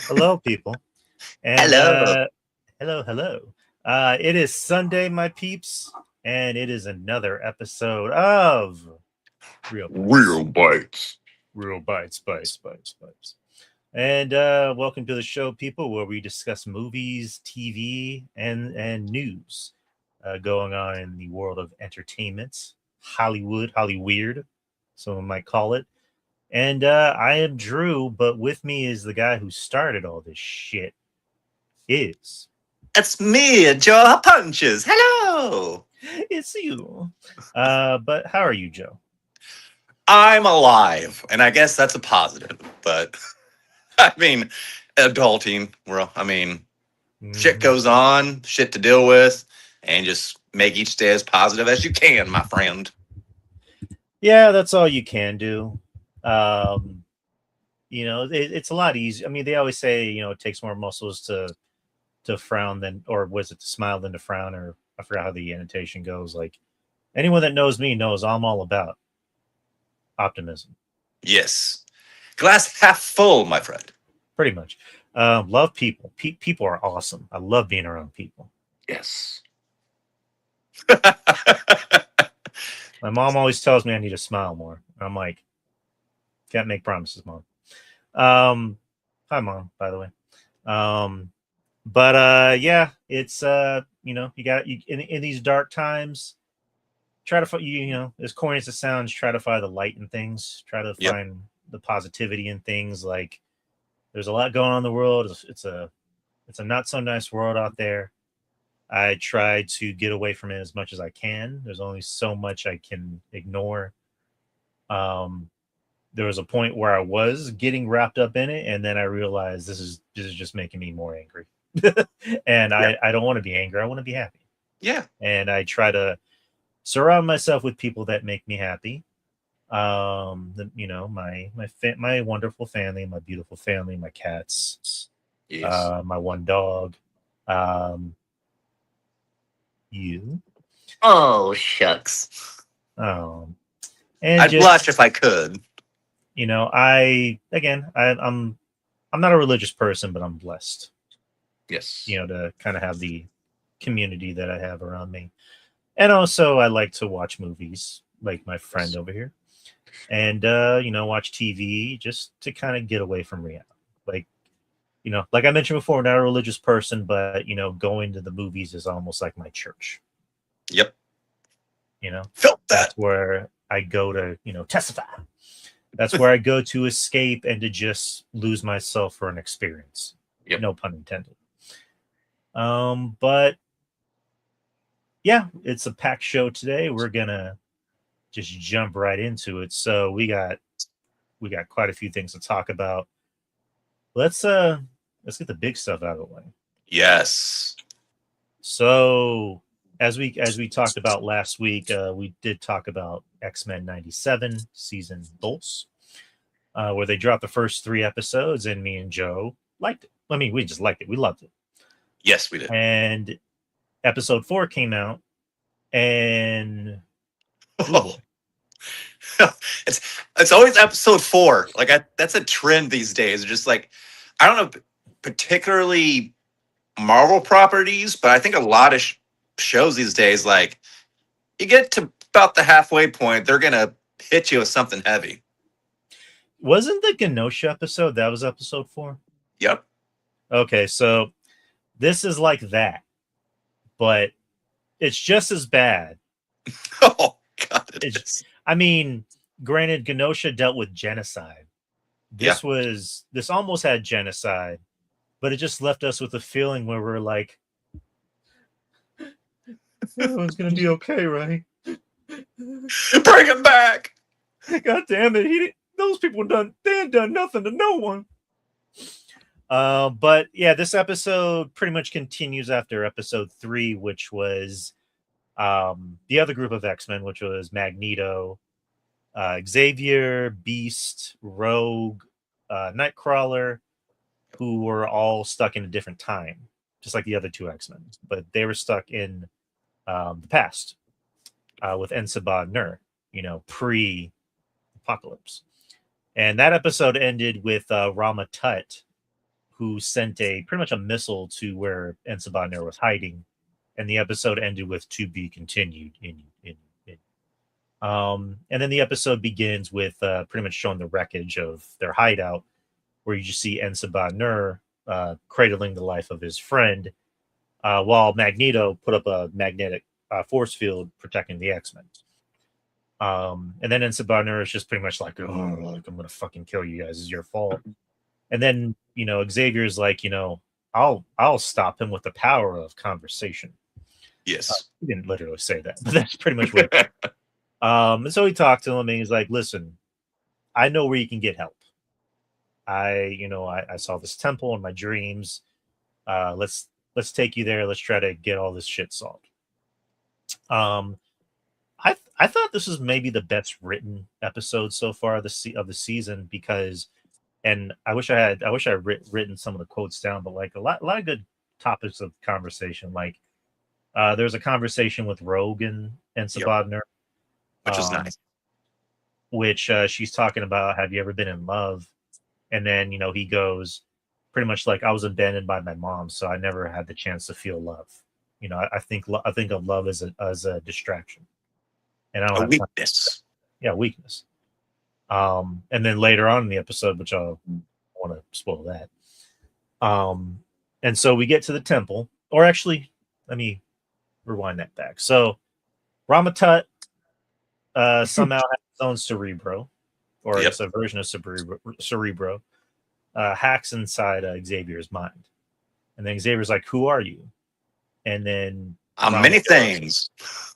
Hello, people. And Hello. hello. It is Sunday, my peeps, and it is another episode of Real Bites. Real bites. Real Bites. And welcome to the show, people, where we discuss movies, TV, and news going on in the world of entertainment, Hollywood, someone might call it. And I am Drew, but with me is the guy who started all this shit. Is It's me, Joe Punches. Hello. it's you. But how are you, Joe? I'm alive, and I guess that's a positive. But I mean, adulting. Shit Hmm. goes on, shit to deal with, and just make each day as positive as you can, my friend. Yeah, that's all you can do. Um, it's a lot easier. I mean, they always say, it takes more muscles to frown than, or was it to smile than to frown, or I forgot how the annotation goes. Like anyone that knows me knows I'm all about optimism, Yes. Glass half full, my friend. pretty much. Love people. People are awesome. I love being around people. Yes. My mom always tells me I need to smile more. I'm like, can't make promises, mom. Hi, mom. By the way. Um, but yeah, it's you got you in these dark times. Try to find as corny as it sounds. Try to find the light in things. Try to Yep. find the positivity in things. Like there's a lot going on in the world. It's a not so nice world out there. I try to get away from it as much as I can. There's only so much I can ignore. Um, there was a point where I was getting wrapped up in it, and then I realized this is just making me more angry. And Yeah. I don't want to be angry. I want to be happy. Yeah. And I try to surround myself with people that make me happy. My wonderful family, my beautiful family, my cats, Yes. my one dog, um, you, Oh, shucks. um, and I'd blush just if I could. I'm not a religious person, but I'm blessed, Yes. to kind of have the community that I have around me. And also, I like to watch movies, like my friend Yes. over here, and watch TV just to kind of get away from reality. Like like I mentioned before, I'm not a religious person, but going to the movies is almost like my church. Yep. You know, Felt that. that's where I go to testify. That's where I go to escape and to just lose myself for an experience. Yep. No pun intended. But yeah, it's a packed show today. We're gonna just jump right into it. So we got quite a few things to talk about. Let's uh let's get the big stuff out of the way. Yes. So as we talked about last week, we did talk about X-Men 97 season dos, where they dropped the first three episodes, and me and Joe liked it. I mean, we just liked it. We loved it. Yes, we did. And episode 4 came out, and oh boy. it's it's always episode 4. That's a trend these days. Just like I don't know particularly Marvel properties, but I think a lot of shows these days, like you get to about the halfway point, they're gonna hit you with something heavy. Wasn't the Genosha episode that was episode 4? Yep. Okay, so this is like that, but it's just as bad. Oh God, it It's is. I mean, granted, Genosha dealt with genocide. Yeah. This almost had genocide, but it just left us with a feeling where we're like, everyone's gonna be okay, right? Bring him back. God damn it, those people they ain't done nothing to no one. But yeah, this episode pretty much continues after episode 3, which was the other group of X-Men, which was Magneto, Xavier, Beast, Rogue, Nightcrawler, who were all stuck in a different time, just like the other two X-Men, but they were stuck in the past with Ensaba Nur, pre-apocalypse. And that episode ended with Rama Tut, who sent pretty much a missile to where Ensabaner was hiding, and the episode ended with "to be continued." And then the episode begins with pretty much showing the wreckage of their hideout, where you just see Ensabaner cradling the life of his friend, while Magneto put up a magnetic force field protecting the X-Men. And then Ensabaner is just pretty much like, oh, like, I'm gonna fucking kill you guys. It's your fault. And then Xavier's like, I'll stop him with the power of conversation. Yes. He didn't literally say that, but that's pretty much what. And so he talked to him, and he's like, listen, I know where you can get help. I saw this temple in my dreams. Let's take you there. Let's try to get all this shit solved. I thought this was maybe the best written episode so far of the season, because, and I wish I had written some of the quotes down, but like a lot of good topics of conversation. Like there's a conversation with Rogue and Sabodner, which was nice. Which she's talking about, have you ever been in love? And then he goes pretty much like, I was abandoned by my mom, so I never had the chance to feel love. I think of love as a distraction, and I don't have weakness. Weakness. And then later on in the episode, which I want to spoil that. And so we get to the temple, or actually, let me rewind that back. So Ramatut somehow has his own Cerebro, or it's a version of Cerebro, hacks inside Xavier's mind. And then Xavier's like, who are you? And then many things.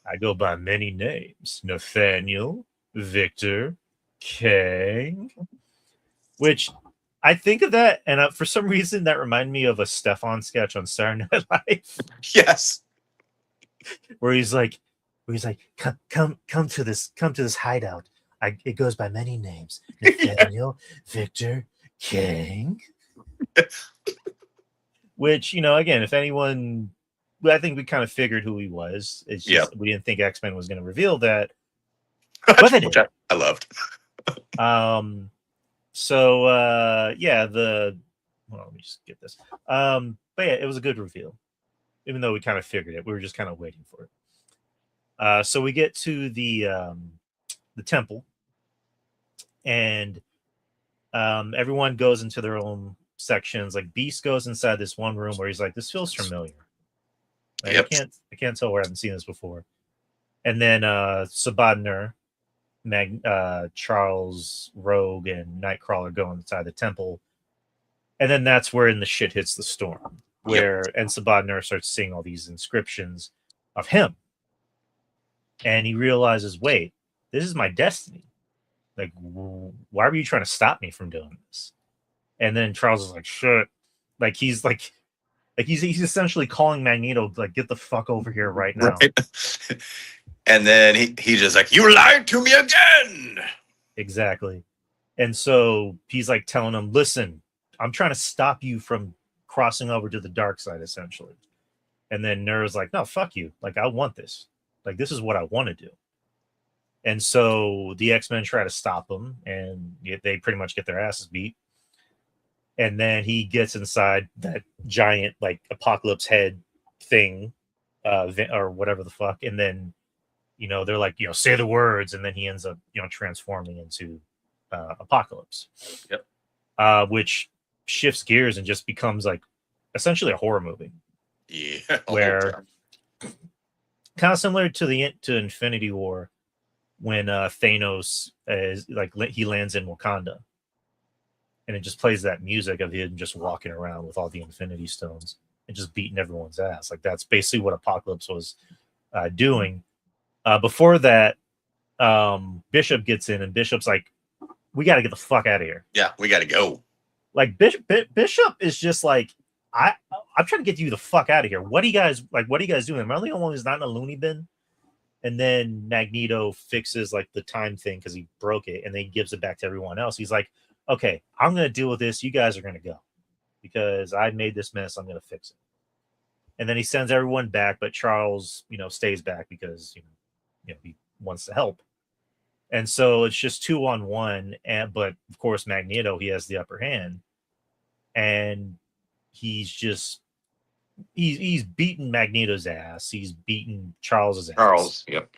I go by many names. Nathaniel, Victor, Kang. Which I think of that, and for some reason that reminded me of a Stefan sketch on Saturday Night Live. Yes. Where he's like, come to this hideout. It goes by many names. Nathaniel, Victor, Kang. Which, again, if anyone, I think we kind of figured who he was. It's just we didn't think X-Men was going to reveal that. But they did. Which I loved. So hold on, let me just get this. But yeah, it was a good reveal. Even though we kind of figured it, we were just kind of waiting for it. So we get to the temple, and everyone goes into their own sections. Like Beast goes inside this one room where he's like, this feels familiar. Like, I can't tell where I haven't seen this before. And then Sabodner, Charles, Rogue, and Nightcrawler go inside the temple. And then that's where the shit hits the storm, where Sabodner starts seeing all these inscriptions of him. And he realizes, wait, this is my destiny. Like, why were you trying to stop me from doing this? And then Charles is like, shit. Like, he's essentially calling Magneto, like, get the fuck over here right now. Right. And then he just like, you lied to me again. Exactly. And so he's like telling him, listen, I'm trying to stop you from crossing over to the dark side, essentially. And then Nero's like, no, fuck you. Like, I want this. Like, this is what I want to do. And so the X-Men try to stop him, and they pretty much get their asses beat. And then he gets inside that giant, like, apocalypse head thing, or whatever the fuck. And then, they're like, say the words. And then he ends up, transforming into Apocalypse. Yep. Which shifts gears and just becomes, like, essentially a horror movie. Yeah. Where, kind of similar to Infinity War, when Thanos is like, he lands in Wakanda, and it just plays that music of him just walking around with all the Infinity Stones and just beating everyone's ass. Like, that's basically what Apocalypse was doing. Before that, Bishop gets in, and Bishop's like, we got to get the fuck out of here. Yeah, we got to go. Like, Bishop is just like, I'm trying to get you the fuck out of here. What are you guys doing? Am I the only one who's not in a loony bin? And then Magneto fixes, like, the time thing because he broke it, and then he gives it back to everyone else. He's like, okay, I'm going to deal with this. You guys are going to go because I made this mess. I'm going to fix it. And then he sends everyone back, but Charles, stays back because, he wants to help. And so it's just 2-on-1. But of course, Magneto, he has the upper hand. And he's just he's beaten Magneto's ass. He's beaten Charles's ass. Charles. Yep.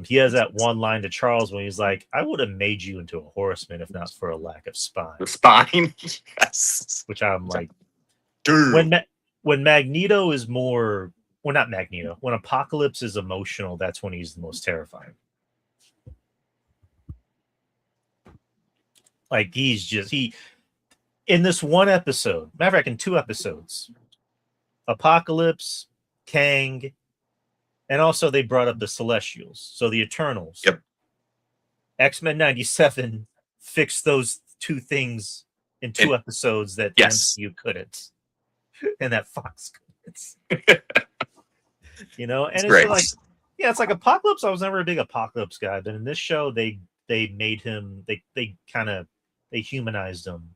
He has that one line to Charles when he's like, "I would have made you into a horseman if not for a lack of spine." The spine. Yes. Which I'm like, Dude. when Magneto is more, well, not Magneto. When Apocalypse is emotional, that's when he's the most terrifying. Like he in this one episode, matter of fact, in 2 episodes, Apocalypse, Kang, and also they brought up the Celestials, so the Eternals. Yep. X-Men 97 fixed those 2 things in 2 episodes that yes. the MCU couldn't, and that Fox couldn't. You know, and it's great. like, yeah, it's like Apocalypse. I was never a big Apocalypse guy, but in this show, they made him, they humanized him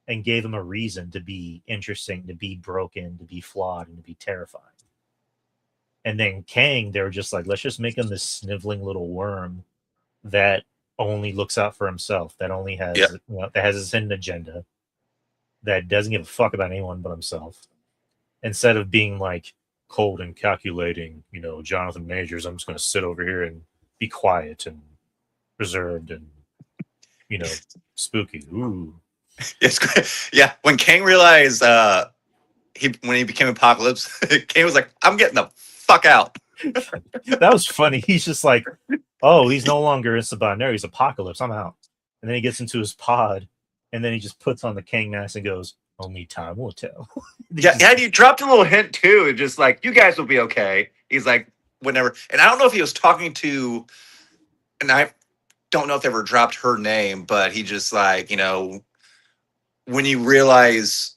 and gave him a reason to be interesting, to be broken, to be flawed, and to be terrifying. And then Kang, they were just like, let's just make him this sniveling little worm that only looks out for himself, that only has, that has his hidden agenda, that doesn't give a fuck about anyone but himself. Instead of being like cold and calculating, you know, Jonathan Majors, I'm just going to sit over here and be quiet and reserved and, you know, spooky. Ooh. Yeah, when Kang realized when he became Apocalypse, Kang was like, "I'm getting the fuck out." That was funny. He's just like, "Oh, he's no longer in Sabanero. He's Apocalypse. I'm out." And then he gets into his pod, and then he just puts on the Kang mask and goes, "Only time will tell." Yeah, and he dropped a little hint too, just like, "You guys will be okay." He's like, "Whatever." And I don't know if he was talking to, and I don't know if they ever dropped her name, but he just like, you know, when you realize,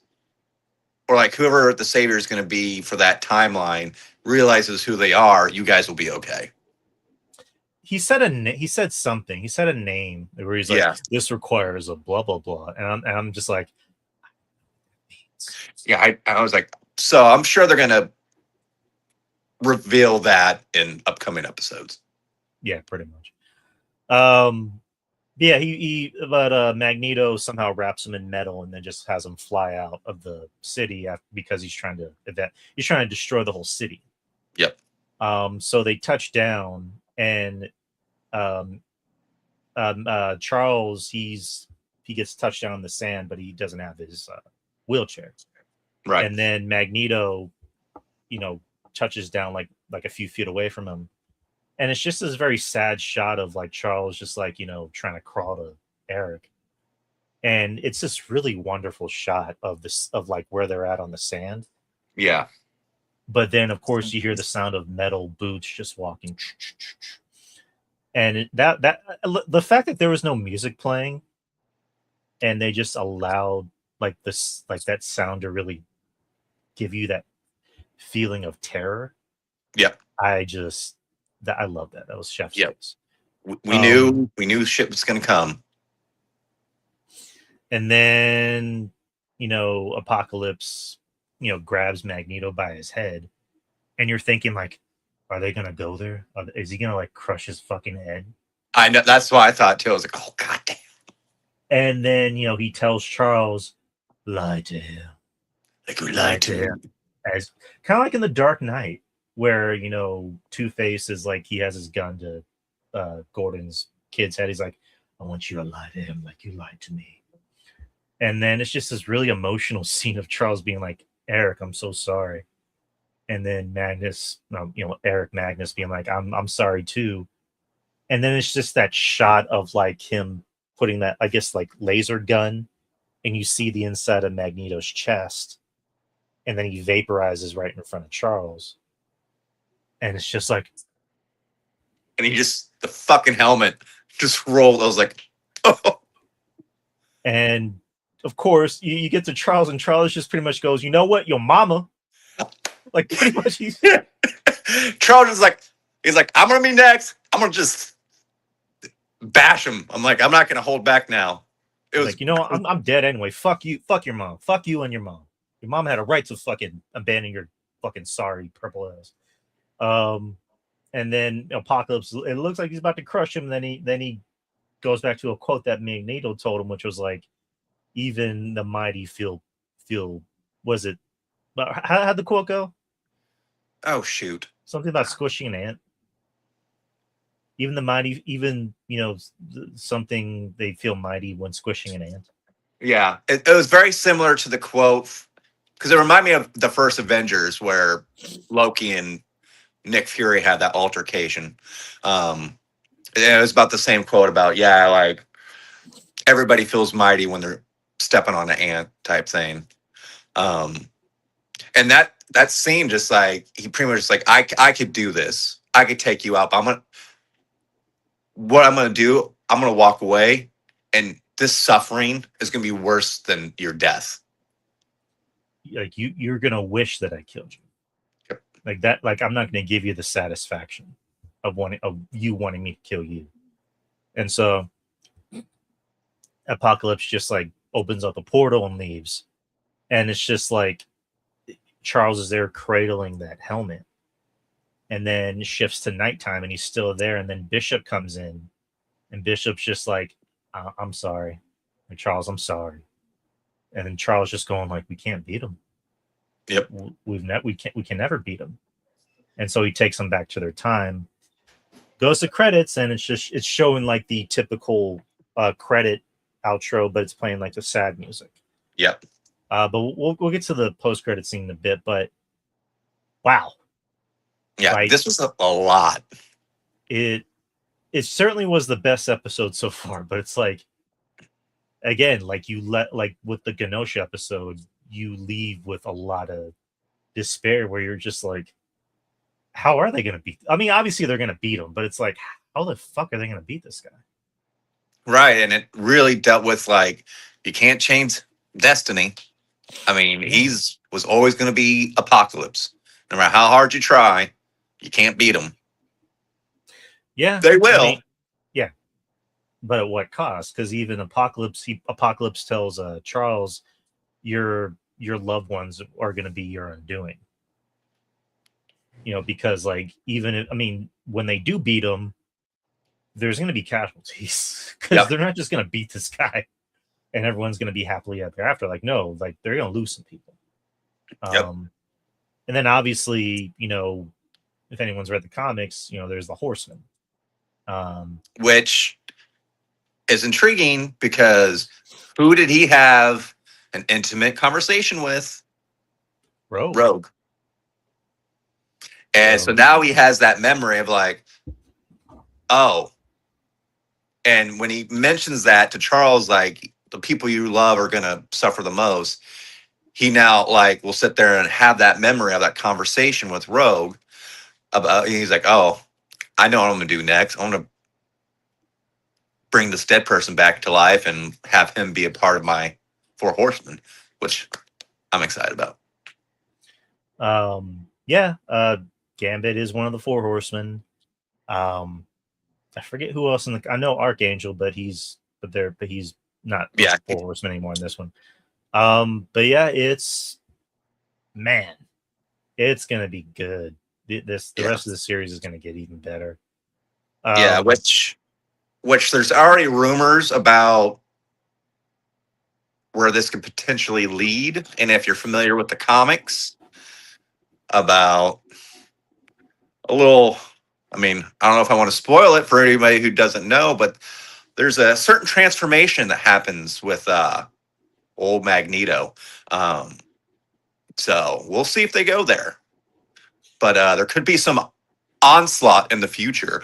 or like whoever the savior is going to be for that timeline realizes who they are, you guys will be okay. He said he said something. He said a name where he's like, "This requires a blah blah blah," and I'm just like, yeah, I was like, so I'm sure they're going to reveal that in upcoming episodes. Yeah, pretty much. Yeah, but Magneto somehow wraps him in metal and then just has him fly out of the city because he's trying to destroy the whole city. Yep. So they touch down and Charles, he gets touched down in the sand, but he doesn't have his wheelchair. Right. And then Magneto, you know, touches down like a few feet away from him. And it's just this very sad shot of like Charles just like, you know, trying to crawl to Eric. And it's this really wonderful shot of this, of like where they're at on the sand. Yeah. But then of course you hear the sound of metal boots just walking. And the fact that there was no music playing and they just allowed like this, like that sound to really give you that feeling of terror. Yeah. I love that. That was chef's kiss. We knew shit was going to come. And then, you know, Apocalypse, you know, grabs Magneto by his head, and you're thinking like, are they going to go there? Is he going to like crush his fucking head? I know. That's what I thought too. I was like, oh god damn. And then, you know, he tells Charles, lie to him. Like we lied to him. As kind of like in The Dark Knight, where, you know, Two-Face is like, he has his gun to Gordon's kid's head. He's like, I want you to lie to him like you lied to me. And then it's just this really emotional scene of Charles being like, Eric, I'm so sorry. And then Magnus, you know, Eric Magnus being like, I'm sorry too. And then it's just that shot of like him putting that, I guess, like laser gun, and you see the inside of Magneto's chest, and then he vaporizes right in front of Charles. And it's just like, and the fucking helmet just rolled. I was like, oh. And of course, you get to Charles, and Charles just pretty much goes, you know what, your mama. Like, pretty much Charles is like, he's like, I'm gonna be next. I'm gonna just bash him. I'm like, I'm not gonna hold back now. It was like, you know, I'm dead anyway. Fuck you. Fuck your mom. Fuck you and your mom. Your mom had a right to fucking abandon your fucking sorry purple ass. And then Apocalypse, it looks like he's about to crush him. Then he goes back to a quote that Magneto told him, which was like, even the mighty feel was it? How'd the quote go? Oh shoot. Something about squishing an ant. Even the mighty, even something they feel mighty when squishing an ant. Yeah, it was very similar to the quote because it reminded me of the first Avengers where Loki and Nick Fury had that altercation. It was about the same quote about like everybody feels mighty when they're stepping on an ant type thing. Um, and that scene just like he pretty much just like I could do this. I could take you out. But what I'm gonna do, I'm gonna walk away, and this suffering is gonna be worse than your death. Like you're gonna wish that I killed you. Yep. Like that. Like I'm not gonna give you the satisfaction of you wanting me to kill you. And so Apocalypse just like opens up a portal and leaves, and it's just like Charles is there cradling that helmet, and then shifts to nighttime and he's still there, and then Bishop comes in, and Bishop's just like, I'm sorry, like, Charles, I'm sorry. And then Charles just going like, we can't beat him. Yep. We can never beat him. And so he takes them back to their time, goes to credits, and it's showing like the typical credit outro, but it's playing like the sad music. Yep. But we'll get to the post credit scene in a bit. But wow, yeah, like, this was a lot. It certainly was the best episode so far. But it's like, again, like with the Genosha episode, you leave with a lot of despair where you're just like, how are they going to beat? I mean, obviously they're going to beat him, but it's like, how the fuck are they going to beat this guy? Right. And it really dealt with like, you can't change destiny. I mean, was always going to be Apocalypse. No matter how hard you try, you can't beat him. Yeah. They will. I mean, yeah. But at what cost? Because even Apocalypse tells Charles, your loved ones are going to be your undoing. Because like, when they do beat him, there's going to be casualties, because they're not just going to beat this guy and everyone's going to be happily ever after. Like, no, like they're going to lose some people. And then obviously, if anyone's read the comics, there's the Horsemen, which is intriguing because who did he have an intimate conversation with? Rogue. And so now he has that memory of like, oh. And when he mentions that to Charles, like, the people you love are going to suffer the most, he now like will sit there and have that memory of that conversation with Rogue about, he's like, oh, I know what I'm going to do next. I'm going to bring this dead person back to life and have him be a part of my Four Horsemen, which I'm excited about. Gambit is one of the Four Horsemen. I forget who else I know Archangel, but he's not Four Horsemen anymore in this one. But yeah, it's gonna be good. The rest of the series is gonna get even better. Which there's already rumors about where this could potentially lead. And if you're familiar with the comics, about a little, I don't know if I want to spoil it for anybody who doesn't know, but there's a certain transformation that happens with old Magneto. So we'll see if they go there. But there could be some onslaught in the future.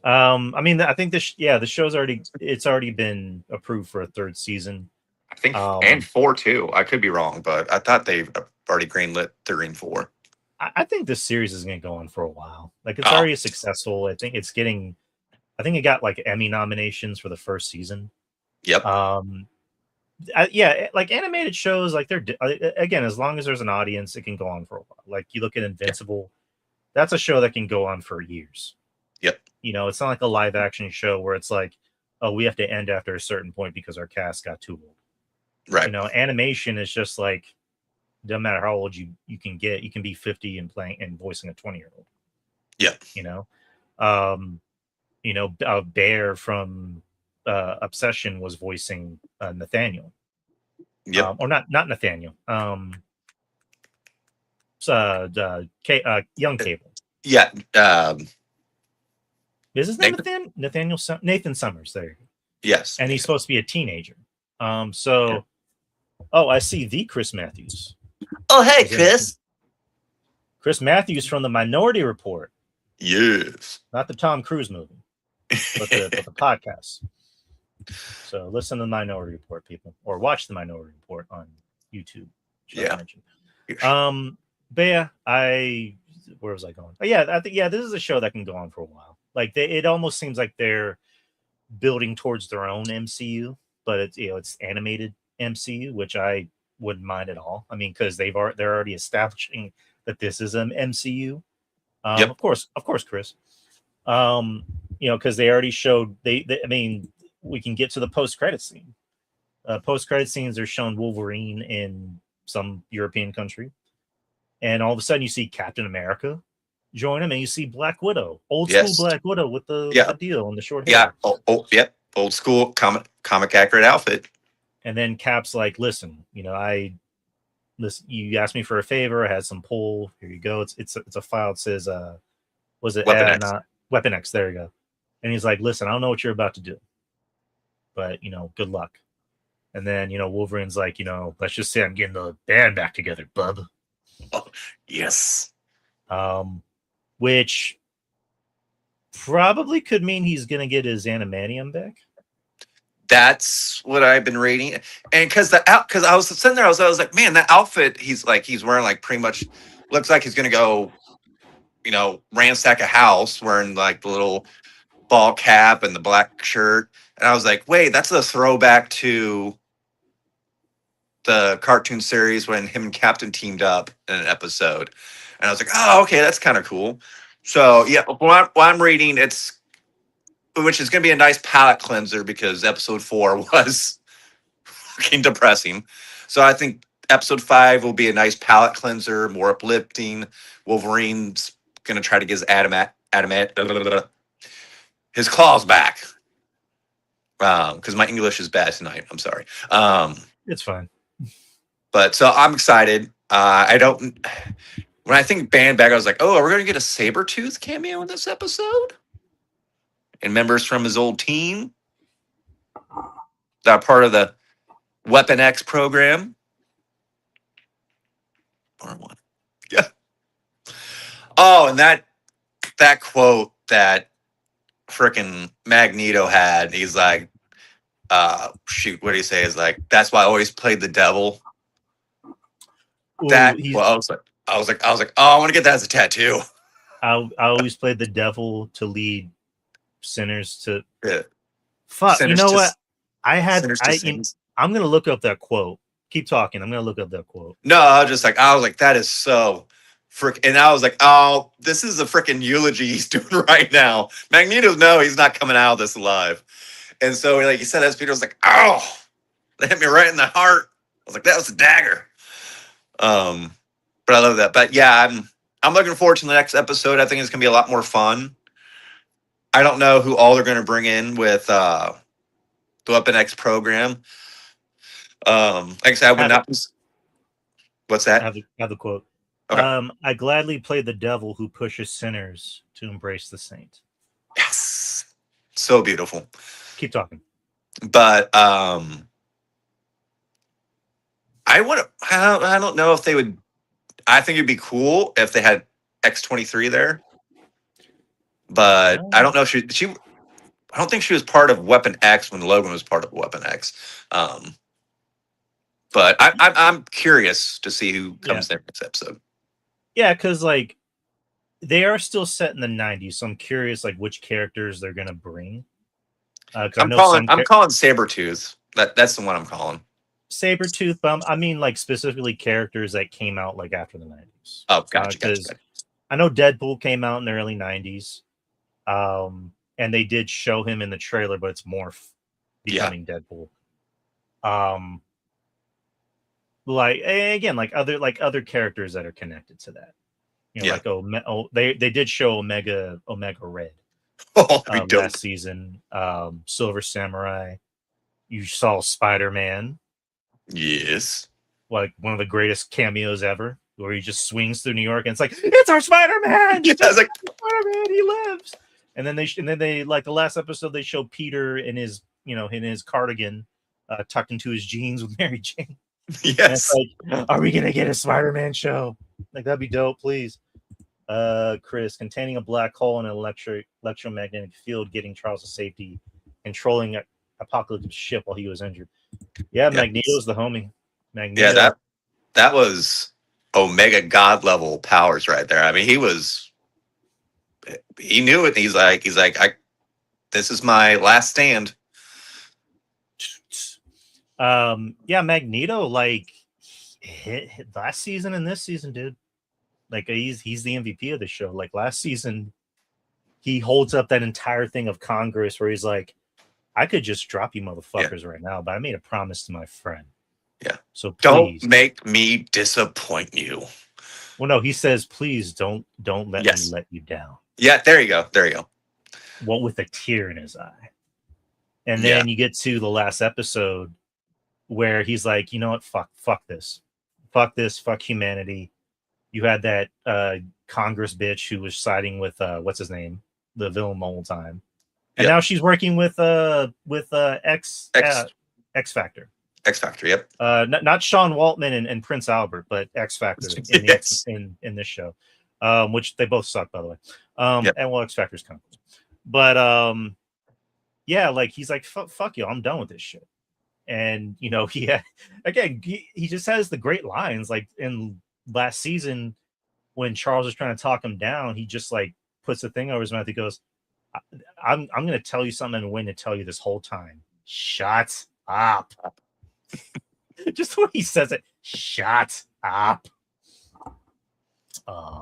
I think the show's already been approved for a third season. I think and 4 too. I could be wrong, but I thought they've already greenlit 3 and 4. I think this series is going to go on for a while. Like, it's already successful. I think it got like Emmy nominations for the first season. Yep. Like animated shows, like they're again, as long as there's an audience, it can go on for a while. Like, you look at Invincible, that's a show that can go on for years. Yep. It's not like a live action show where it's like, oh, we have to end after a certain point because our cast got too old. Right. Animation is just like, doesn't matter how old you can get, you can be 50 and playing and voicing a 20-year-old. Yeah. Bear from Obsession was voicing Nathaniel. Yep. Or not Nathaniel. Young Cable. Yeah. Is his name Nathan? Nathaniel Nathan Summers? There, Yes. and he's Nathan. supposed to be a teenager. Yeah. I see the Chris Matthews. Oh, hey, Is in it. Chris. Chris Matthews from the Minority Report, Yes. not the Tom Cruise movie, but the podcast. So listen to the Minority Report, people, or watch the Minority Report on YouTube. Should I Yeah. mention? But yeah, where was I going? Oh, yeah, I think this is a show that can go on for a while. Like it almost seems like they're building towards their own MCU, but it's animated MCU, which I wouldn't mind at all. I mean, because they're already establishing that this is an MCU. Yep. Of course, Chris. Because they already showed I mean, we can get to the post-credit scene. Post-credit scenes are shown Wolverine in some European country, and all of a sudden you see Captain America join him, and you see Black Widow, old school Black Widow with the deal and the short hair. Yeah. Yep. Old school comic accurate outfit. And then Cap's like, listen, you asked me for a favor. I had some pull. Here you go. It's a file. It says, was it Weapon X? Not Weapon X? There you go. And he's like, listen, I don't know what you're about to do, but good luck. And then Wolverine's like, let's just say I'm getting the band back together, bub. Oh, yes. Which probably could mean he's gonna get his animanium back. That's what I've been reading, and because I was sitting there, I was like, man, that outfit he's wearing like pretty much looks like he's gonna go, ransack a house wearing like the little ball cap and the black shirt, and I was like, wait, that's a throwback to the cartoon series when him and Captain teamed up in an episode, and I was like, oh, okay, that's kind of cool. So yeah, while I'm reading, which is going to be a nice palate cleanser because episode 4 was fucking depressing. So I think episode 5 will be a nice palate cleanser, more uplifting. Wolverine's going to try to get his claws back. Because my English is bad tonight. I'm sorry. It's fine. But so I'm excited. When I think band back, I was like, oh, are we going to get a Sabretooth cameo in this episode? And members from his old team that are part of the Weapon X program. Or one. Yeah. Oh, and that quote that frickin' Magneto had, he's like, shoot, what do you say? Is like, that's why I always played the devil. Ooh, I was like, oh, I want to get that as a tattoo. I always played the devil to lead sinners to. Yeah. Fuck, Sinners you know to, what? I'm gonna look up that quote. Keep talking. I'm gonna look up that quote. No, I was like, that is so frick. And I was like, oh, this is a freaking eulogy he's doing right now. Magneto, no, he's not coming out of this alive. And so, like you said, as Peter was like, oh, that hit me right in the heart. I was like, that was a dagger. But I love that. But yeah, I'm looking forward to the next episode. I think it's gonna be a lot more fun. I don't know who all they're gonna bring in with the Weapon X program. Like I said, I would not. What's that? Have the quote. Okay. I gladly play the devil who pushes sinners to embrace the saint. Yes. So beautiful. Keep talking. But I don't know if they would. I think it'd be cool if they had X-23 there. But I don't know if she I don't think she was part of Weapon X when Logan was part of Weapon X. But I'm curious to see who comes there next episode. Yeah, because like they are still set in the 90s, so I'm curious like which characters they're gonna bring. I'm calling Sabretooth. That's the one I'm calling. Sabretooth, I mean like specifically characters that came out like after the 90s. Oh, gotcha. I know Deadpool came out in the early 90s. And they did show him in the trailer, but it's Morph becoming Deadpool. Like again, like other characters that are connected to that. Like they did show Omega Red last season. Silver Samurai. You saw Spider-Man. Yes. Like one of the greatest cameos ever, where he just swings through New York and it's like, it's our Spider-Man. Yeah, I was like, Spider-Man, he lives. And then they like the last episode, they show Peter in his, in his cardigan, tucked into his jeans with Mary Jane. And it's yes. like, are we gonna get a Spider-Man show? Like, that'd be dope, please. Chris, containing a black hole in an electromagnetic field, getting Charles to safety, controlling Apocalypse's ship while he was injured. Yeah, Yeah. Magneto's the homie. Yeah, Magneto. that was Omega God level powers right there. I mean, he knew it. He's like, this is my last stand. Yeah, Magneto, like, hit last season and this season, dude. Like, he's the MVP of the show. Like, last season, he holds up that entire thing of Congress where he's like, I could just drop you motherfuckers right now, but I made a promise to my friend. Yeah. So Don't please. make me disappoint you. Well, no, he says, please don't let me let you down. Yeah, there you go. There you go. What, with a tear in his eye. And then you get to the last episode where he's like, you know what? Fuck this. Fuck this. Fuck humanity. You had that Congress bitch who was siding with what's his name? The villain the whole time. And now she's working with X Factor. X Factor, yep. Not Sean Waltman and Prince Albert, but X Factor in this show, which they both suck, by the way. And well, X Factor's kind of cool, but yeah, like he's like, fuck you, I'm done with this shit. And he just has the great lines. Like in last season, when Charles is trying to talk him down, he just like puts the thing over his mouth. He goes, I'm going to tell you something and win to tell you this whole time. Shut up. Just when he says it, shut up.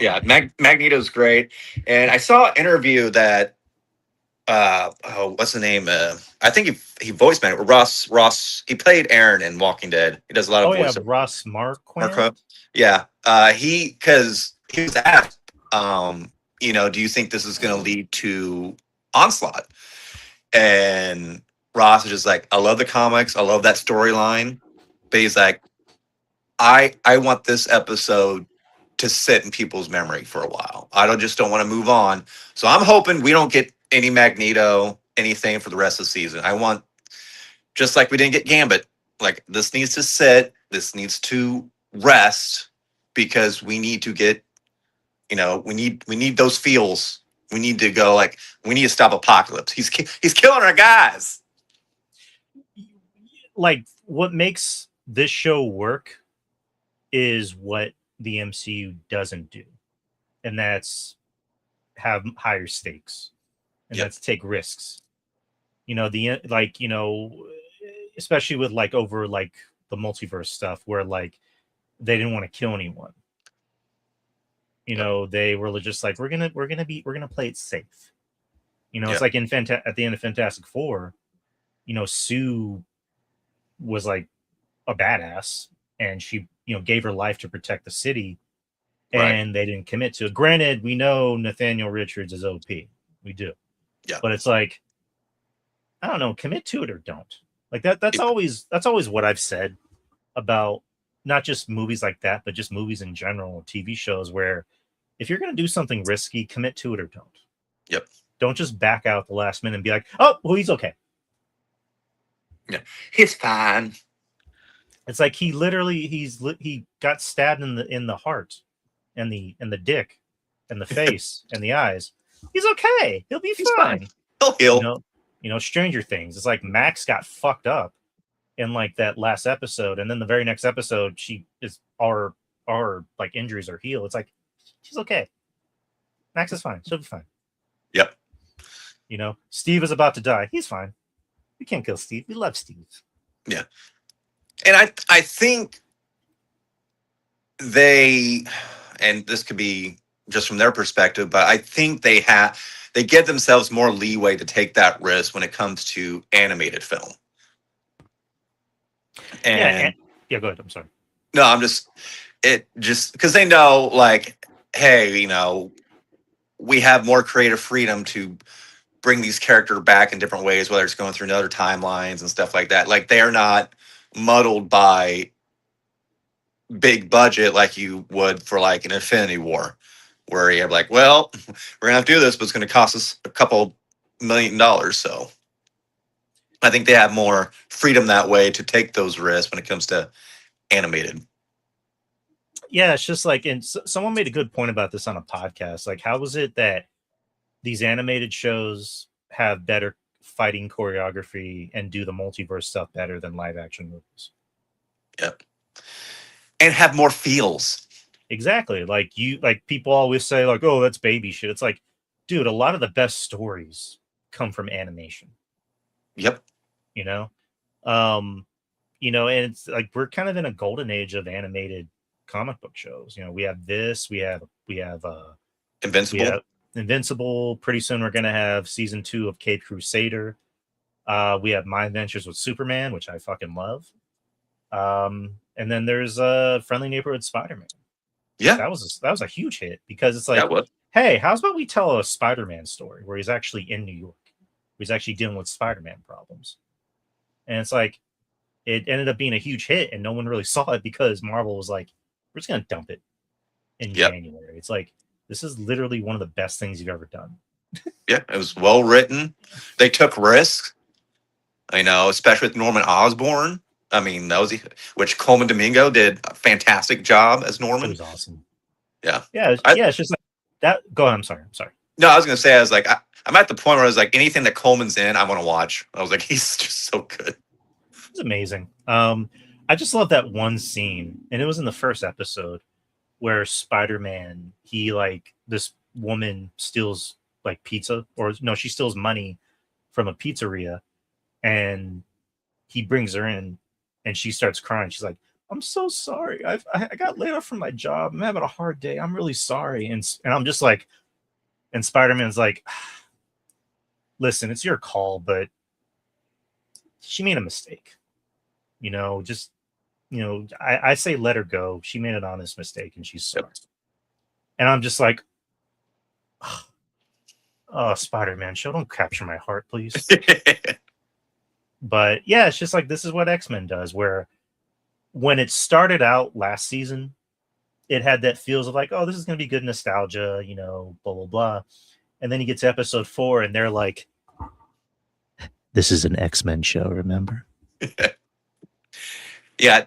Yeah, Magneto's great. And I saw an interview that what's the name? I think he voiced Ross. He played Aaron in Walking Dead. He does a lot of voice. Yeah, Ross Marquand. Yeah, because he was asked, do you think this is going to lead to Onslaught? And Ross is just like, I love the comics, I love that storyline, but he's like, I want this episode to sit in people's memory for a while. I don't want to move on. So I'm hoping we don't get any Magneto, anything for the rest of the season. I want, just like we didn't get Gambit, like this needs to sit, this needs to rest, because we need to get, we need those feels. We need to go, like, we need to stop Apocalypse. He's killing our guys. Like, what makes this show work is what the MCU doesn't do, and that's have higher stakes, and that's take risks. Especially with like over like the multiverse stuff, where like they didn't want to kill anyone. They were just like, we're gonna play it safe. It's like at the end of Fantastic Four, Sue was like a badass, and she gave her life to protect the city, and they didn't commit to it. Granted, we know Nathaniel Richards is OP, we do, but it's like, I don't know, commit to it or don't. Like that's always what I've said about not just movies like that, but just movies in general, TV shows, where if you're going to do something risky, commit to it or don't. Yep. Don't just back out the last minute and be like, oh, well, he's okay. Yeah, he's fine. It's like he got stabbed in the heart and the dick and the face and the eyes. He's okay. He'll be fine. He'll heal. Stranger Things. It's like Max got fucked up in like that last episode, and then the very next episode, our like injuries are healed. It's like, she's okay. Max is fine. She'll be fine. Yep. Steve is about to die. He's fine. We can't kill Steve. We love Steve. Yeah. And I think they, and this could be just from their perspective, but I think they give themselves more leeway to take that risk when it comes to animated film. And go ahead. I'm sorry. No, I'm just because they know, like, hey, we have more creative freedom to bring these characters back in different ways, whether it's going through other timelines and stuff like that. Like, they are not muddled by big budget like you would for like an Infinity War, where you have like, well, we're gonna have to do this, but it's gonna cost us a couple $1 million. So I think they have more freedom that way to take those risks when it comes to animated. Yeah, it's just like, and someone made a good point about this on a podcast. Like, how was it that these animated shows have better fighting choreography and do the multiverse stuff better than live action movies? Yep. And have more feels. Exactly. Like people always say, like, oh, that's baby shit. It's like, dude, a lot of the best stories come from animation. Yep. You know, um, and it's like we're kind of in a golden age of animated comic book shows. We have this, we Invincible. have Invincible. Pretty soon we're gonna have season 2 of Cape Crusader. We have My Adventures with Superman, which I fucking love. And then there's Friendly Neighborhood Spider-Man. Yeah. That was a huge hit because it's like, That was. hey, how's about we tell a Spider-Man story where he's actually in New York, where he's actually dealing with Spider-Man problems, and it's like it ended up being a huge hit, and no one really saw it because Marvel was like, we're just gonna dump it in Yep. January. It's like this is literally one of the best things you've ever done. Yeah, it was well written. They took risks. I know, especially with Norman Osborn. I mean, which Coleman Domingo did a fantastic job as It Norman. was awesome. Yeah. Yeah, it's just like that. Go ahead. I'm sorry. No, I was gonna say, I was like, I'm at the point where I was like, anything that Coleman's in, I want to watch. I was like, he's just so good. It's amazing. I just love that one scene, and it was in the first episode where Spider-Man, this woman steals like pizza, or no, she steals money from a pizzeria, and he brings her in, and she starts crying. She's like, "I'm so sorry. I got laid off from my job. I'm having a hard day. I'm really sorry." And I'm just like, and Spider-Man's like, "Listen, it's your call, but she made a mistake. Just I say let her go. She made an honest mistake, and she's sorry." Yep. And I'm just like, oh, Spider-Man show, don't capture my heart, please. But yeah, it's just like this is what X-Men does, where when it started out last season, it had that feels of like, oh, this is gonna be good nostalgia, blah blah blah. And then you get to episode 4, and they're like, this is an X-Men show, remember? Yeah,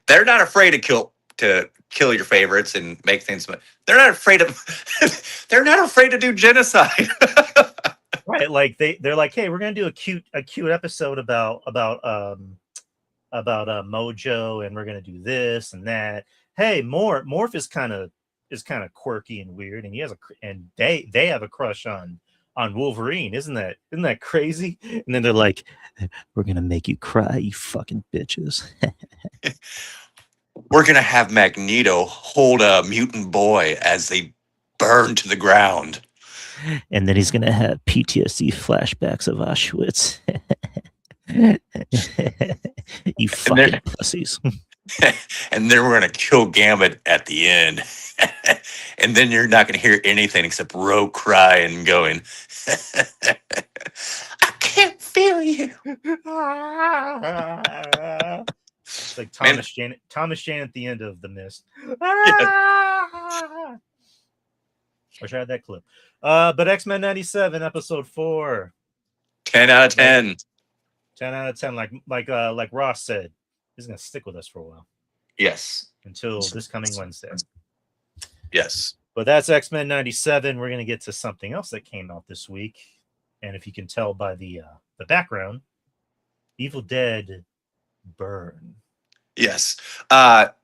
they're not afraid to kill your favorites and make things. They're not afraid of. They're not afraid to do genocide. Right? Like they're like, hey, we're gonna do a cute episode about Mojo, and we're gonna do this and that. Hey, Morph is kind of quirky and weird, and they have a crush on Wolverine. Isn't that crazy? And then they're like, we're gonna make you cry, you fucking bitches. We're gonna have Magneto hold a mutant boy as they burn to the ground, and then he's gonna have PTSD flashbacks of Auschwitz. You fucking pussies. And then we're gonna kill Gambit at the end, and then you're not gonna hear anything except Ro crying and going, "I can't feel you." It's like Thomas Jane at the end of The Mist. Wish I had that clip. But X-Men 97 episode 4. 10 out of 10. 10 out of 10. Like Ross said, he's gonna stick with us for a while. Yes. Until this coming Wednesday. Yes. But that's X-Men 97. We're gonna get to something else that came out this week. And if you can tell by the background, Evil Dead Burn. Yes.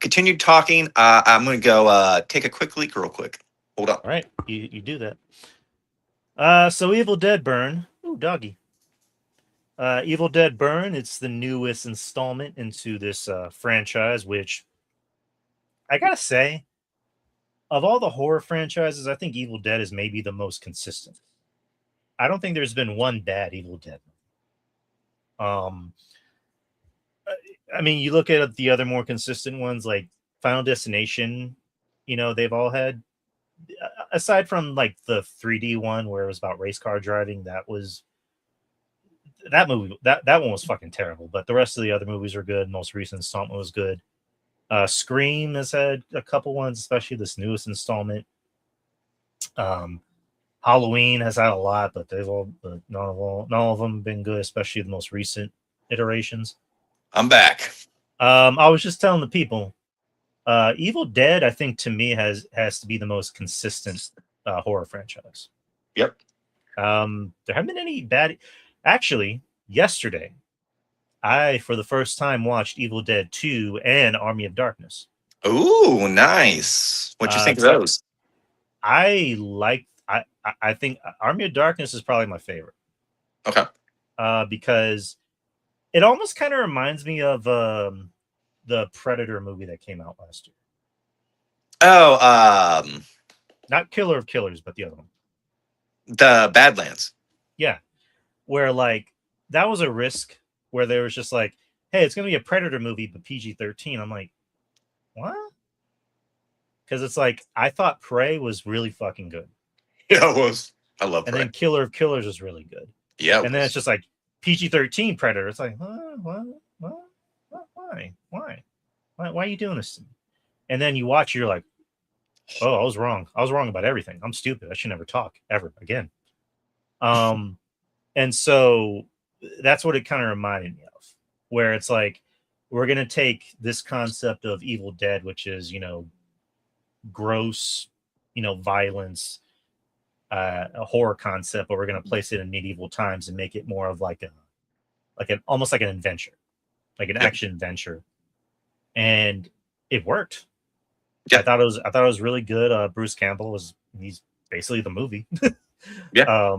Continue talking. I'm going to go take a quick leak real quick. Hold on. All right. You do that. So Evil Dead Burn. Ooh, doggy. Evil Dead Burn. It's the newest installment into this franchise, which I got to say, of all the horror franchises, I think Evil Dead is maybe the most consistent. I don't think there's been one bad Evil Dead. I mean, you look at the other more consistent ones like Final Destination, they've all had, aside from like the 3D one where it was about race car driving, that movie, that one was fucking terrible. But the rest of the other movies are good. Most recent installment was good. Scream has had a couple ones, especially this newest installment. Halloween has had a lot, but none of them have been good, especially the most recent iterations. I'm back. I was just telling the people, Evil Dead, I think to me has to be the most consistent horror franchise. Yep. There haven't been any bad. Actually, yesterday, I for the first time watched Evil Dead 2 and Army of Darkness. Ooh, nice. What you think of those? I think Army of Darkness is probably my favorite. Okay. Because it almost kind of reminds me of the Predator movie that came out last year. Oh, Not Killer of Killers, but the other one. the Badlands. Yeah. Where like that was a risk where there was just like, hey, it's gonna be a Predator movie, but PG-13. I'm like, what? Because it's like I thought Prey was really fucking good. Yeah, it was. I love And Prey. then Killer of Killers was really good. Yeah. And then it's just like PG-13 Predator. It's like, what? Why? Why are you doing this to me? And then you watch, you're like, oh, I was wrong. I was wrong about everything. I'm stupid. I should never talk ever again. And so that's what it kind of reminded me of, where it's like, we're going to take this concept of Evil Dead, which is, gross, violence, a horror concept, but we're going to place it in medieval times and make it more of like almost like an adventure, like an action adventure. And it worked. Yeah. I thought it was really good. Bruce Campbell he's basically the movie. Yeah.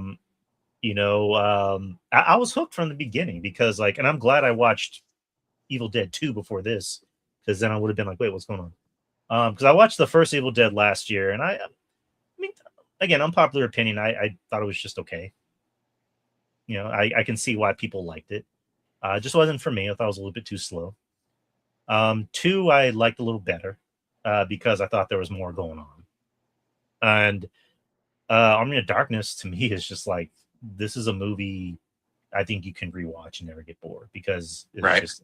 I was hooked from the beginning because and I'm glad I watched Evil Dead 2 before this, because then I would have been like, wait, what's going on? Because I watched the first Evil Dead last year, and I mean, again, unpopular opinion, I thought it was just okay. I can see why people liked it. It just wasn't for me. I thought it was a little bit too slow. 2, I liked a little better because I thought there was more going on. And Army of Darkness to me is just like, this is a movie I think you can rewatch and never get bored, because it's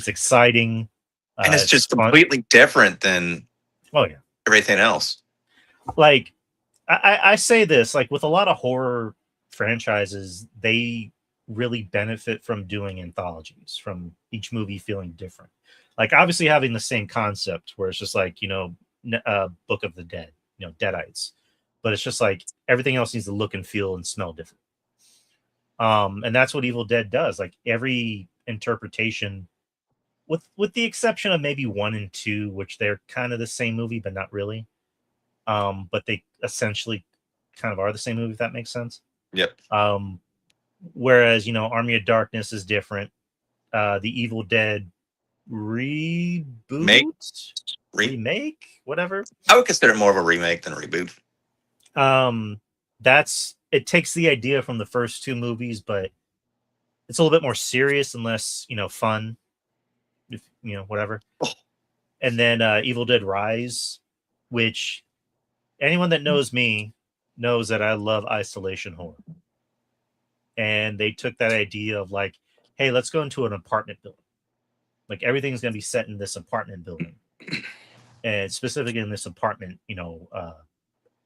exciting. And it's just completely different than everything else. Like I say this, like with a lot of horror franchises, they really benefit from doing anthologies, from each movie feeling different. Like obviously having the same concept where it's just like, Book of the Dead, deadites, but it's just like everything else needs to look and feel and smell different. And that's what Evil Dead does. Like every interpretation, with the exception of maybe 1 and 2, which they're kind of the same movie, but not really. But they essentially kind of are the same movie, if that makes sense. Yep. Whereas, Army of Darkness is different. The Evil Dead remake, whatever. I would consider it more of a remake than a reboot. It takes the idea from the first 2 movies, but it's a little bit more serious and less, fun, whatever. And then Evil Dead Rise, which anyone that knows me knows that I love isolation horror. And they took that idea of like, hey, let's go into an apartment building. Like everything's going to be set in this apartment building, and specifically in this apartment,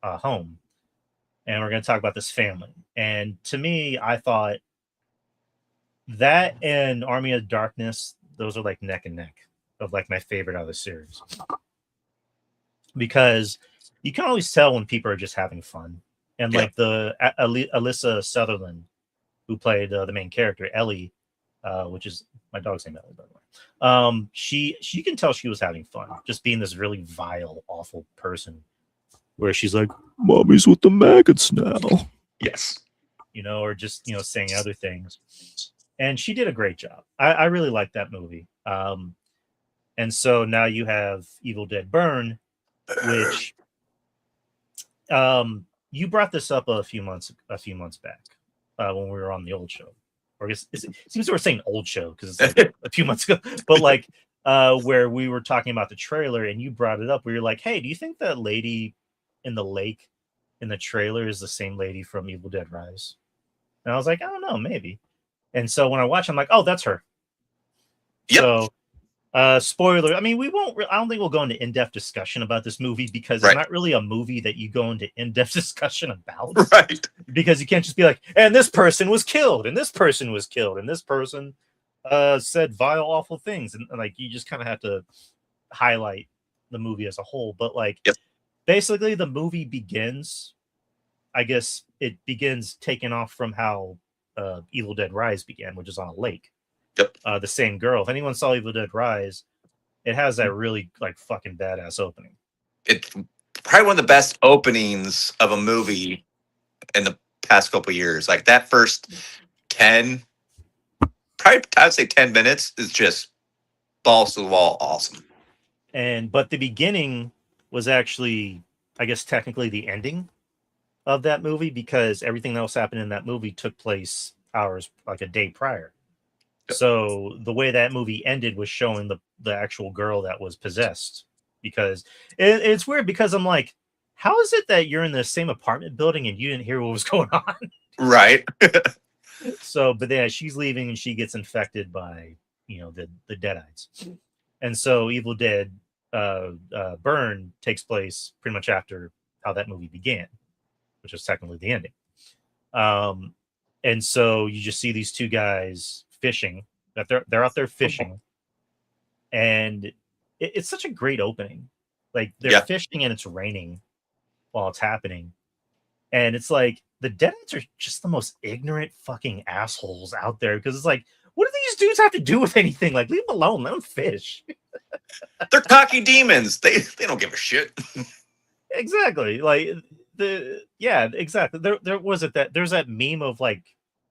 home. And we're going to talk about this family. And to me, I thought that and Army of Darkness, those are like neck and neck of like my favorite out of the series, because you can always tell when people are just having fun. And like the Alyssa Sutherland, who played the main character Ellie, which is my dog's name, Ellie, by the way. She can tell she was having fun, just being this really vile, awful person, where she's like, "Mommy's with the maggots now." Yes. Or just saying other things, and she did a great job. I really like that movie. And so now you have Evil Dead Burn, which you brought this up a few months back when we were on the old show. Or I guess it seems we're saying old show because it's like a few months ago, but like where we were talking about the trailer and you brought it up where you're like, hey, do you think that lady in the lake in the trailer is the same lady from Evil Dead Rise? And I was like, I don't know, maybe. And so when I watch, I'm like, oh, that's her. Yep. So, spoiler. I mean, we won't. I don't think we'll go into in-depth discussion about this movie because it's Right. not really a movie that you go into in-depth discussion about. Right. Because you can't just be like, and this person was killed, and this person was killed, and this person said vile, awful things, and like you just kind of have to highlight the movie as a whole. But like, Yep. basically, the movie begins. I guess it begins taking off from how Evil Dead Rise began, which is on a lake. Yep. The same girl. If anyone saw Evil Dead Rise, it has that really like fucking badass opening. It's probably one of the best openings of a movie in the past couple of years. Like that first 10, probably I'd say 10 minutes is just balls to the wall awesome. But the beginning was actually, I guess, technically the ending of that movie because everything that was happening in that movie took place hours, like a day prior. Yep. So the way that movie ended was showing the actual girl that was possessed. Because it's weird because I'm like, how is it that you're in the same apartment building and you didn't hear what was going on? Right. So, but then she's leaving and she gets infected by, the deadites. And so Evil Dead Burn takes place pretty much after how that movie began, which is technically the ending. And so you just see these two guys fishing. That they're out there fishing, and it's such a great opening. Like they're fishing and it's raining while it's happening, and it's like the Deadites are just the most ignorant fucking assholes out there because it's like, what do these dudes have to do with anything? Like, leave them alone, let them fish. They're cocky demons. They don't give a shit. Exactly. Like exactly. There was it that there's that meme of like,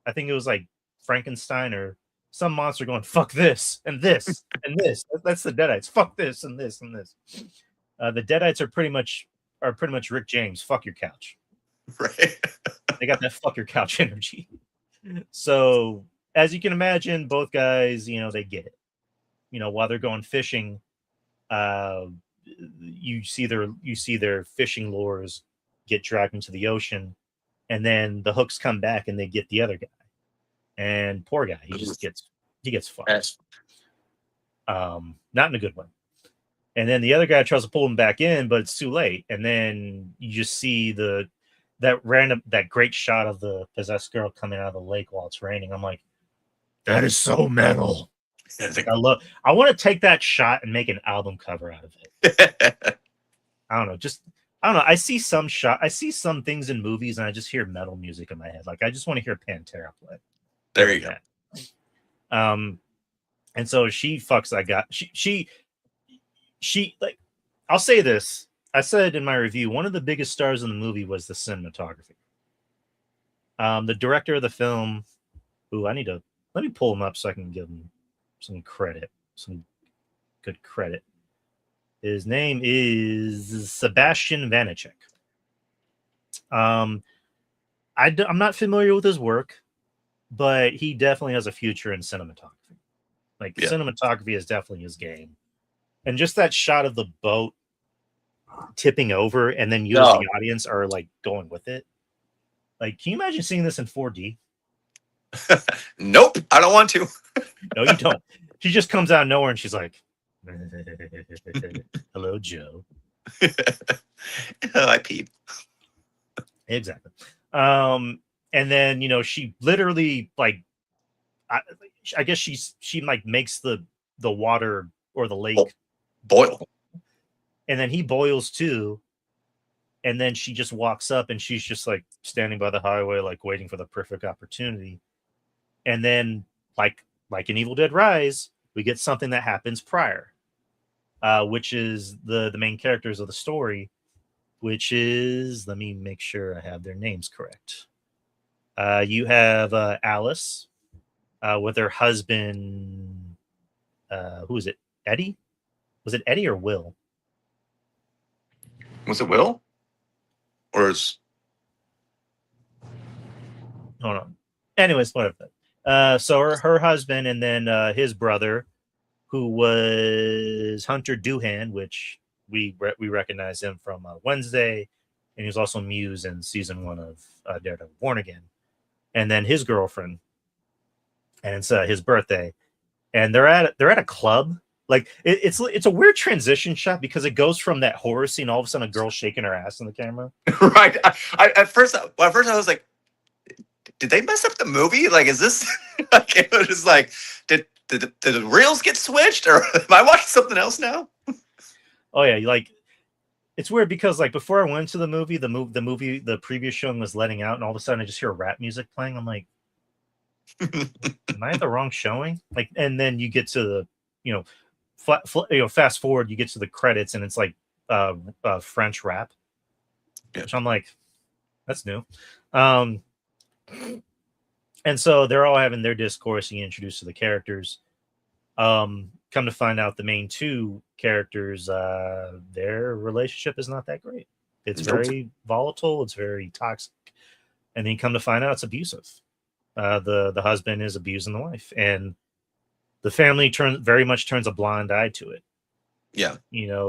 I think it was like Frankenstein or some monster going, fuck this and this and this. That's the Deadites. Fuck this and this and this. The Deadites are pretty much Rick James. Fuck your couch. Right. They got that fuck your couch energy. So as you can imagine, both guys, they get it. While they're going fishing, you see their fishing lures get dragged into the ocean, and then the hooks come back and they get the other guy. And poor guy, he gets fucked. Not in a good way. And then the other guy tries to pull him back in, but it's too late. And then you just see that great shot of the possessed girl coming out of the lake while it's raining. I'm like, that is so metal. I want to take that shot and make an album cover out of it. I don't know. I see some things in movies and I just hear metal music in my head. Like I just want to hear Pantera play. There you go. And so she fucks that guy. She like, I'll say this. I said in my review, one of the biggest stars in the movie was the cinematography. The director of the film, who let me pull him up so I can give him some credit, some good credit. His name is Sebastian Vanacek. I'm not familiar with his work, but he definitely has a future in cinematography. Cinematography is definitely his game. And just that shot of the boat tipping over and then you as the audience are like going with it. Like, can you imagine seeing this in 4D? Nope, I don't want to. No, you don't. She just comes out of nowhere and she's like, hello, Joe. I peed. Exactly. And then, she literally like, I guess she like makes the water or the lake boil. And then he boils too. And then she just walks up and she's just like standing by the highway, like waiting for the perfect opportunity. And then like in Evil Dead Rise, we get something that happens prior, which is the main characters of the story, which is, let me make sure I have their names correct. You have Alice with her husband. Who is it? Eddie? Was it Eddie or Will? Was it Will? Or is... Hold on. Anyways, whatever. So her husband and then his brother, who was Hunter Doohan, which we recognize him from Wednesday, and he was also Muse in season 1 of Daredevil Born Again, and then his girlfriend. and it's his birthday, and they're at a club. Like it's a weird transition shot because it goes from that horror scene, all of a sudden a girl shaking her ass in the camera. Right. At first I was like, did they mess up the movie? Like, is this like, it was just like, did the reels get switched, or am I watching something else now? Oh yeah, like it's weird because like before I went to the movie, the previous showing was letting out, and all of a sudden I just hear rap music playing. I'm like, am I at the wrong showing? Like, and then you get to the, fast forward, you get to the credits, and it's like French rap, Yeah. which I'm like, that's new. And so they're all having their discourse and introduced to the characters. Come to find out, the main two characters, their relationship is not that great. It's very volatile. It's very toxic. And then you come to find out it's abusive. The husband is abusing the wife, and the family very much turns a blind eye to it. Yeah.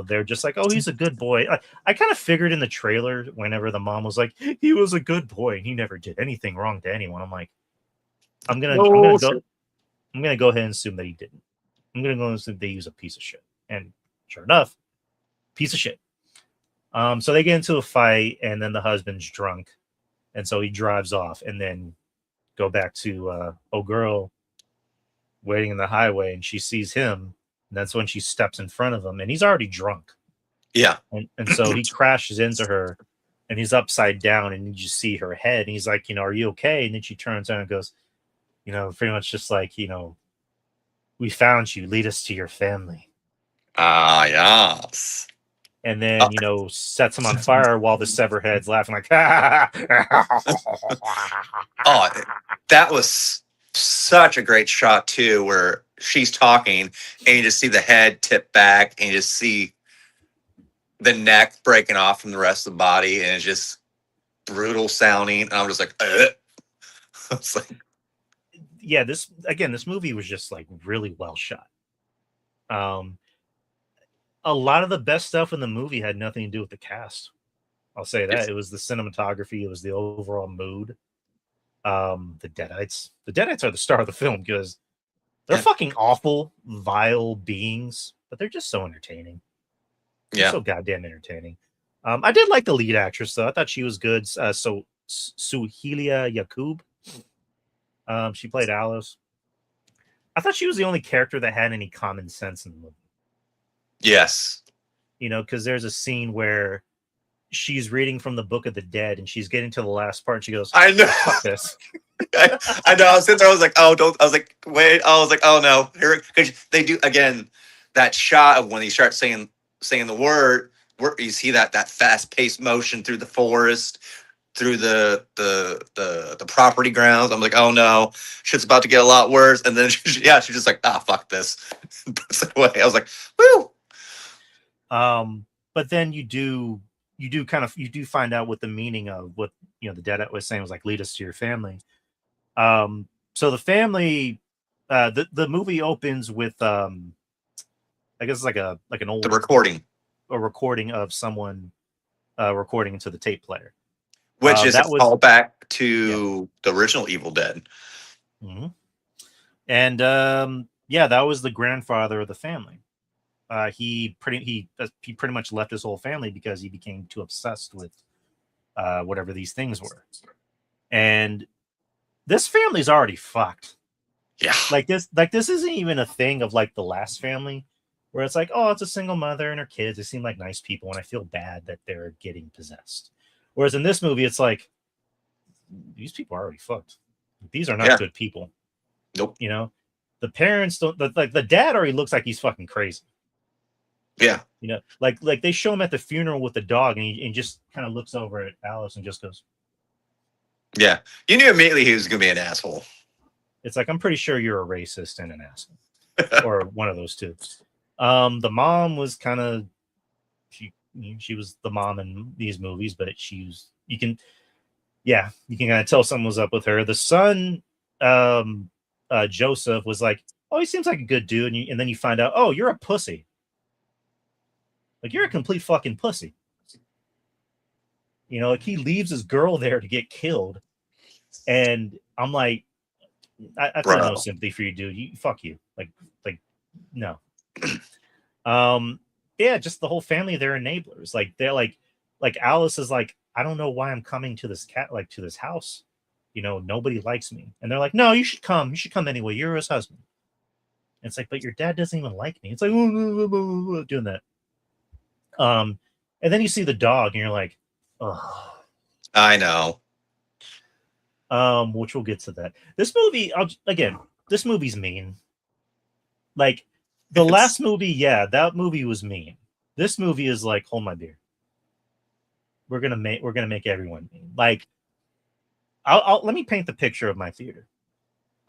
They're just like, oh, he's a good boy. I kind of figured in the trailer whenever the mom was like, he was a good boy and he never did anything wrong to anyone. I'm like, I'm gonna go ahead and assume that he didn't. I'm gonna go and assume they use a piece of shit. And sure enough, piece of shit. So they get into a fight, and then the husband's drunk, and so he drives off, and then go back to girl waiting in the highway, and she sees him, and that's when she steps in front of him, and he's already drunk. Yeah. And so he crashes into her, and he's upside down, and you just see her head, and he's like, are you okay? And then she turns around and goes, pretty much just like, we found you, lead us to your family. Ah, yes. And then, sets him on fire while the severed head's laughing like, oh, that was such a great shot too, where she's talking and you just see the head tip back and you just see the neck breaking off from the rest of the body, and it's just brutal sounding. And I'm just like, I was like, yeah, this movie was just like really well shot. A lot of the best stuff in the movie had nothing to do with the cast. I'll say that. It was the cinematography. It was the overall mood. The deadites. The deadites are the star of the film because they're fucking awful, vile beings, but they're just so entertaining. They're so goddamn entertaining. I did like the lead actress though. I thought she was good. So Suhelia Yakub. She played Alice. I thought she was the only character that had any common sense in the movie. Yes. Because there's a scene where she's reading from the Book of the Dead, and she's getting to the last part, and she goes, I know. Fuck this. I know. I was sitting there. I was like, oh, don't. I was like, wait. I was like, oh no. Here, because they do again that shot of when he starts saying the word. Where you see that fast paced motion through the forest, through the property grounds. I'm like, oh no, shit's about to get a lot worse. And then she's just like, fuck this. I was like, woo. But then you do find out what the meaning of what the deadite was saying was like, lead us to your family. So the family, the movie opens with I guess it's like an old a recording of someone recording into the tape player, which is a callback to the original Evil Dead. Mm-hmm. And that was the grandfather of the family. He pretty much left his whole family because he became too obsessed with whatever these things were. And this family's already fucked. Yeah. Like this isn't even a thing of like the last family where it's like, oh, it's a single mother and her kids. They seem like nice people, and I feel bad that they're getting possessed. Whereas in this movie, it's like, these people are already fucked. These are not good people. Nope. The parents don't, like the dad already looks like he's fucking crazy. Yeah. Like they show him at the funeral with the dog, and he just kind of looks over at Alice and just goes, yeah. You knew immediately he was going to be an asshole. It's like, I'm pretty sure you're a racist and an asshole. Or one of those two. The mom was kind of, she was the mom in these movies, but you can kind of tell something was up with her. The son, Joseph, was like, oh, he seems like a good dude. And then you find out, oh, you're a pussy. Like, you're a complete fucking pussy. Like, he leaves his girl there to get killed. And I'm like, I feel no Bro. sympathy for you, dude. Fuck you. Like no. Yeah, just the whole family, they're enablers. Like they're like Alice is like, I don't know why I'm coming to this to this house. You know, nobody likes me. And they're like, no, you should come. You should come anyway. You're his husband. And it's like, but your dad doesn't even like me. It's like doing that. And then you see the dog, and you're like, oh. I know. Which we'll get to that. This movie, this movie's mean. Like the last movie, yeah, that movie was mean. This movie is like, hold my beer. We're gonna make everyone mean. Like, let me paint the picture of my theater.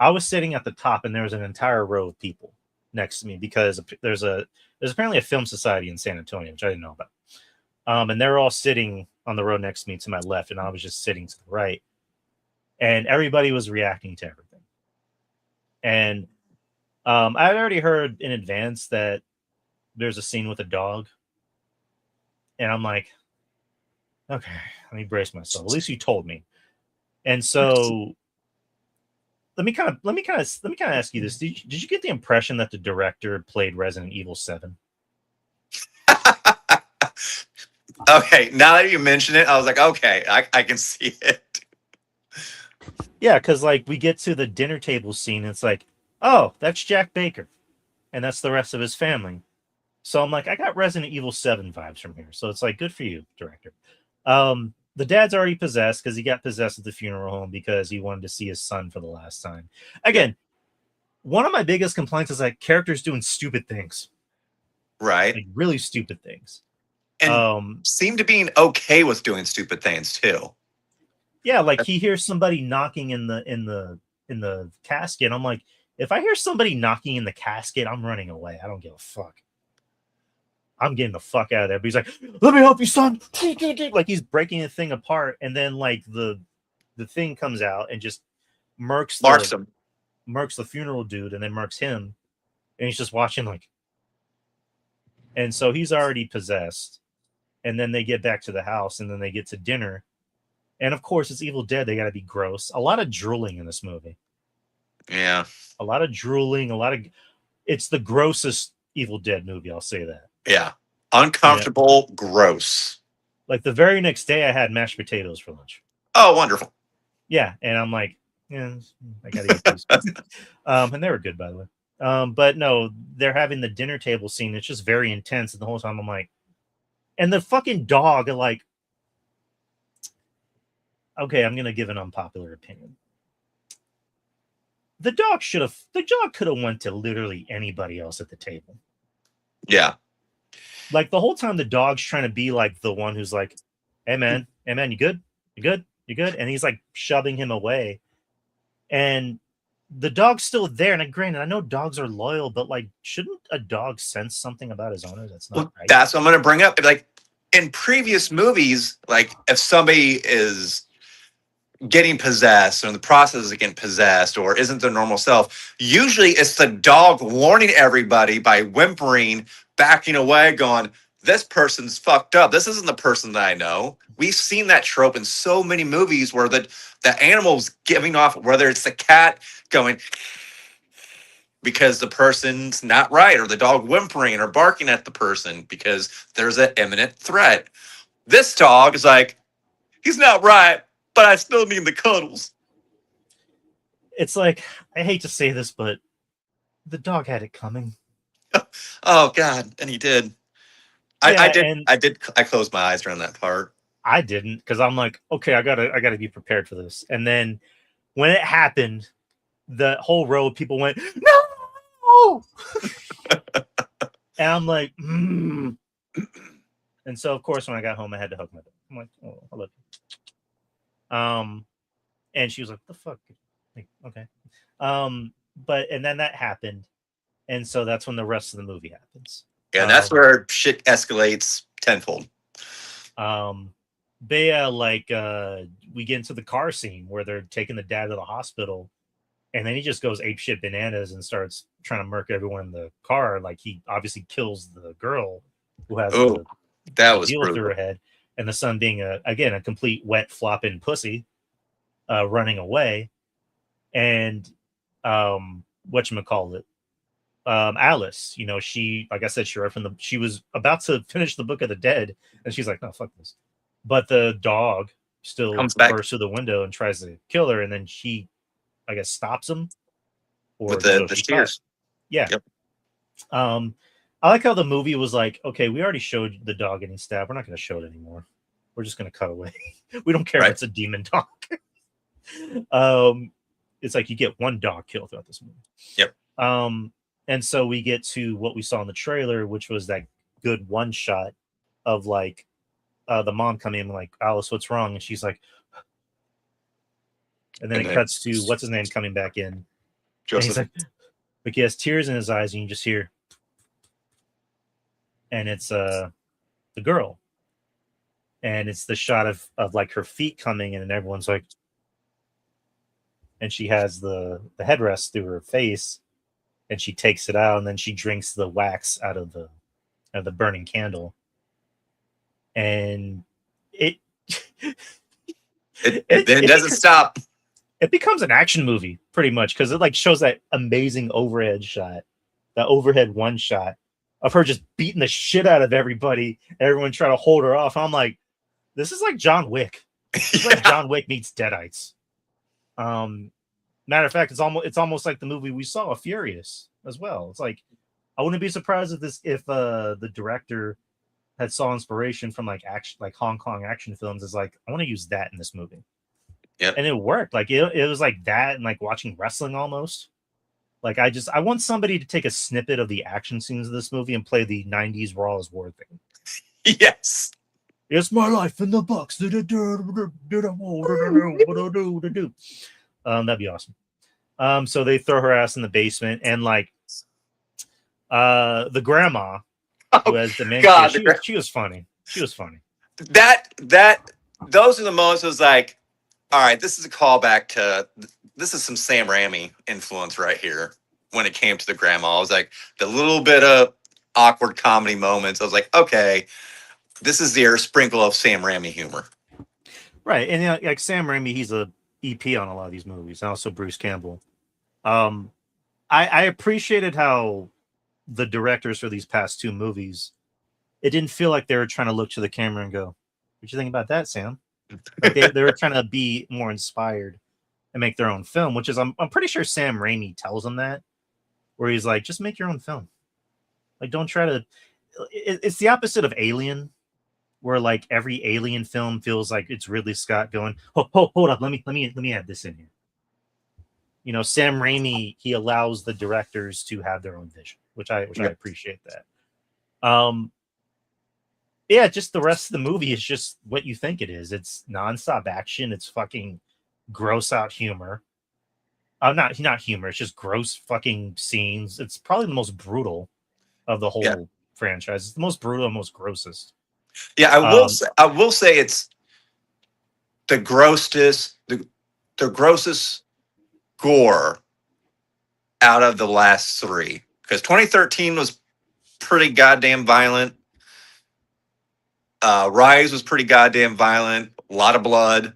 I was sitting at the top, and there was an entire row of people next to me because there's apparently a film society in San Antonio, which I didn't know about. And they're all sitting on the row next to me to my left, and I was just sitting to the right. And everybody was reacting to everything. And I already heard in advance that there's a scene with a dog. And I'm like, okay, let me brace myself. At least you told me. And so let me kind of ask you this. Did you get the impression that the director played Resident Evil 7? Okay, now that you mention it, I was like, okay, I can see it. Yeah, because like we get to the dinner table scene, and it's like, oh, that's Jack Baker, and that's the rest of his family. So I'm like, I got Resident Evil 7 vibes from here. So it's like, good for you, director. The dad's already possessed because he got possessed at the funeral home because he wanted to see his son for the last time. Again, one of my biggest complaints is like characters doing stupid things. Right. Like really stupid things. And seem to being okay with doing stupid things too. Yeah, like he hears somebody knocking in the casket. I'm like, if I hear somebody knocking in the casket, I'm running away. I don't give a fuck. I'm getting the fuck out of there. But he's like, let me help you, son. Like he's breaking the thing apart, and then like the thing comes out and just murks the funeral dude, and then murks him, and he's just watching like, and so he's already possessed. And then they get back to the house, and then they get to dinner, and of course it's Evil Dead. They got to be gross. A lot of drooling in this movie. Yeah, a lot of drooling. It's the grossest Evil Dead movie. I'll say that. Yeah, uncomfortable, gross. Like the very next day, I had mashed potatoes for lunch. Oh, wonderful. Yeah, and I'm like, yeah, I gotta eat these. And they were good, by the way. But no, they're having the dinner table scene. It's just very intense, and the whole time I'm like, and the fucking dog, like, okay, I'm gonna give an unpopular opinion. The dog could have went to literally anybody else at the table. Yeah. Like the whole time the dog's trying to be like the one who's like, hey man, you good? You good? You good? And he's like shoving him away. And the dog's still there. And granted, I know dogs are loyal, but like, shouldn't a dog sense something about his owner that's not right? That's what I'm gonna bring up. Like in previous movies, like if somebody is getting possessed or in the process of getting possessed or isn't their normal self, usually it's the dog warning everybody by whimpering, backing away, going, this person's fucked up. This isn't the person that I know. We've seen that trope in so many movies where the animal's giving off, whether it's the cat going because the person's not right, or the dog whimpering or barking at the person because there's an imminent threat. This dog is like, he's not right, but I still need the cuddles. It's like, I hate to say this, but the dog had it coming. Oh God, and he did. Yeah, I closed my eyes around that part. I didn't, because I'm like, okay, I gotta be prepared for this. And then when it happened, the whole row of people went, no. And I'm like, And so of course when I got home, I had to hug my dog. I'm like, oh, I love you. And she was like, the fuck? Like, okay. But and then that happened. And so that's when the rest of the movie happens. Yeah, that's where shit escalates tenfold. We get into the car scene where they're taking the dad to the hospital, and then he just goes apeshit bananas and starts trying to murk everyone in the car. Like he obviously kills the girl who has the deal through her head, and the son being a complete wet flopping pussy, running away. And whatchamacallit, Alice, she, like I said, she was about to finish the Book of the Dead, and she's like, no, fuck this. But the dog still Comes back bursts through the window and tries to kill her, and then she, I guess, stops him, with or the so she thought. shears. Yeah. Yep. I like how the movie was like, okay, we already showed the dog getting stabbed. We're not going to show it anymore. We're just going to cut away. We don't care if Right. it's a demon dog. It's like you get one dog kill throughout this movie. Yep. And so we get to what we saw in the trailer, which was that good one shot of like the mom coming in like, Alice, what's wrong? And she's like, and then it cuts to what's his name coming back in. Joseph. And he's like he has tears in his eyes, and you just hear, and it's the girl, and it's the shot of like her feet coming in, and everyone's like, and she has the headrest through her face, and she takes it out, and then she drinks the wax out of the burning candle, and it then doesn't stop. It becomes an action movie pretty much, because it like shows that amazing overhead shot, that overhead one shot of her just beating the shit out of everybody, everyone trying to hold her off. I'm like, this is like John Wick. It's like John Wick meets Deadites. Matter of fact, it's almost like the movie we saw, Furious, as well. It's like, I wouldn't be surprised if the director had saw inspiration from like action, like Hong Kong action films. Is like, I want to use that in this movie. Yeah, and it worked. Like it was like that, and like watching wrestling almost. Like I want somebody to take a snippet of the action scenes of this movie and play the '90s Raw is War thing. Yes, it's my life in the box. That'd be awesome. So they throw her ass in the basement, and like the grandma who has dementia, God, she was funny. She was funny. Those are the moments. Was like, all right, this is a callback to, this is some Sam Raimi influence right here. When it came to the grandma, I was like, the little bit of awkward comedy moments. I was like, okay, this is their sprinkle of Sam Raimi humor. Right, and like Sam Raimi, he's a EP on a lot of these movies, and also Bruce Campbell. I appreciated how the directors for these past two movies, it didn't feel like they were trying to look to the camera and go, "What you think about that, Sam?" Like they were trying to be more inspired and make their own film, which is I'm pretty sure Sam Raimi tells them that, where he's like, just make your own film. Like, don't try to. It's the opposite of Alien, where like every Alien film feels like it's Ridley Scott going, hold up, let me add this in here. Sam Raimi, he allows the directors to have their own vision, which I appreciate that. Yeah, just the rest of the movie is just what you think it is. It's nonstop action. It's fucking gross out humor. Not humor. It's just gross fucking scenes. It's probably the most brutal of the whole franchise. It's the most brutal and most grossest. Yeah, I will say it's the grossest, the grossest gore out of the last three, because 2013 was pretty goddamn violent. Rise was pretty goddamn violent. A lot of blood.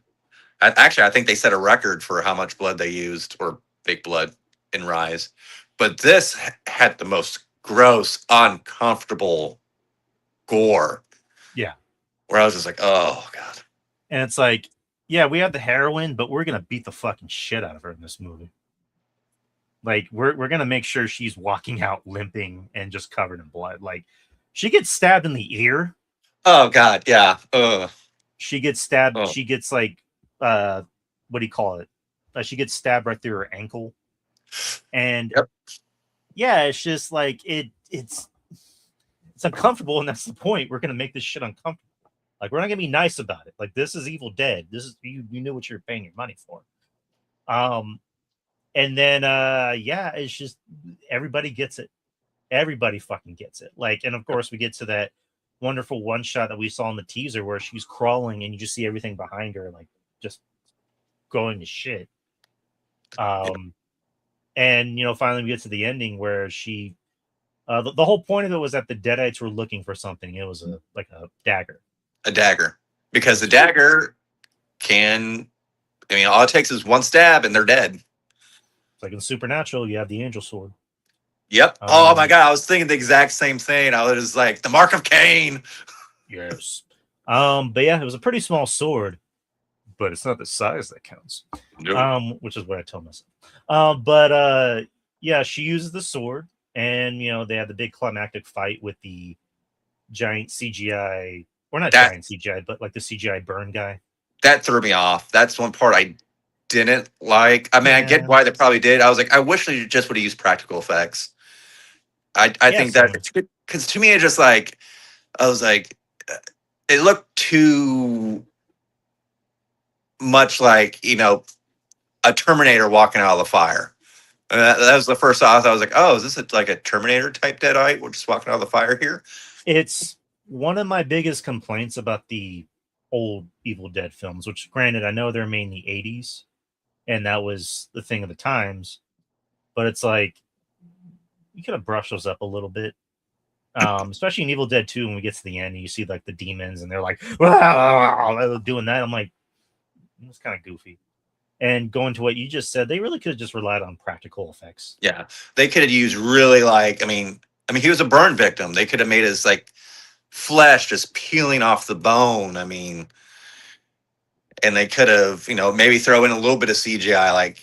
I think they set a record for how much blood they used, or fake blood, in Rise. But this had the most gross, uncomfortable gore. Yeah. Where I was just like, oh, God. And it's like, yeah, we have the heroine, but we're going to beat the fucking shit out of her in this movie. Like, we're going to make sure she's walking out limping and just covered in blood. Like, she gets stabbed in the ear. Oh, God, yeah. She gets stabbed. Oh. She gets, like, what do you call it? She gets stabbed right through her ankle. And, yeah, it's just, like, it's uncomfortable, and that's the point. We're going to make this shit uncomfortable. Like, we're not going to be nice about it. Like, this is Evil Dead. This is, you knew what you're paying your money for. And then, yeah, it's just, everybody gets it. Everybody fucking gets it. Like, and of course we get to that wonderful one shot that we saw in the teaser where she's crawling and you just see everything behind her, like, just going to shit. And, finally we get to the ending where she, the whole point of it was that the Deadites were looking for something. It was like a dagger. A dagger. Because the dagger can, all it takes is one stab and they're dead. Like in Supernatural, you have the Angel Sword. Yep. Oh my Um, god, I was thinking the exact same thing. I was like, the Mark of Cain. yes. But yeah, it was a pretty small sword, but it's not the size that counts. No. Which is what I tell myself. But yeah, she uses the sword, and they had the big climactic fight with the giant CGI, or not That giant CGI, but like the CGI burn guy. that threw me off. That's one part I didn't like. I mean, I get Yeah, why they probably did. I was like, I wish they just would have used practical effects. I yeah, think that same. because to me it's just like I was like, it looked too much like a Terminator walking out of the fire. And that was the first thought. I was like, oh, is this like a Terminator type Deadite? We're just walking out of the fire here. It's one of my biggest complaints about the old Evil Dead films, which, granted, I know they're made in the '80s, and that was the thing of the times. But it's like you could have brushed those up a little bit, especially in Evil Dead 2 when we get to the end and you see like the demons and they're like doing that. I'm like, it's kind of goofy. And going to what you just said, they really could have just relied on practical effects. Yeah, they could have used really like I mean he was a burn victim. They could have made his like flesh just peeling off the bone. I mean, and they could have maybe throw in a little bit of CGI, like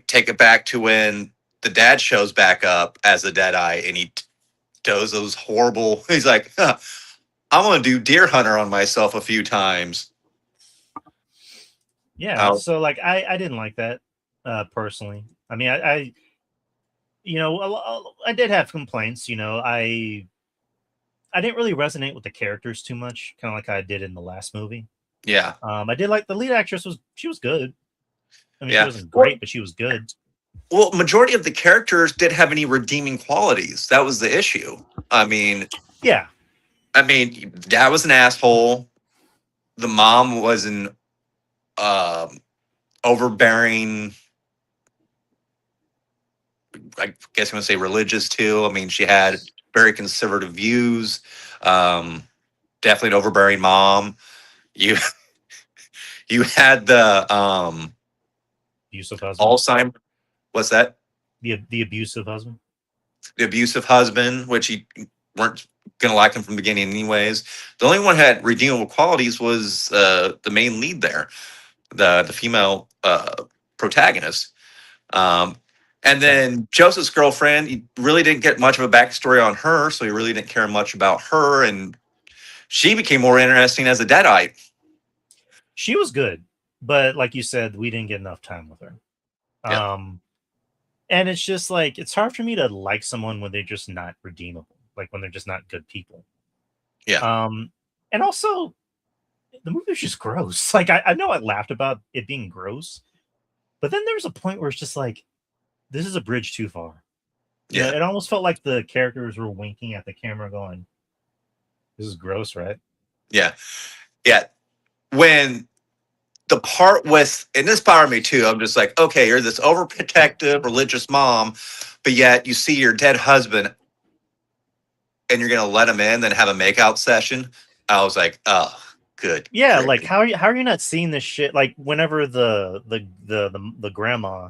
take it back to when the dad shows back up as a Deadeye and he does those horrible. He's like, huh, I'm gonna do Deer Hunter on myself a few times. Yeah, Oh so like I didn't like that personally. I mean, I I did have complaints. I didn't really resonate with the characters too much, kind of like I did in the last movie. yeah, I did like the lead actress was she was good. I mean, she yeah. wasn't great, but she was good. Well, majority of the characters didn't have any redeeming qualities. That was the issue. I mean, Yeah, dad was an asshole. The mom was an um overbearing. I guess I'm gonna say religious too. I mean, she had very conservative views. Um, Definitely an overbearing mom. You you had the abusive husband. Alzheimer. What's that? The abusive husband. The abusive husband, which you weren't gonna like him from the beginning, anyways. The only one had redeemable qualities was the main lead there, the female protagonist. Um, and Yeah. then Joseph's girlfriend, you really didn't get much of a backstory on her, so you really didn't care much about her, and she became more interesting as a Deadite. She was good, but like you said, we didn't get enough time with her. Yeah, Um, and it's just like it's hard for me to like someone when they're just not redeemable, like when they're just not good people. yeah, Um, and also the movie was just gross. Like I know I laughed about it being gross, but then there was a point where it's just like this is a bridge too far. yeah, It almost felt like the characters were winking at the camera, going, "This is gross, right?" yeah, yeah. When the part with, and this bothered me too, I'm just like, okay, you're this overprotective religious mom, but yet you see your dead husband and you're gonna let him in, then have a makeout session. I was like, oh, good Yeah, like gravy. how are you not seeing this shit? Like whenever the grandma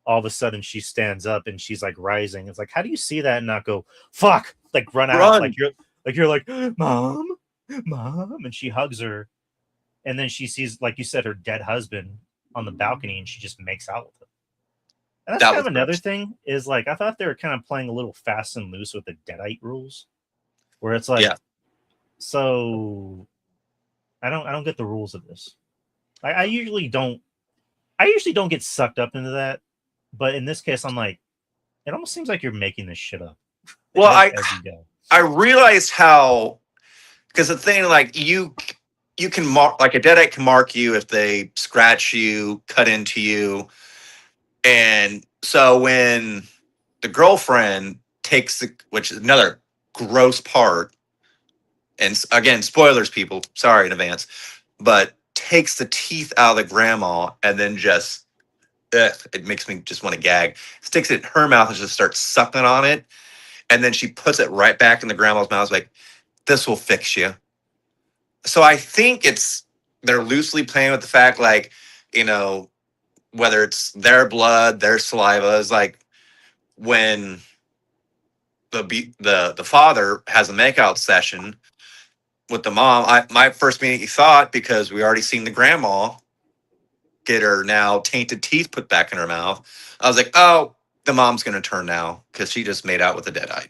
all of a sudden she stands up and she's like rising. It's like, how do you see that and not go fuck? Like run out, Run. like you're like mom, mom, and she hugs her, and then she sees, like you said, her dead husband on the balcony, and she just makes out with him. And that's That kind of was another gross. thing is like I thought they were kind of playing a little fast and loose with the deadite rules, where it's like, Yeah. so I don't get the rules of this. I usually don't. I usually don't get sucked up into that, but in this case, I'm like, it almost seems like you're making this shit up Well, as you go. I realized how, because the thing like you can mark, like a deadite can mark you if they scratch you, cut into you, and so when the girlfriend takes the, which is another gross part, and again, spoilers, people, sorry in advance, but takes the teeth out of the grandma and then just, ugh, it makes me just want to gag. Sticks it in her mouth and just starts sucking on it, and then she puts it right back in the grandma's mouth. Like, this will fix you. So I think it's they're loosely playing with the fact, like, you know, whether it's their blood, their saliva, is like when the father has a makeout session with the mom. My first immediate thought, because we already seen the grandma get her now tainted teeth put back in her mouth, I was like, oh, the mom's gonna turn now because she just made out with a deadite.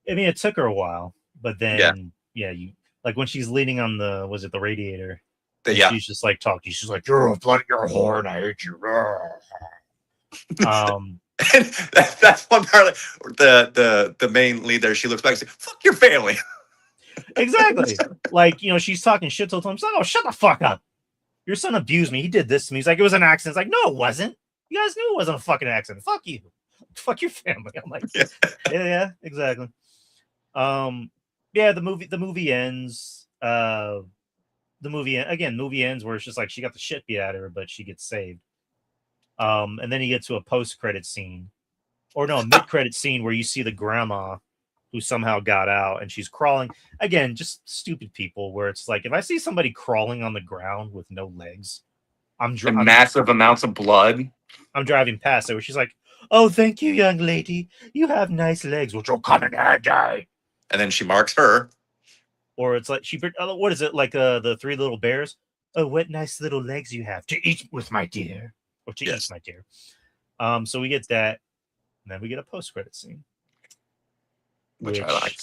I mean, it took her a while, but Yeah, then yeah, you like when she's leaning on the radiator, and yeah. she's just like talking. She's like, "You're a blood, you're a whore, and I hate you." Um, And that's one part. The main lead there, she looks back and says, "Fuck your family." exactly. Like, she's talking shit till time. She's like, "Oh, shut the fuck up! Your son abused me. He did this to me." He's like, "It was an accident." It's like, "No, it wasn't. You guys knew it wasn't a fucking accident. Fuck you. Fuck your family." I'm like, Yeah. yeah, exactly. Um, yeah, the movie ends. The movie ends where it's just like she got the shit beat out of her, but she gets saved. And then you get to a post-credit scene, or no, a mid-credit scene where you see the grandma who somehow got out and she's crawling. Again, just stupid people. Where it's like, if I see somebody crawling on the ground with no legs, I'm dri- And I'm massive amounts of blood. I'm driving past it. Where she's like, "Oh, thank you, young lady. You have nice legs, which will come in handy." And then she marks her. Or it's like what is it like? The three little bears. "Oh, what nice little legs you have to eat with, my dear," or to eat, Yes. my dear. So we get that, and then we get a post-credit scene, Which I like.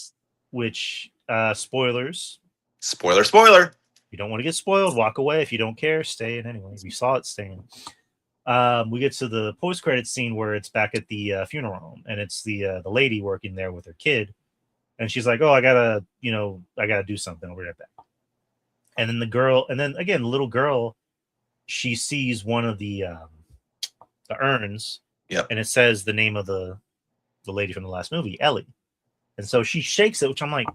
which spoilers. Spoiler, spoiler. If you don't want to get spoiled, walk away. If you don't care, stay in anyway. If you saw it, stay in. We get to the post-credit scene where it's back at the funeral home, and it's the lady working there with her kid, and she's like, "Oh, I gotta do something. I'll be right back." And then the girl, and then again, the little girl, she sees one of the urns, Yep. and it says the name of the lady from the last movie, Ellie. And so she shakes it, which I'm like,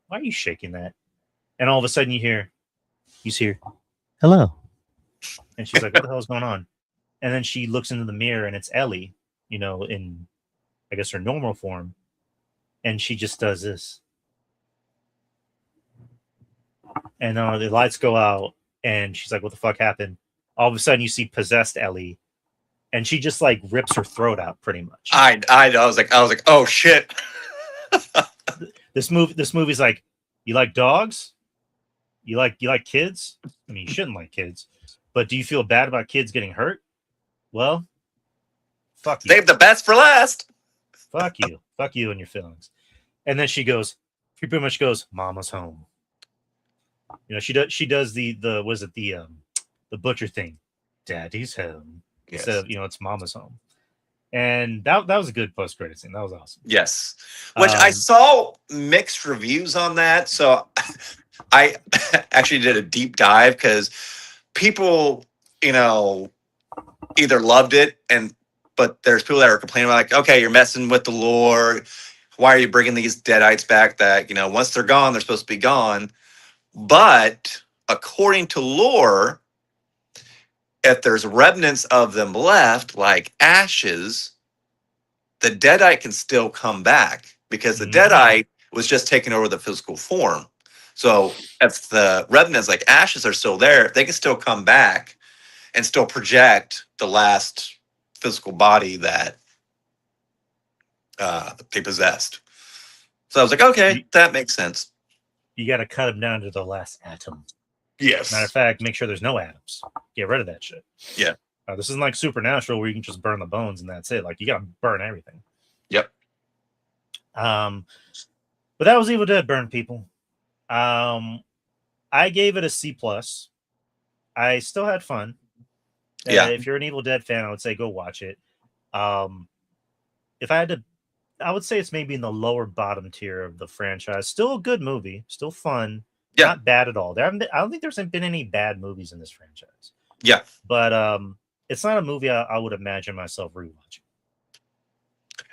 "Why are you shaking that?" And all of a sudden you hear, "Hello," and she's like, "What the hell is going on?" And then she looks into the mirror, and it's Ellie, in, I guess, her normal form, and she just does this, and the lights go out, and she's like, "What the fuck happened?" All of a sudden you see possessed Ellie, and she just like rips her throat out pretty much. I was like, oh shit. This movie's like, you like dogs? You like kids? I mean, you shouldn't like kids, but do you feel bad about kids getting hurt? Well, fuck you. Save the best for last. Fuck you. Fuck you and your feelings. And then she pretty much goes, "Mama's home." She does the was it the butcher thing. "Daddy's home." Yes. Instead of, it's "Mama's home." And that was a good post credit scene. That was awesome. Yes. Which I saw mixed reviews on that. So I actually did a deep dive because people, either loved it but there's people that are complaining about, like, okay, you're messing with the lore. Why are you bringing these deadites back that, once they're gone, they're supposed to be gone? But according to lore, if there's remnants of them left, like ashes, the deadite can still come back because the deadite was just taking over the physical form. So if the remnants like ashes are still there, they can still come back and still project the last physical body that they possessed. So I was like, okay, that makes sense. You got to cut them down to the last atom. Yes. Matter of fact, make sure there's no atoms. Get rid of that shit. Yeah. This isn't like Supernatural where you can just burn the bones and that's it. Like, you got to burn everything. Yep. But that was Evil Dead Burn, people. I gave it a C+. I still had fun. Yeah. If you're an Evil Dead fan, I would say go watch it. If I had to, I would say it's maybe in the lower bottom tier of the franchise. Still a good movie, still fun, not bad at all. I don't think there's been any bad movies in this franchise. Yeah, but it's not a movie I would imagine myself rewatching.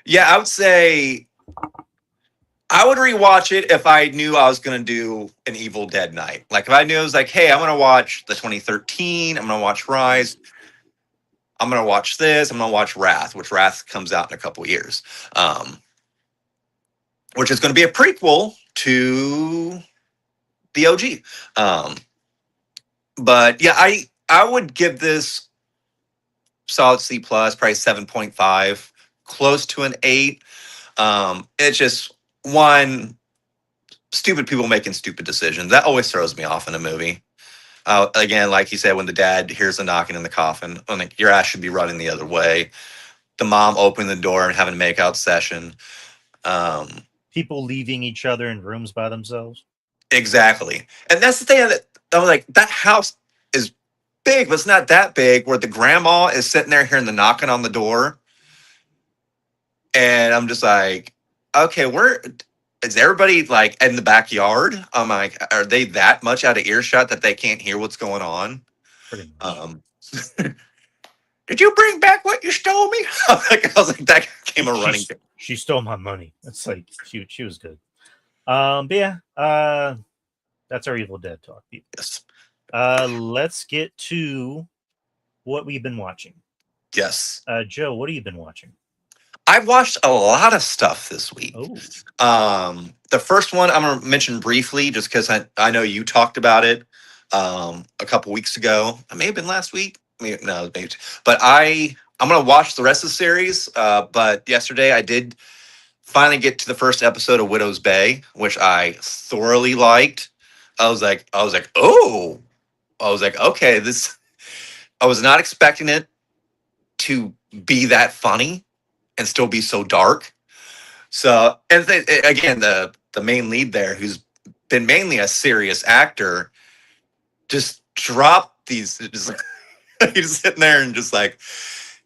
Yeah, I would say I would rewatch it if I knew I was going to do an Evil Dead night. Like if I knew it was like, hey, I'm going to watch the 2013, I'm going to watch Rise, I'm going to watch this, I'm going to watch Wrath, which Wrath comes out in a couple years, which is going to be a prequel to the OG. But yeah, I would give this solid C plus, probably 7.5, close to an 8. It's just one, stupid people making stupid decisions. That always throws me off in a movie. Again, like you said, when the dad hears the knocking in the coffin, I'm like, your ass should be running the other way. The mom opening the door and having a makeout session. Um, People leaving each other in rooms by themselves. exactly. And that's the thing that I'm like, that house is big, but it's not that big where the grandma is sitting there hearing the knocking on the door. And I'm just like, okay, where is everybody like in the backyard? I'm like, are they that much out of earshot that they can't hear what's going on? Pretty much. Did you bring back what you stole me? I was like, that came a running. She stole my money. It's like she was good. But yeah, that's our Evil Dead talk. Yes. Let's get to what we've been watching. Yes. Joe, what have you been watching? I've watched a lot of stuff this week. Oh. The first one I'm gonna mention briefly, just because I know you talked about it a couple weeks ago. It may have been last week. Maybe, no, maybe. But I'm gonna watch the rest of the series. But yesterday I did finally get to the first episode of Widow's Bay, which I thoroughly liked. I was like, oh, I was like, okay, this. I was not expecting it to be that funny and still be so dark. So, and again, the main lead there, who's been mainly a serious actor, just dropped these. Just, he's sitting there and just like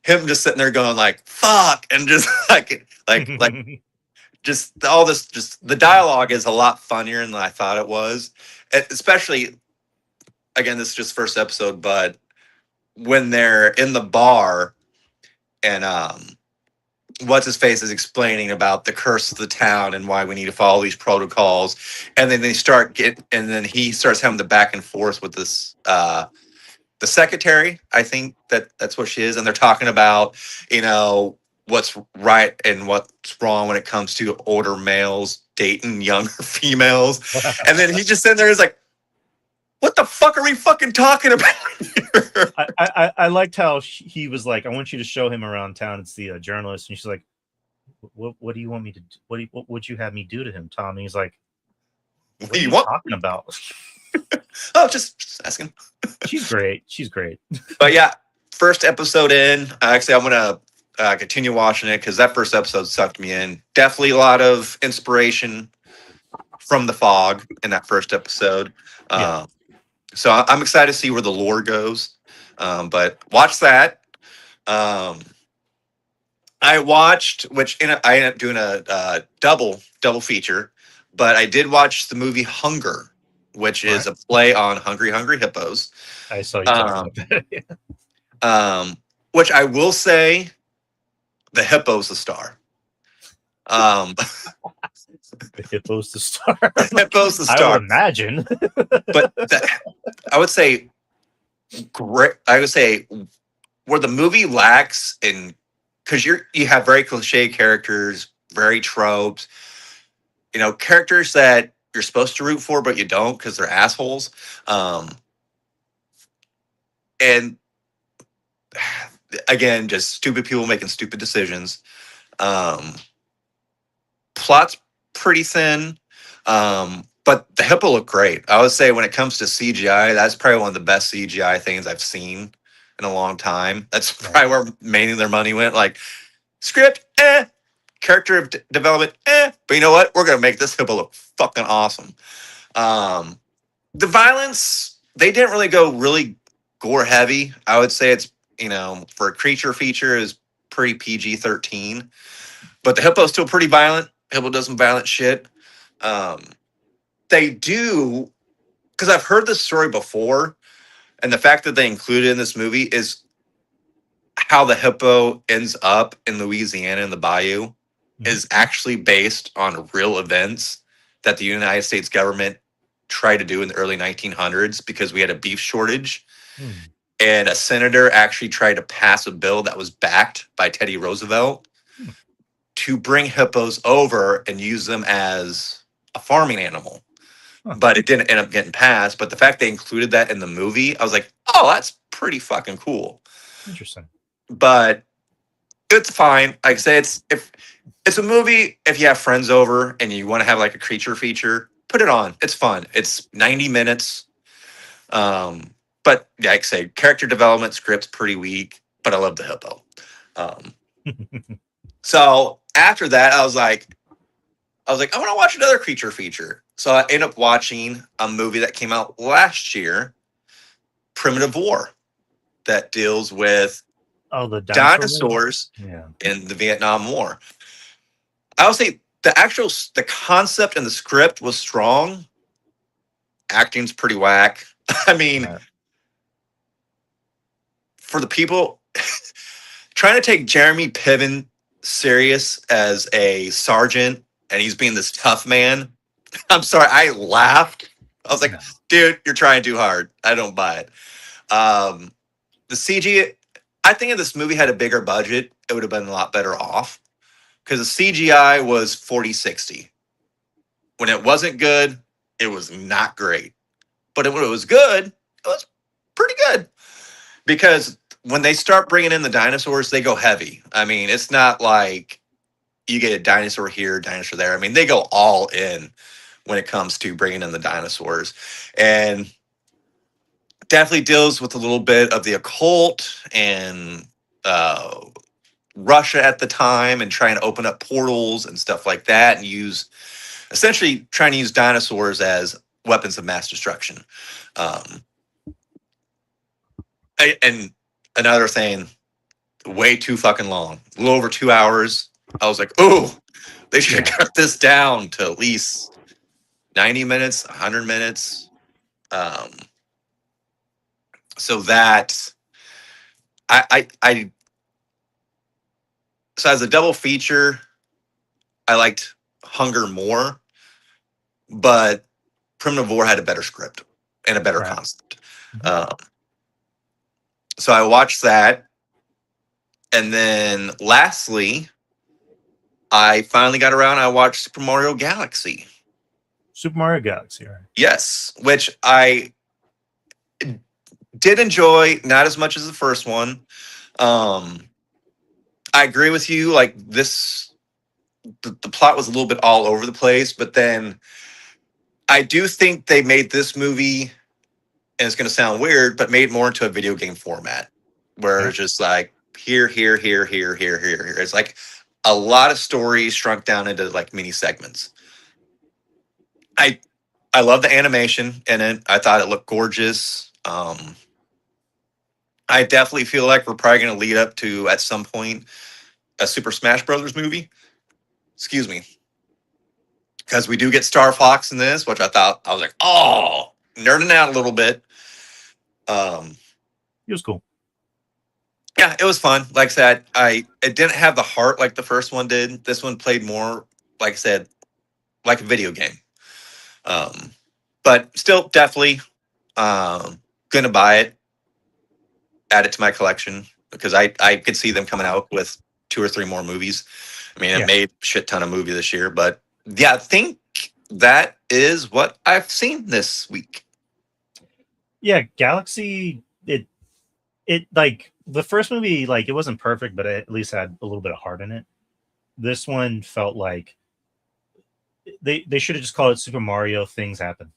him, just sitting there going like "fuck" and just like just all this. Just the dialogue is a lot funnier than I thought it was, especially again, this is just first episode, but when they're in the bar and what's his face is explaining about the curse of the town and why we need to follow these protocols, and then and then he starts having the back and forth with this the secretary. I think that's what she is, and they're talking about what's right and what's wrong when it comes to older males dating younger females, and then he's just sitting there, he's like, what the fuck are we fucking talking about here? I liked how he was like, I want you to show him around town. It's the journalist, and she's like, what do you want me to do? What would you have me do to him, Tom? And he's like, what are you talking about? Oh, just asking. She's great. But yeah, first episode in. Actually, I'm gonna continue watching it because that first episode sucked me in. Definitely a lot of inspiration from The Fog in that first episode. Yeah. So I'm excited to see where the lore goes. But watch that. I watched, I ended up doing a double feature, but I did watch the movie Hunger, which is a play on Hungry Hungry Hippos. I saw you talking about that. Which I will say, the hippo's the star. The hippo's the star. The hippo's the star. I would imagine. But I would say great. I would say where the movie lacks in, because you have very cliche characters, very tropes, characters that you're supposed to root for, but you don't because they're assholes. And again, just stupid people making stupid decisions. Plot's pretty thin. But the hippo looked great. I would say when it comes to CGI, that's probably one of the best CGI things I've seen in a long time. That's probably where mainly their money went. Like, script, character development, but you know what? We're gonna make this hippo look fucking awesome. The violence, they didn't really go really gore heavy. I would say it's for a creature feature is pretty PG-13, but the hippo's still pretty violent. Hippo does some violent shit. They do, because I've heard this story before, and the fact that they included it in this movie is how the hippo ends up in Louisiana in the bayou is actually based on real events that the United States government tried to do in the early 1900s because we had a beef shortage. And a senator actually tried to pass a bill that was backed by Teddy Roosevelt to bring hippos over and use them as a farming animal. But it didn't end up getting passed. But the fact they included that in the movie, I was like, oh, that's pretty fucking cool. Interesting. but it's fine. Like I say, it's a movie. If you have friends over and you want to have like a creature feature, put it on. It's fun. It's 90 minutes. But yeah, like I say, character development script's pretty weak, but I love the hippo. Um, so after that, I was like, I want to watch another creature feature. So I ended up watching a movie that came out last year, Primitive War, that deals with Oh, the dinosaur movie? dinosaurs Yeah. in the Vietnam War. I would say the concept and the script was strong. Acting's pretty whack. I mean, Right. for the people trying to take Jeremy Piven serious as a sergeant and he's being this tough man. I'm sorry, I laughed. I was like, No. dude, you're trying too hard. I don't buy it. The CG, I think if this movie had a bigger budget, it would have been a lot better off because the CGI was 40/60. When it wasn't good, it was not great. But when it was good, it was pretty good because when they start bringing in the dinosaurs, they go heavy. I mean, it's not like you get a dinosaur here, dinosaur there. I mean, they go all in when it comes to bringing in the dinosaurs. And definitely deals with a little bit of the occult and uh, Russia at the time and trying to open up portals and stuff like that and use essentially trying to use dinosaurs as weapons of mass destruction. Um, and another thing, way too fucking long, a little over 2 hours. I was like, oh, they should Yeah. cut this down to at least 90 minutes, 100 minutes. Um, so that I so as a double feature, I liked Hunger more, but Primitive War had a better script and a better Right. concept. Mhm. Um, so I watched that, and then lastly, I finally got around. I watched Super Mario Galaxy. Super Mario Galaxy. Right. Yes, which I did enjoy, not as much as the first one. Um, I agree with you. Like this, the plot was a little bit all over the place, but then I do think they made this movie, and it's going to sound weird, but made more into a video game format, where Okay. it's just like here, here, here, here, here, here, here. It's like a lot of stories shrunk down into like mini segments. I I love the animation in it. I thought it looked gorgeous. I definitely feel like we're probably going to lead up to at some point a Super Smash Brothers movie. Excuse me, because we do get Star Fox in this, which I was like, oh, nerding out a little bit. Um, It was cool. yeah, it was fun. Like I said, it didn't have the heart like the first one did. This one played more, like I said, like a video game. Um, but still, definitely gonna buy it, add it to my collection because I could see them coming out with 2 or 3 more movies. I mean, it Yeah. made a shit ton of movie this year, but yeah, I think that is what I've seen this week. Yeah. Galaxy. It like the first movie, like it wasn't perfect, but it at least had a little bit of heart in it. This one felt like they should have just called it Super Mario Things Happen.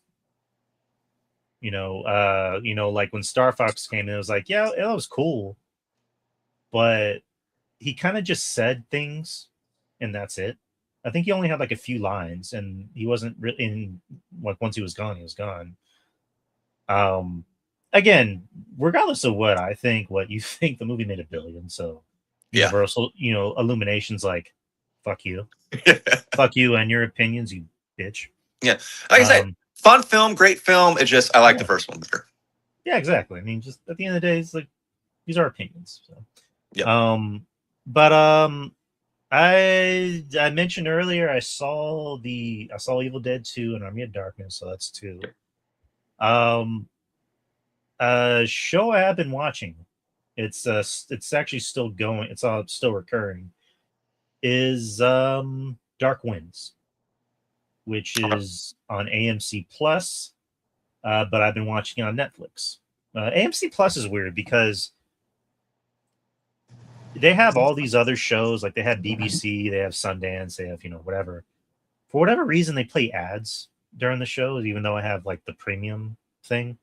Like when Star Fox came in, it was like, yeah, it was cool, but he kind of just said things and that's it. I think he only had like a few lines and he wasn't really in, like once he was gone, he was gone. Um Again, regardless of what you think, the movie made 1 billion. So Yeah. Universal, Illumination's like, fuck you. Fuck you and your opinions, you bitch. Yeah. Like I said, Um fun film, great film. It's just I like the yeah. first one better. Yeah, exactly. I mean, just at the end of the day, it's like these are opinions. So Yep. but I mentioned earlier I saw Evil Dead 2 and Army of Darkness, so that's two. Um Show I have been watching. It's actually still going, it's all still recurring. Is Dark Winds, which Okay. is on AMC Plus, but I've been watching it on Netflix. AMC Plus is weird because they have all these other shows, like they have BBC, they have Sundance, they have, whatever. For whatever reason, they play ads during the shows, even though I have like the premium thing.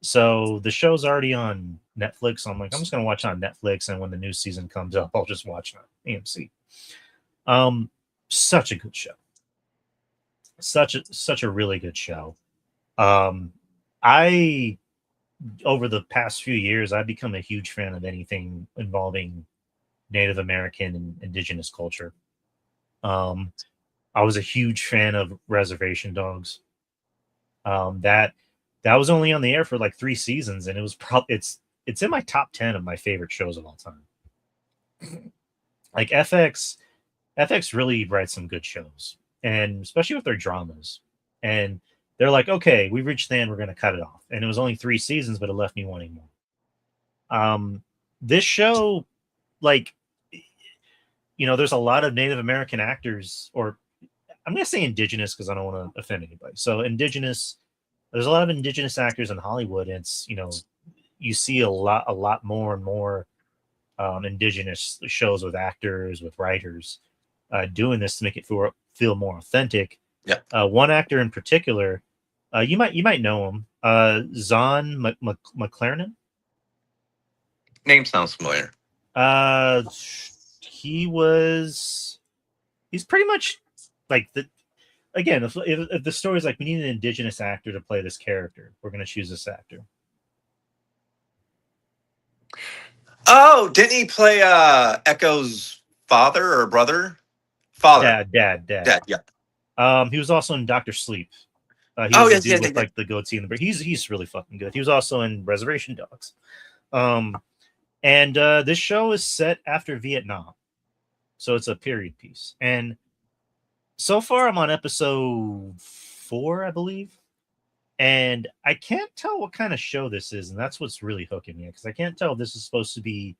So the show's already on Netflix. So I'm like, I'm just gonna watch it on Netflix, and when the new season comes up, I'll just watch it on AMC. Um, Such a good show. Such a really good show. I over the past few years, I've become a huge fan of anything involving Native American and indigenous culture. Um, I was a huge fan of Reservation Dogs. That was only on the air for like 3 seasons, and it was it's in my top 10 of my favorite shows of all time. Like FX really writes some good shows, and especially with their dramas. And they're like, okay, we reached the end, we're going to cut it off. And it was only 3 seasons, but it left me wanting more. This show, like, there's a lot of Native American actors, or I'm going to say indigenous because I don't want to offend anybody. So indigenous, there's a lot of indigenous actors in Hollywood. And it's, you see a lot more and more indigenous shows with actors, with writers doing this to make it feel more authentic. Yeah. One actor in particular, you might know him, Zahn McClarnon. Name sounds familiar. He's pretty much like again, if the story's like, we need an indigenous actor to play this character, we're going to choose this actor. Oh, didn't he play Echo's father or brother? Father. Dad. Yeah. He was also in Doctor Sleep. He Oh, was the yes, dude yes, with yes. like the goatee and the he's really fucking good. He was also in Reservation Dogs. And this show is set after Vietnam, so it's a period piece. And so far, I'm on episode 4, I believe, and I can't tell what kind of show this is, and that's what's really hooking me, because I can't tell if this is supposed to be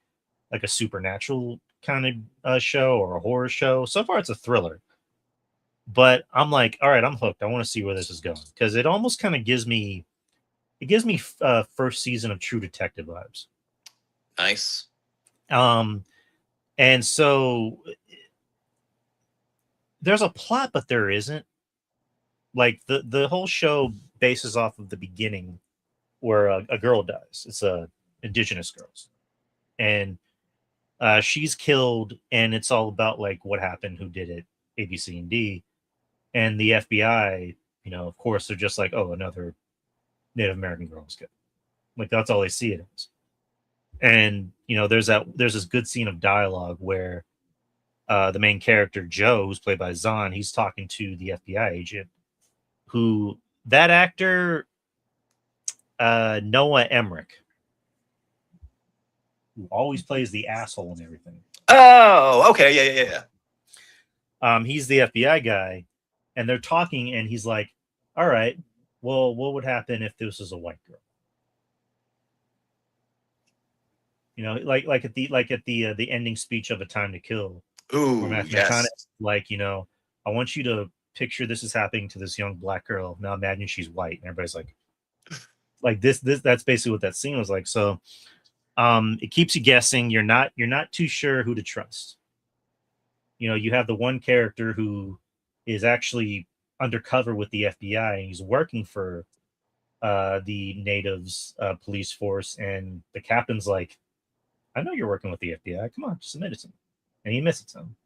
like a supernatural kind of show or a horror show. So far, it's a thriller, but I'm like, all right, I'm hooked. I want to see where this is going, because it almost kind of gives me first season of True Detective vibes. Nice. And so there's a plot, but there isn't. Like the whole show bases off of the beginning, where a girl dies. It's a indigenous girl, and she's killed, and it's all about like what happened, who did it, A, B, C, and D. And the FBI, of course, they're just like, oh, another Native American girl is killed. Like that's all they see it as. And there's this good scene of dialogue where the main character Joe, who's played by Zahn, he's talking to the FBI agent, who that actor Noah Emmerich, who always plays the asshole and everything. Oh, okay, yeah. He's the FBI guy, and they're talking, and he's like, "All right, well, what would happen if this was a white girl?" Like at the ending speech of A Time to Kill, where Ooh, Matthew McConaughey, yes. like, I want you to picture this is happening to this young black girl. Now imagine she's white, and everybody's like this. That's basically what that scene was like. So, it keeps you guessing. You're not too sure who to trust. You have the one character who is actually undercover with the FBI, and he's working for the natives police force, and the captain's like, I know you're working with the FBI. Come on, just admit it to me. And he admits it to him.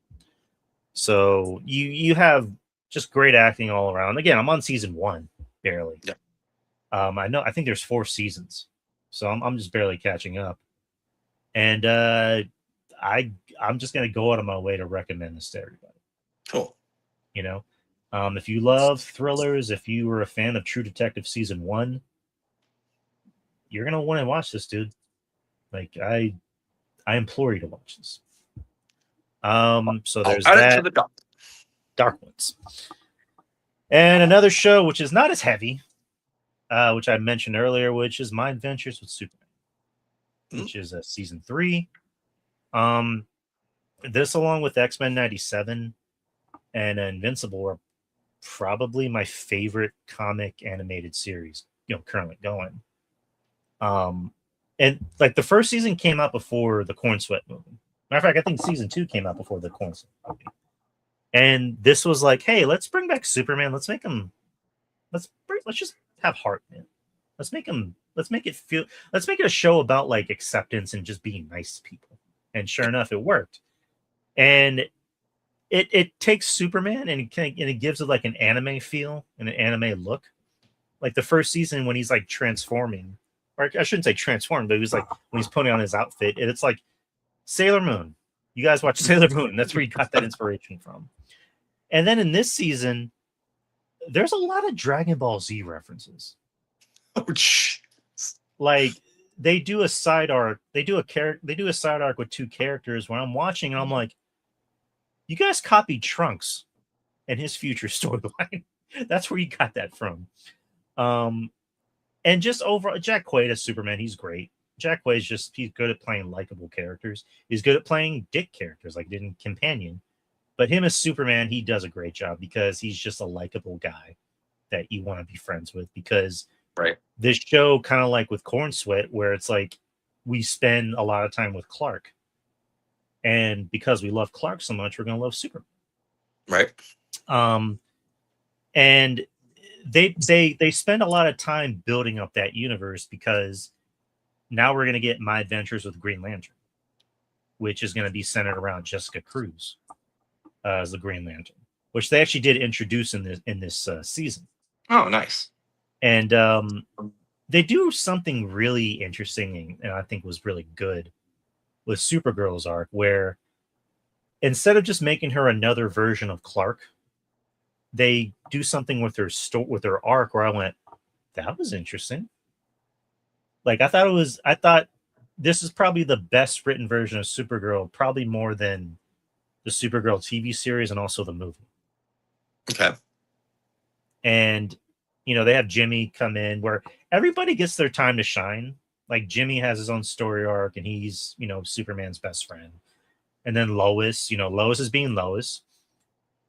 So you have just great acting all around. Again, I'm on season 1, barely. Yeah. I think there's 4 seasons, so I'm just barely catching up. And I'm just gonna go out of my way to recommend this to everybody. Cool. If you love thrillers, if you were a fan of True Detective season 1, you're gonna want to watch this, dude. Like I implore you to watch this. So there's that. The Dark Ones. And another show which is not as heavy, which I mentioned earlier, which is My Adventures with Superman, which is season 3. This, along with X-Men 97 and Invincible, are probably my favorite comic animated series, currently going. And like the first season came out before the Corn Sweat movie. Matter of fact, I think season 2 came out before the Corn Sweat movie. And this was like, hey, let's bring back Superman. Let's make him. Let's just have heart, man. Let's make it a show about like acceptance and just being nice to people. And sure enough, it worked. And it takes Superman and it gives it like an anime feel and an anime look. Like the first season when he's like transforming, or I shouldn't say transform, but he was like when he's putting on his outfit, and it's like Sailor Moon. You guys watch Sailor Moon. That's where he got that inspiration from. And then in this season, there's a lot of Dragon Ball Z references. Ouch. Like they do a side arc. They do a side arc with 2 characters where I'm watching and I'm like, you guys copied Trunks and his future storyline. That's where you got that from. And just overall, Jack Quaid as Superman, he's great. Jack Quaid's he's good at playing likable characters. He's good at playing dick characters like did in Companion. But him as Superman, he does a great job because he's just a likable guy that you want to be friends with. Because this show, kind of like with Corn Sweat, where it's like we spend a lot of time with Clark. And because we love Clark so much, we're going to love Superman. Right. And they spend a lot of time building up that universe because now we're going to get My Adventures with Green Lantern, which is going to be centered around Jessica Cruz as the Green Lantern, which they actually did introduce in this season. Oh, nice. And they do something really interesting and I think was really good with Supergirl's arc, where instead of just making her another version of Clark, they do something with her arc where I went, that was interesting. Like I thought this is probably the best written version of Supergirl, probably more than the Supergirl TV series and also the movie. Okay. And they have Jimmy come in where everybody gets their time to shine. Like Jimmy has his own story arc and he's, Superman's best friend. And then Lois, Lois is being Lois.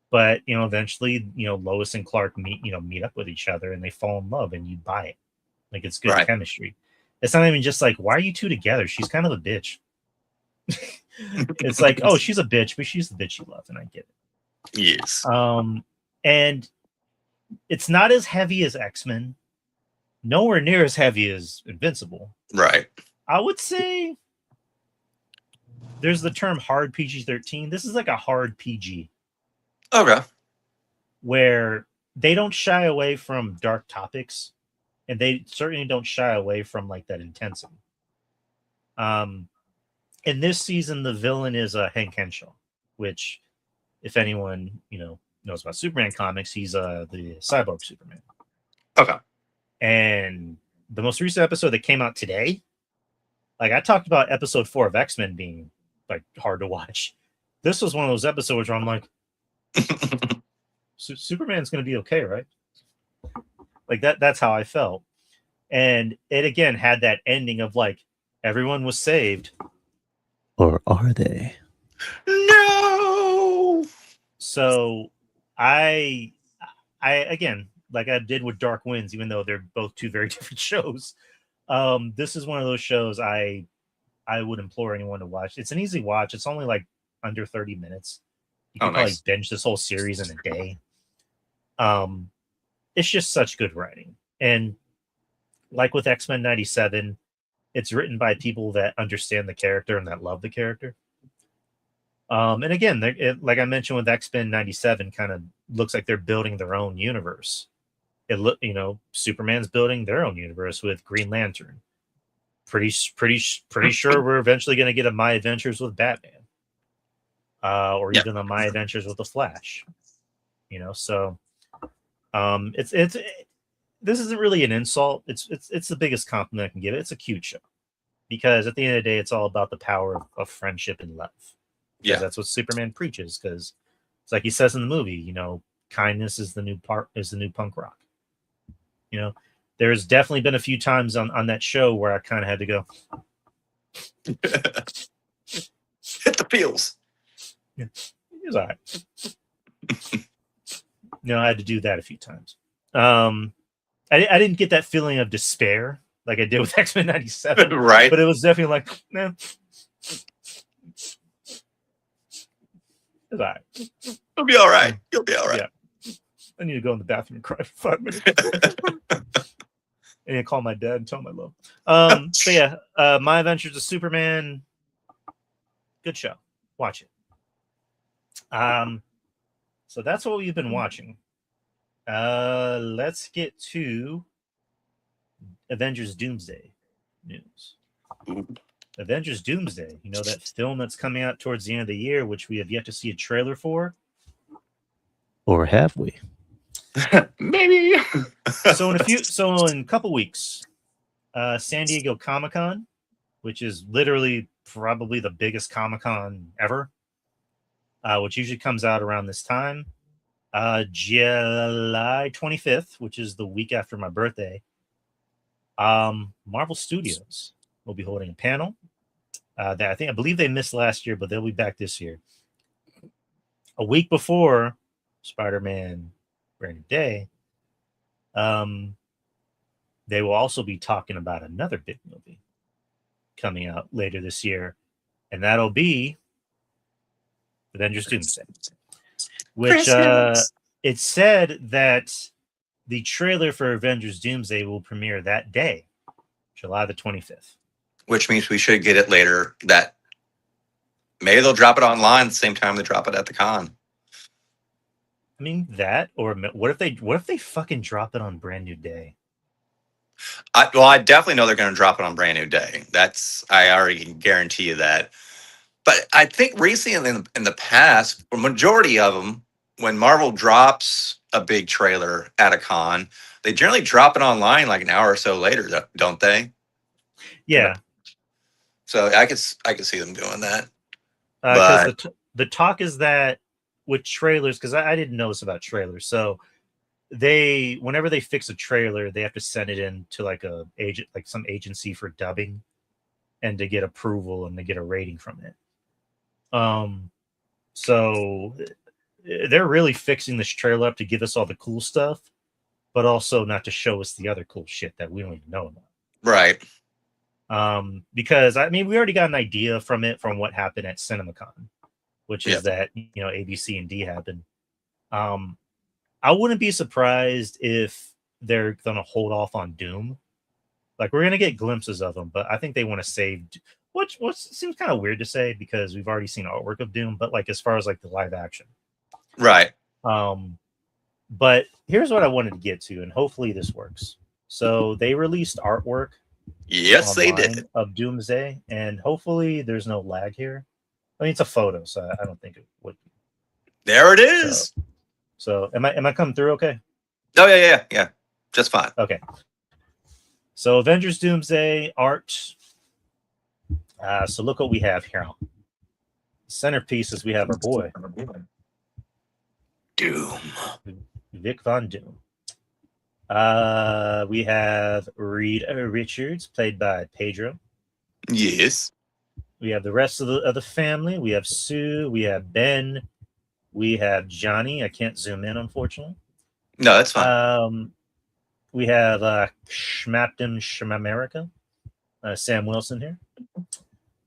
But, eventually, Lois and Clark meet up with each other and they fall in love and you buy it. Like it's good chemistry. It's not even just like, why are you 2 together? She's kind of a bitch. It's like, oh, she's a bitch, but she's the bitch you love, and I get it. Yes. And it's not as heavy as X-Men. Nowhere near as heavy as Invincible. Right. I would say there's the term hard PG-13. This is like a hard PG. Okay. Where they don't shy away from dark topics, and they certainly don't shy away from like that intensity. In this season, the villain is Hank Henshaw, which, if anyone knows about Superman comics, he's the cyborg Superman. Okay. And the most recent episode that came out today, like I talked about episode 4 of X-Men being like hard to watch. This was one of those episodes where I'm like, Superman's going to be okay, right? Like that's how I felt. And it again had that ending of like everyone was saved. Or are they? No. So I again, like I did with Dark Winds, even though they're both 2 very different shows. This is one of those shows I would implore anyone to watch. It's an easy watch. It's only like under 30 minutes. You can probably binge this whole series in a day. It's just such good writing. And like with X-Men 97, it's written by people that understand the character and that love the character. And again, like I mentioned with X-Men 97, kind of looks like they're building their own universe. Superman's building their own universe with Green Lantern. Pretty sure we're eventually going to get a My Adventures with Batman. Or even a My Adventures with the Flash. So this isn't really an insult. It's the biggest compliment I can give it. It's a cute show. Because at the end of the day, it's all about the power of friendship and love. Yeah, that's what Superman preaches. Because it's like he says in the movie, kindness is the new punk rock. There's definitely been a few times on that show where I kind of had to go hit the peels. Yeah, it's all right. I had to do that a few times. I didn't get that feeling of despair like I did with X-Men 97. Right. But it was definitely like, nah. It's all right. You'll be all right. You'll be all right. Yeah. I need to go in the bathroom and cry for 5 minutes. And call my dad and tell him I love him. But yeah, My Adventures of Superman. Good show. Watch it. So that's what we've been watching. Let's get to Avengers Doomsday news. Avengers Doomsday, you know, that film that's coming out towards the end of the year, which we have yet to see a trailer for. Or have we? Maybe. So in a couple weeks, San Diego Comic-Con, which is literally probably the biggest Comic-Con ever, which usually comes out around this time. July 25th, which is the week after my birthday, Marvel Studios will be holding a panel that I believe they missed last year, but they'll be back this year. A week before Spider-Man Brand New Day, they will also be talking about another big movie coming out later this year, and that'll be Avengers Doomsday, which it said that the trailer for Avengers Doomsday will premiere that day, July the 25th. Which means we should get it later. That maybe they'll drop it online at the same time they drop it at the con. I mean that, or what if they fucking drop it on Brand New Day? I definitely know they're going to drop it on Brand New Day. I already can guarantee you that. But I think recently in the past, the majority of them, when Marvel drops a big trailer at a con, they generally drop it online like an hour or so later, don't they? Yeah. So I could see them doing that. Because the talk is that with trailers, because I didn't know this about trailers, so whenever they fix a trailer, they have to send it in to like some agency for dubbing, and to get approval and to get a rating from it. So they're really fixing this trailer up to give us all the cool stuff, but also not to show us the other cool shit that we don't even know about. Right. Because we already got an idea from what happened at CinemaCon, which is that A, B, C, and D happened. I wouldn't be surprised if they're gonna hold off on Doom. Like, we're gonna get glimpses of them, but I think they want to save, which seems kind of weird to say because we've already seen artwork of Doom, but like as far as like the live action, right? But here's what I wanted to get to, and hopefully this works. So they released artwork. Yes, they did. Of Doomsday, and hopefully there's no lag here. I mean, it's a photo, so I don't think it would be. There it is. So am I coming through okay? Oh, yeah. Just fine. Okay. So Avengers Doomsday art. So look what we have here. Centerpiece is we have our boy. Doom. Vic Von Doom. We have Reed Richards, played by Pedro. Yes. We have the rest of the family. We have Sue. We have Ben. We have Johnny. I can't zoom in, unfortunately. No, that's fine. We have Schmapton Schmamerica, Sam Wilson here.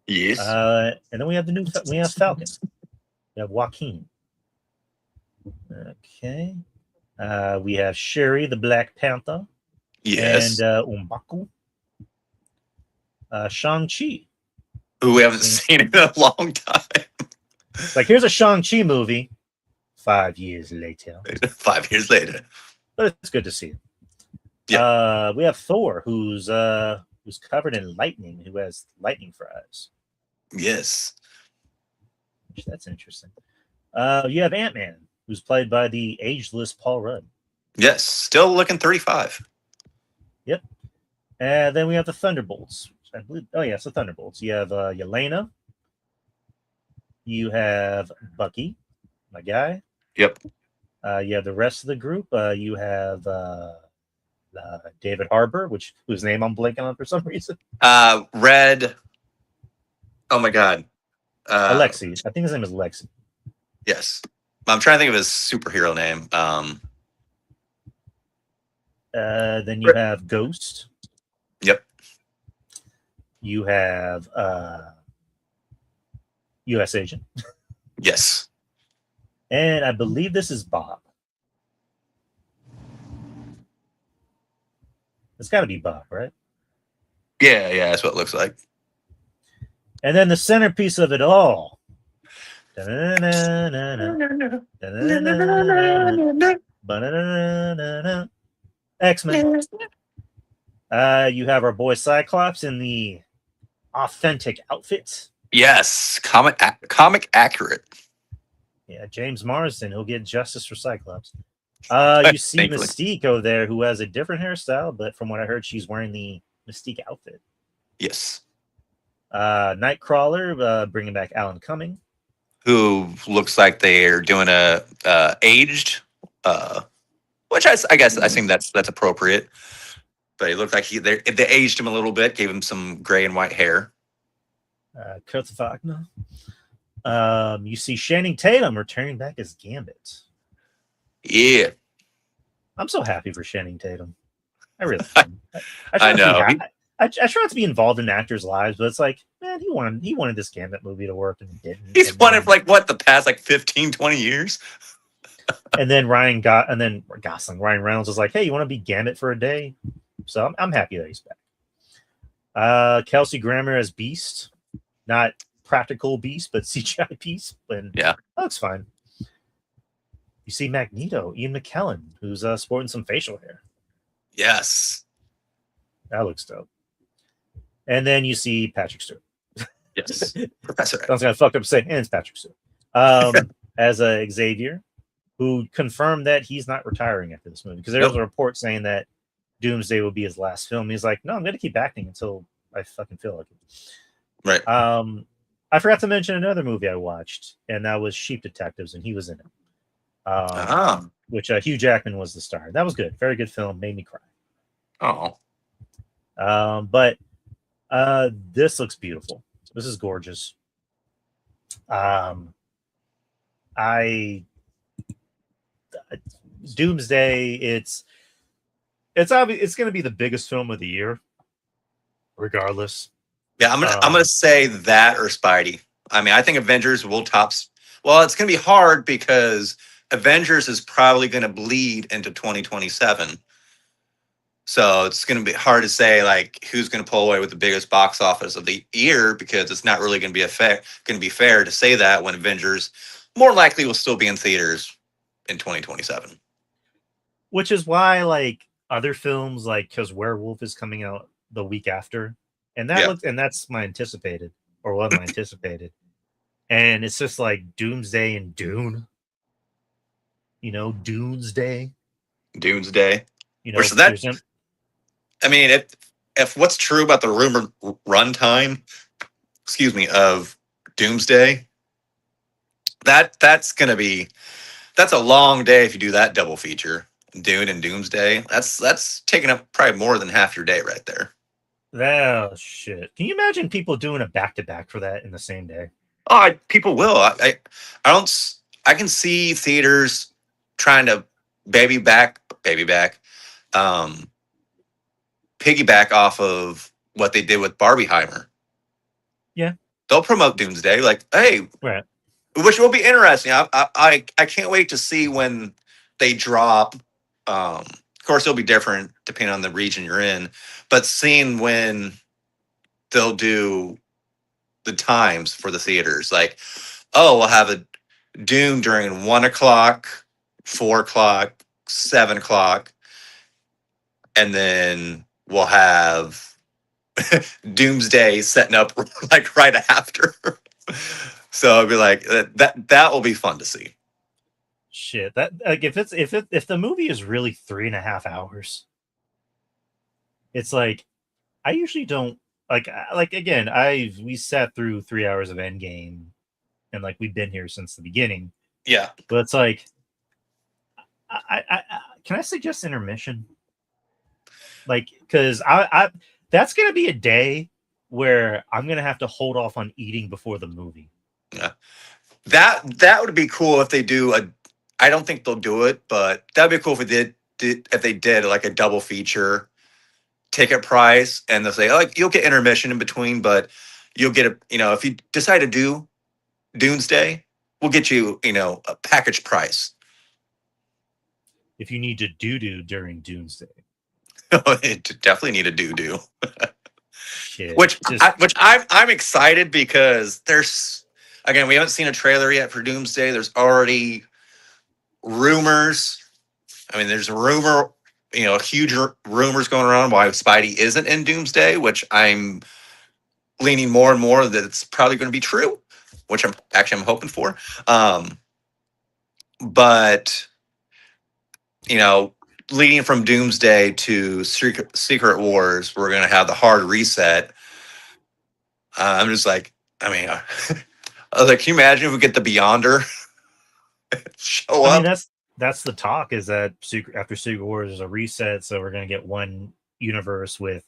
Yes. And then we have we have Falcon. We have Joaquin. Okay. We have Shuri, the Black Panther. Yes. And Umbaku. Shang-Chi. Who we haven't seen in a long time. Like, here's a Shang-Chi movie 5 years later. 5 years later. But it's good to see him. Yeah. We have Thor, who's covered in lightning, who has lightning for eyes. Yes. That's interesting. You have Ant-Man, who's played by the ageless Paul Rudd. Yes, still looking 35. Yep. And then we have the Thunderbolts. I believe. Oh yeah, it's the Thunderbolts. You have Yelena. You have Bucky, my guy. Yep. You have the rest of the group. You have David Harbour, whose name I'm blanking on for some reason. Red. Oh my God. Alexi. I think his name is Alexi. Yes. I'm trying to think of his superhero name. Then you have Ghost. Yep. You have U.S. Agent. Yes. And I believe this is Bob. It's got to be Bob, right? Yeah, that's what it looks like. And then the centerpiece of it all. Da-na-na-na-na, da-na-na-na-na, ba-na-na-na-na-na. X-Men. You have our boy Cyclops in the authentic outfit. Yes, comic accurate. Yeah, James Marsden. He'll get justice for Cyclops. You see Thankfully. Mystique over there, who has a different hairstyle, but from what I heard, she's wearing the Mystique outfit. Yes. Nightcrawler, bringing back Alan Cumming. Who looks like they're doing a aged, which I guess I think that's appropriate. But he looked like they aged him a little bit, gave him some gray and white hair. Kurt Wagner. You see Channing Tatum returning back as Gambit. Yeah, I'm so happy for Channing Tatum. I really am. I try I not to be know. I try not to be involved in actors' lives, but it's like, man, he wanted this Gambit movie to work and it didn't. He's won it for like what the past like 15, 20 years. And then Ryan Reynolds was like, hey, you want to be Gambit for a day? So I'm happy that he's back. Kelsey Grammer as Beast, not practical Beast, but CGI Beast. And Yeah, that looks fine. You see Magneto, Ian McKellen, who's sporting some facial hair. yes, That looks dope. And then you see Patrick Stewart. yes, Professor. Sounds kind of fucked up saying, and it's Patrick Stewart. As a Xavier, who confirmed that he's not retiring after this movie, because there was a report saying that Doomsday will be his last film. He's like, no, I'm going to keep acting until I fucking feel like it. Right. I forgot to mention another movie I watched, and that was Sheep Detectives, and he was in it. Which Hugh Jackman was the star. That was good. Very good film. Made me cry. Oh. But this looks beautiful. This is gorgeous. Doomsday, it's obvious it's going to be the biggest film of the year, regardless. Yeah, I'm gonna say that or Spidey. I mean, I think Avengers will tops. Well, it's gonna be hard because Avengers is probably gonna bleed into 2027. So it's gonna be hard to say like who's gonna pull away with the biggest box office of the year because it's not really gonna be fair to say that when Avengers more likely will still be in theaters in 2027. Which is why like other films like because Werewolf is coming out the week after, and that's my anticipated or what I anticipated, and it's just like Doomsday and Dune, Doomsday. You know, so that I mean, if what's true about the rumored runtime, of Doomsday, that's a long day if you do that double feature, Dune and Doomsday. That's taking up probably more than half your day right there. Oh shit! Can you imagine people doing a back-to-back for that in the same day? Oh, people will. I don't. I can see theaters trying to piggyback off of what they did with Barbieheimer. Yeah, they'll promote Doomsday. Like, hey, right. Which will be interesting. I can't wait to see when they drop. Of course, it'll be different depending on the region you're in, but seeing when they'll do the times for the theaters, like, oh, we'll have a Doom during 1 o'clock, 4 o'clock, 7 o'clock, and then we'll have Doomsday setting up like right after. So I'd be like, that will be fun to see. Shit, that like if the movie is really 3.5 hours, it's like I usually don't like again. We sat through 3 hours of Endgame, and like we've been here since the beginning. Yeah, but it's like, I can I suggest intermission? Like, because I that's gonna be a day where I'm gonna have to hold off on eating before the movie. Yeah, that would be cool if they do a. I don't think they'll do it, but that'd be cool if they did like a double feature ticket price, and they'll say, oh, like, you'll get intermission in between, but you'll get if you decide to do Doomsday, we'll get you, a package price. If you need to doo-doo during Doomsday. It definitely need a doo-doo. Shit. Which I'm excited because there's, again, we haven't seen a trailer yet for Doomsday. There's already rumors. I mean, there's a rumor, huge rumors going around why Spidey isn't in Doomsday, which I'm leaning more and more that it's probably going to be true, which I'm hoping for. But leading from Doomsday to Secret Wars, we're going to have the hard reset. I'm just like, I mean, like, can you imagine if we get the Beyonder show I mean, up? that's the talk, is that after Secret Wars is a reset, so we're going to get one universe with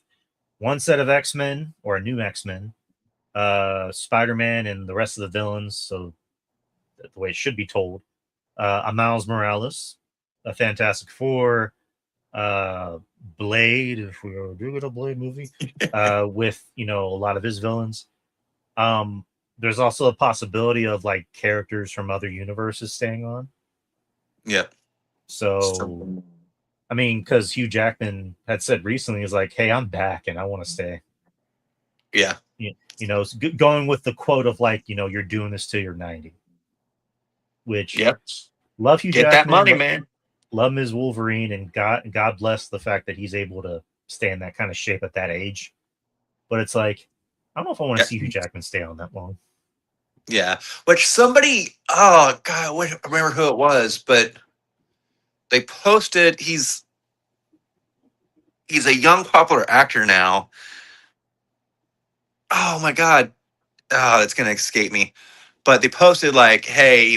one set of X-Men or a new X-Men, Spider-Man and the rest of the villains, so the way it should be told. A Miles Morales, a Fantastic Four, Blade, if we were doing a Blade movie, with a lot of his villains. There's also a possibility of like characters from other universes staying on. Yep. So, I mean, because Hugh Jackman had said recently, he's like, "Hey, I'm back and I want to stay." Yeah. Going with the quote of like, you're doing this till you're 90. Which, Yep. love Hugh Get that Jackman, money, man. love him as Wolverine, and God bless the fact that he's able to stay in that kind of shape at that age. But it's like, I don't know if I want to see Hugh Jackman stay on that long. Yeah. Which somebody, oh God, I remember who it was, but they posted he's a young popular actor now. Oh my God. Oh, it's gonna escape me. But they posted like, hey,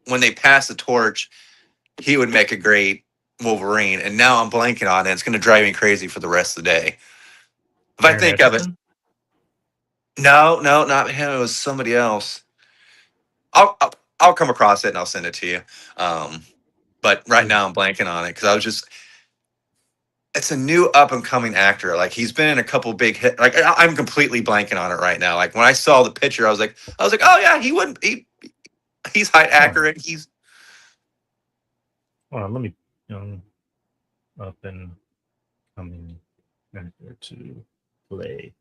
when they pass the torch, he would make a great Wolverine. And now I'm blanking on it. It's gonna drive me crazy for the rest of the day. If I Aaron think of it. Edgerton? No, not him. It was somebody else. I'll come across it and I'll send it to you. But right now I'm blanking on it because it's a new up and coming actor. Like, he's been in a couple big hit. Like, I'm completely blanking on it right now. Like, when I saw the picture, I was like, oh yeah, he's height accurate. He's Hold on, let me up and coming actor to play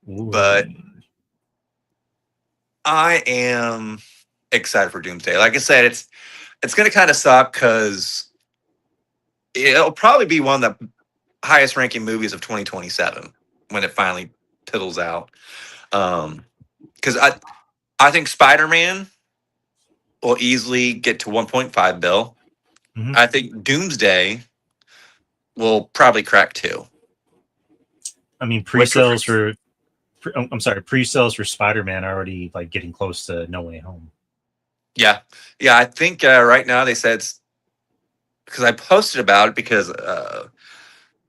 but Wolverine. I am excited for Doomsday. Like I said, it's gonna kind of suck because it'll probably be one of the highest ranking movies of 2027 when it finally piddles out. Because I think Spider-Man will easily get to 1.5 bill. Mm-hmm. I think Doomsday will probably crack 2. I mean, pre-sales for Spider-Man are already like getting close to No Way Home. Yeah. I think right now they said, because I posted about it because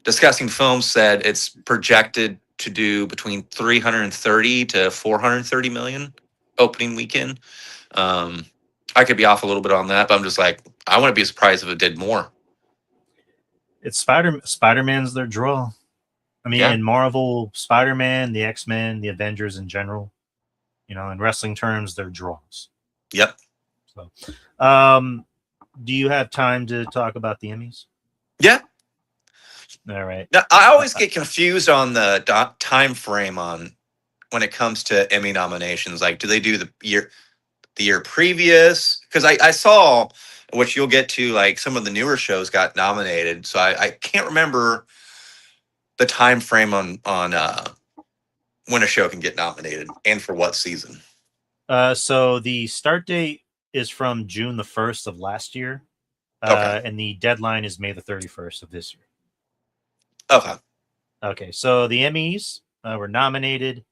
Discussing Films said it's projected to do between 330 to 430 million opening weekend. I could be off a little bit on that, but I'm just like, I wouldn't be surprised if it did more. It's Spider-Man's their draw. I mean, in Marvel, Spider-Man, the X-Men, the Avengers in general, in wrestling terms, they're draws. Yep. So, do you have time to talk about the Emmys? Yeah. All right. Now, I always get confused on the time frame on when it comes to Emmy nominations. Like, do they do the year previous? Because I saw, which you'll get to, like, some of the newer shows got nominated. So I can't remember the time frame on when a show can get nominated and for what season. So the start date is from June the 1st of last year. Okay. And the deadline is May the 31st of this year. Okay. Okay. So the Emmys were nominated.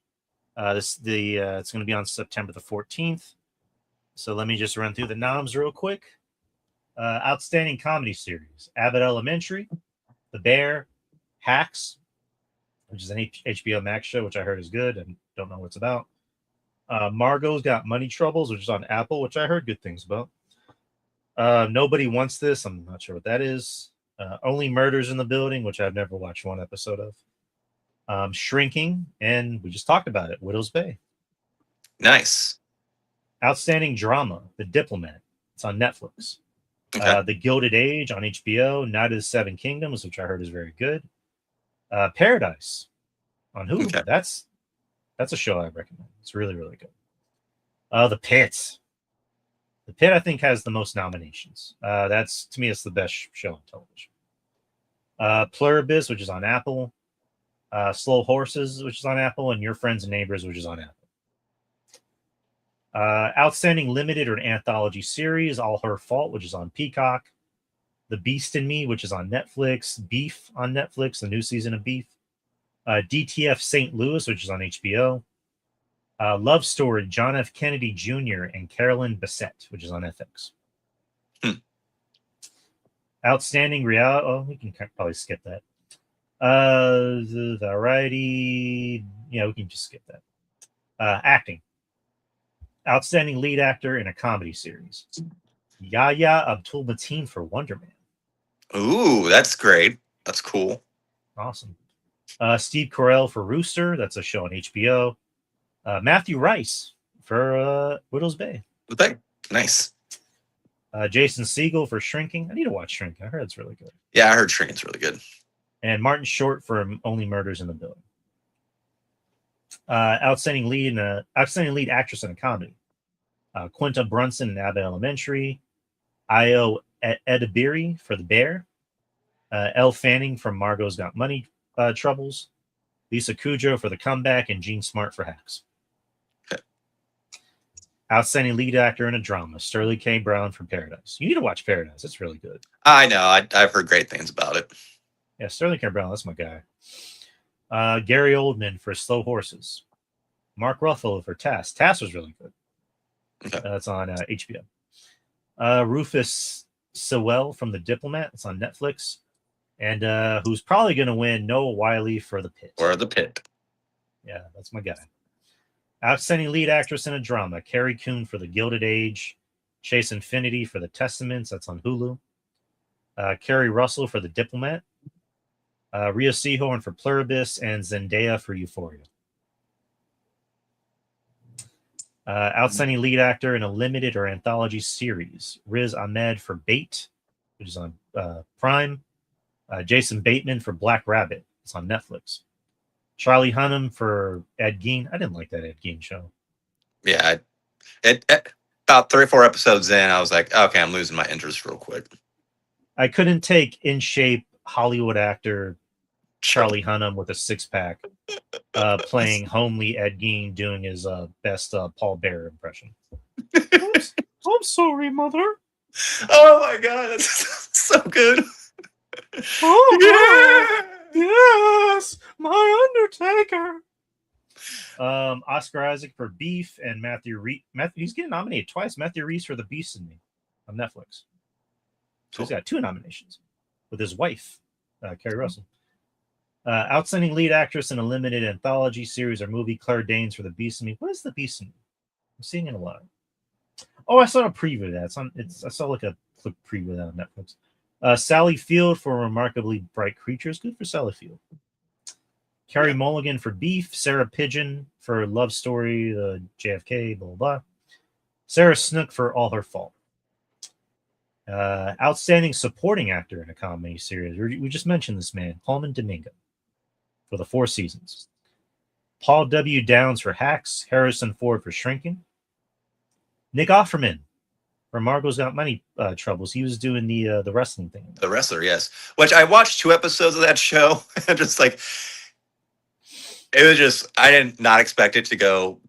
It's going to be on September the 14th. So let me just run through the noms real quick. Outstanding Comedy Series: Abbott Elementary, The Bear, Hacks, which is an HBO Max show, which I heard is good and don't know what it's about. Margot's Got Money Troubles, which is on Apple, which I heard good things about. Nobody Wants This. I'm not sure what that is. Only Murders in the Building, which I've never watched one episode of. Shrinking, and we just talked about it, Widow's Bay. Nice. Outstanding drama, The Diplomat. It's on Netflix. Okay. The Gilded Age on HBO. Night of the Seven Kingdoms, which I heard is very good. Paradise on Hulu. Okay. That's a show I recommend. It's really, really good. The Pit. The Pit, I think, has the most nominations. That's, to me, it's the best show on television. Pluribus, which is on Apple. Slow Horses, which is on Apple, and Your Friends and Neighbors, which is on Apple. Outstanding limited or anthology series, All Her Fault, which is on Peacock. The Beast in Me, which is on Netflix. Beef on Netflix, the new season of Beef. DTF St. Louis, which is on HBO. Love Story, John F. Kennedy Jr. and Carolyn Bessette, which is on FX. Outstanding reality. Oh, we can probably skip that. The variety. Yeah, we can just skip that. Acting. Outstanding lead actor in a comedy series. Yahya Abdul-Mateen for Wonder Man. Ooh, that's great. That's cool. Awesome. Steve Carell for Rooster. That's a show on HBO. Matthew Rice for Widow's Bay. Okay. Nice. Jason Segel for Shrinking. I need to watch Shrinking. I heard it's really good. Yeah, I heard Shrinking's really good. And Martin Short for Only Murders in the Building. Outstanding lead actress in a comedy. Quinta Brunson in Abbott Elementary. Io Edebiri for The Bear. Elle Fanning from Margot's Got Money Troubles. Lisa Kudrow for The Comeback, and Jean Smart for Hacks. Okay. Outstanding lead actor in a drama. Sterling K. Brown for Paradise. You need to watch Paradise. It's really good. I know. I've heard great things about it. Yeah, Sterling K. Brown. That's my guy. Gary Oldman for Slow Horses. Mark Ruffalo for Task. Task was really good. Okay. That's on HBO. Rufus Sewell from The Diplomat. It's on Netflix. And who's probably going to win, Noah Wiley for The Pit. Or The Pit. Yeah, that's my guy. Outstanding lead actress in a drama. Carrie Coon for The Gilded Age. Chase Infinity for The Testaments. That's on Hulu. Kerry Russell for The Diplomat. Rhea Seehorn for Pluribus. And Zendaya for Euphoria. Outstanding lead actor in a limited or anthology series. Riz Ahmed for Bait, which is on Prime. Jason Bateman for Black Rabbit. It's on Netflix. Charlie Hunnam for Ed Gein. I didn't like that Ed Gein show. Yeah. About 3 or 4 episodes in, I was like, okay, I'm losing my interest real quick. I couldn't take in shape Hollywood actor Charlie Hunnam with a 6-pack playing homely Ed Gein doing his best Paul Bearer impression. I'm sorry, Mother. Oh my God, that's so good. Oh, yeah. Yes, my Undertaker. Oscar Isaac for Beef and Matthew Reese. He's getting nominated twice. Matthew Reese for The Beast in Me on Netflix. So he's got 2 nominations with his wife, Kerry Russell. Outstanding lead actress in a limited anthology series or movie, Claire Danes for The Beast in Me. What is The Beast in Me? I'm seeing it a lot. Oh, I saw a preview of that. I saw like a quick preview of that on Netflix. Sally Field for Remarkably Bright Creatures. Good for Sally Field. Carrie Mulligan for Beef. Sarah Pigeon for Love Story, the JFK, blah, blah, blah. Sarah Snook for All Her Fault. Outstanding supporting actor in a comedy series. We just mentioned this man, Paulman Domingo, for the 4 seasons. Paul W. Downs for Hacks. Harrison Ford for Shrinking. Nick Offerman for Margot's Got Money Troubles. He was doing the wrestling thing. The wrestler, yes. Which I watched 2 episodes of that show. And just like, it was just, I did not expect it to go,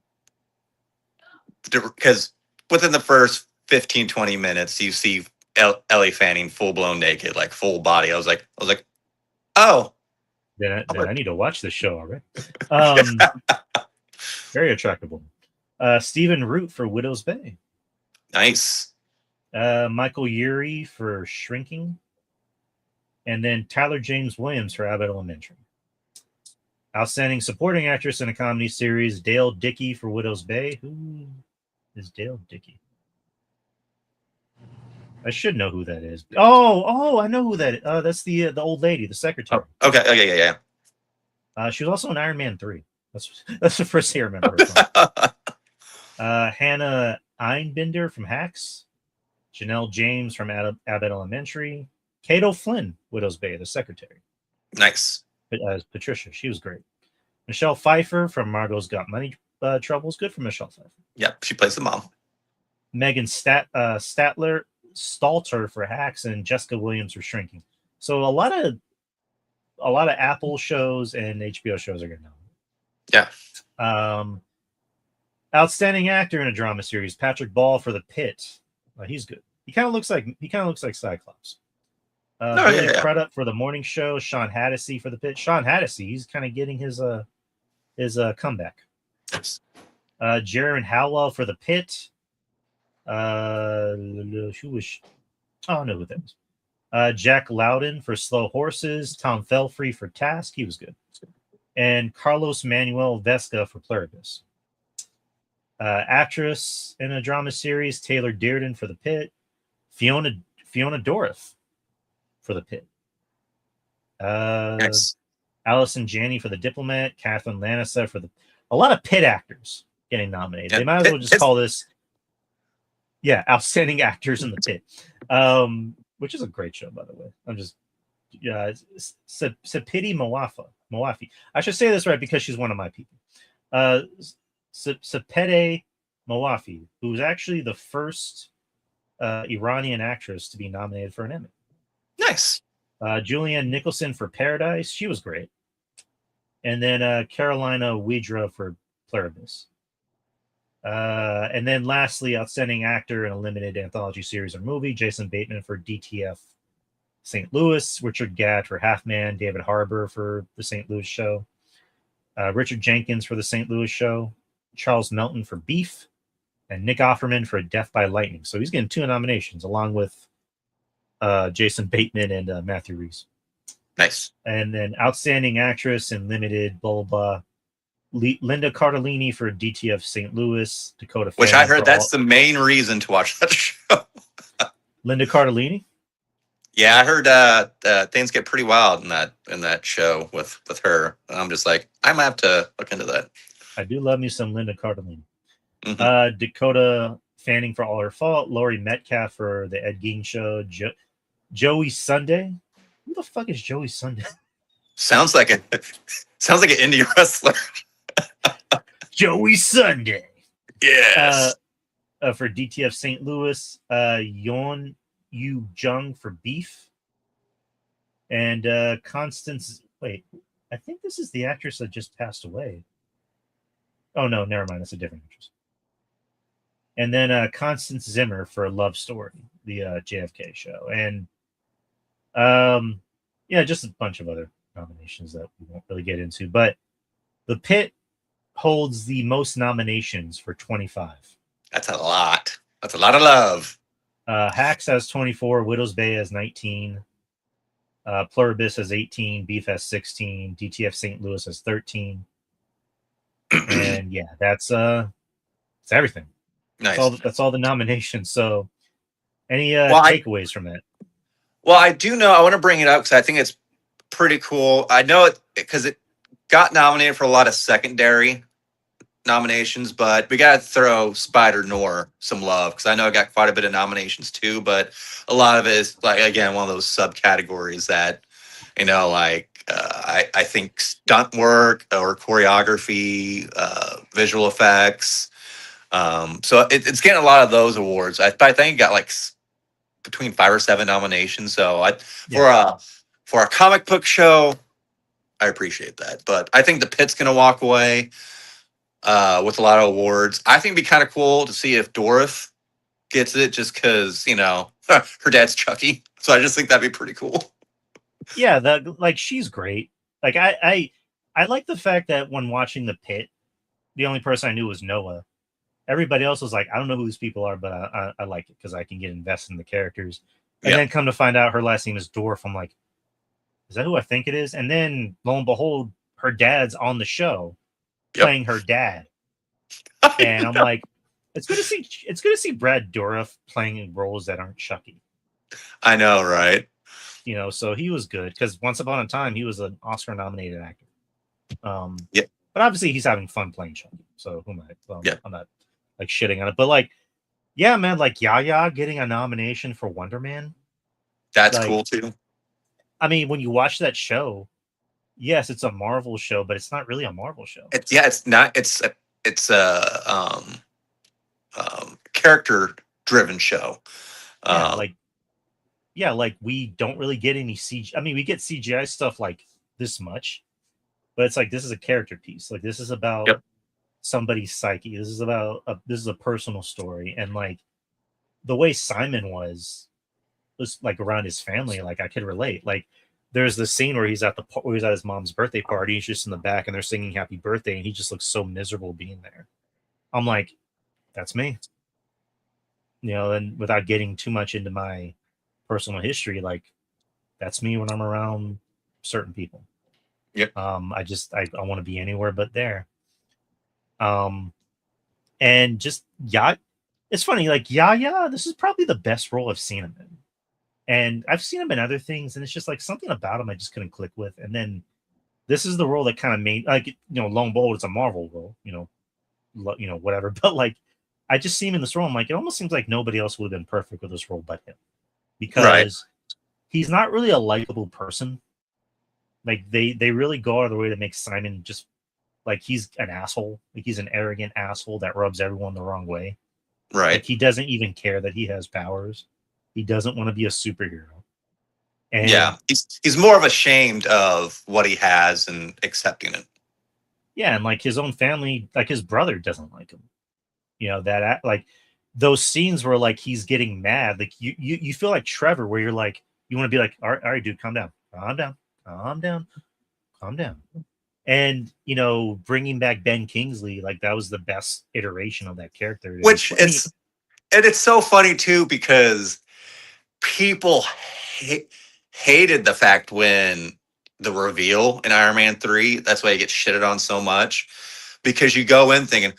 because within the first 15, 20 minutes, you see Ellie Fanning full blown naked, like full body. I was like, oh. Then I need to watch this show already. Very attractive woman. Stephen Root for Widow's Bay. Nice. Michael Urie for Shrinking. And then Tyler James Williams for Abbott Elementary. Outstanding supporting actress in a comedy series, Dale Dickey for Widow's Bay. Who is Dale Dickey? I should know who that is. Oh, I know who that is. That's the old lady, the secretary. Oh, okay, yeah. She was also in Iron Man 3. That's the first thing I remember her from. Hannah Einbinder from Hacks, Janelle James from Abbott Elementary, Cato Flynn, Widow's Bay, the secretary. Nice. As Patricia, she was great. Michelle Pfeiffer from Margot's Got Money Troubles, good for Michelle Pfeiffer. Yep, she plays the mom. Megan Stalter for Hacks, and Jessica Williams for Shrinking. So a lot of Apple shows and HBO shows are going to know. Yeah. Outstanding actor in a drama series, Patrick Ball for The Pit. He's good. He kind of looks like Cyclops. Billy Crudup for The Morning Show, Sean Hattasey for The Pit. Sean Hattasey, he's kind of getting his comeback. Jaron Howell for The Pit. Who was? I don't know who that was. Jack Loudon for Slow Horses. Tom Felfrey for Task. He was good. And Carlos Manuel Vesca for Pluribus. Actress in a drama series, Taylor Dearden for The Pit. Fiona Dourif for The Pit. Nice. Allison Janney for The Diplomat. Catherine Lanissa for a lot of Pit actors getting nominated. They might as well just call this outstanding actors in The Pit, which is a great show, by the way. I'm just Sapiti Moafi. I should say this right because she's one of my people. Sapete Moafi, who's actually the first Iranian actress to be nominated for an Emmy. Nice. Julianne Nicholson for Paradise. She was great. And then Carolina Widra for Pluribus. And then lastly, outstanding actor in a limited anthology series or movie, Jason Bateman for DTF St. Louis, Richard Gadd for Half Man, David Harbour for the St. Louis Show, Richard Jenkins for the St. Louis Show, Charles Melton for Beef, and Nick Offerman for Death by Lightning. So he's getting 2 nominations along with Jason Bateman and Matthew Reese. Nice. And then outstanding actress in limited, blah, blah, blah. Linda Cardellini for DTF St. Louis, Dakota Which Fanning I heard that's the main reason to watch that show. Linda Cardellini? Yeah, I heard things get pretty wild in that show with her. And I'm just like, I might have to look into that. I do love me some Linda Cardellini. Mm-hmm. Dakota Fanning for All Her Fault, Laurie Metcalf for The Ed Gein Show, Joey Sunday. Who the fuck is Joey Sunday? Sounds like an indie wrestler. Joey Sunday. Yes. For DTF St. Louis, Yeon Yu Jung for Beef. And Constance. Wait, I think this is the actress that just passed away. Oh, no, never mind. That's a different actress. And then Constance Zimmer for Love Story, the JFK show. And just a bunch of other nominations that we won't really get into. But The Pit holds the most nominations for 25. That's a lot. That's a lot of love. Hacks has 24. Widow's Bay has 19. Pluribus has 18. Beef has 16. DTF St. Louis has 13. And yeah, that's everything. Nice. That's all the nominations. So any takeaways from that? Well, I do know. I want to bring it up because I think it's pretty cool. I know it because it got nominated for a lot of secondary nominations, but we got to throw Spider-Noir some love because I know it got quite a bit of nominations too, but a lot of it is, like, again, one of those subcategories that, I think stunt work or choreography, visual effects. So it's getting a lot of those awards. I think it got like between 5 or 7 nominations. So for a comic book show, I appreciate that. But I think The Pit's going to walk away with a lot of awards. I think it'd be kind of cool to see if Dorif gets it, just because her dad's Chucky. So I just think that'd be pretty cool. Yeah, she's great. Like I like the fact that when watching The Pit, the only person I knew was Noah. Everybody else was like, I don't know who these people are, but I like it because I can get invested in the characters. And then come to find out her last name is Dorf. I'm like, is that who I think it is? And then lo and behold, her dad's on the show playing her dad. And I'm like, it's good to see Brad Dourif playing roles that aren't Chucky. I know, right? So he was good because once upon a time he was an Oscar nominated actor. But obviously he's having fun playing Chucky. So who am I? I'm not like shitting on it, but like Yeah, man, like Yaya getting a nomination for Wonder Man. That's Like, cool too. I mean, when you watch that show, yes, it's a Marvel show, but it's not really a Marvel show. It's not. It's a character driven show. Yeah, Um, like we don't really get any CG. I mean, we get CGI stuff like this much, but it's like this is a character piece. Like this is about yep. somebody's psyche. This is a personal story, and like the way Simon was like around his family. Like I could relate. Like there's the scene where where he's at his mom's birthday party. He's just in the back, and they're singing "Happy Birthday," and he just looks so miserable being there. I'm like, that's me. And without getting too much into my personal history, like that's me when I'm around certain people. Yep. I want to be anywhere but there. Um, and just yeah, it's funny. Like yeah, this is probably the best role I've seen him in, and I've seen him in other things, and it's just like something about him I just couldn't click with. And then this is the role that kind of made Lone Bold is a Marvel role, whatever. But like, I just see him in this role. I'm like, it almost seems like nobody else would have been perfect with this role but him, Right. because he's not really a likable person. Like they really go out of the way to make Simon just like he's an asshole. Like he's an arrogant asshole that rubs everyone the wrong way. Like Right. he doesn't even care that he has powers. He doesn't want to be a superhero. And Yeah. He's more of ashamed of what he has and accepting it. yeah, and like his own family, like his brother doesn't like him. That like those scenes where like he's getting mad, like you feel like Trevor, where you're like, you want to be like, all right, dude, calm down, calm down, calm down, calm down. And bringing back Ben Kingsley, like that was the best iteration of that character. Which I mean, it's so funny too because people hated the fact when the reveal in Iron Man 3, that's why he gets shitted on so much, because you go in thinking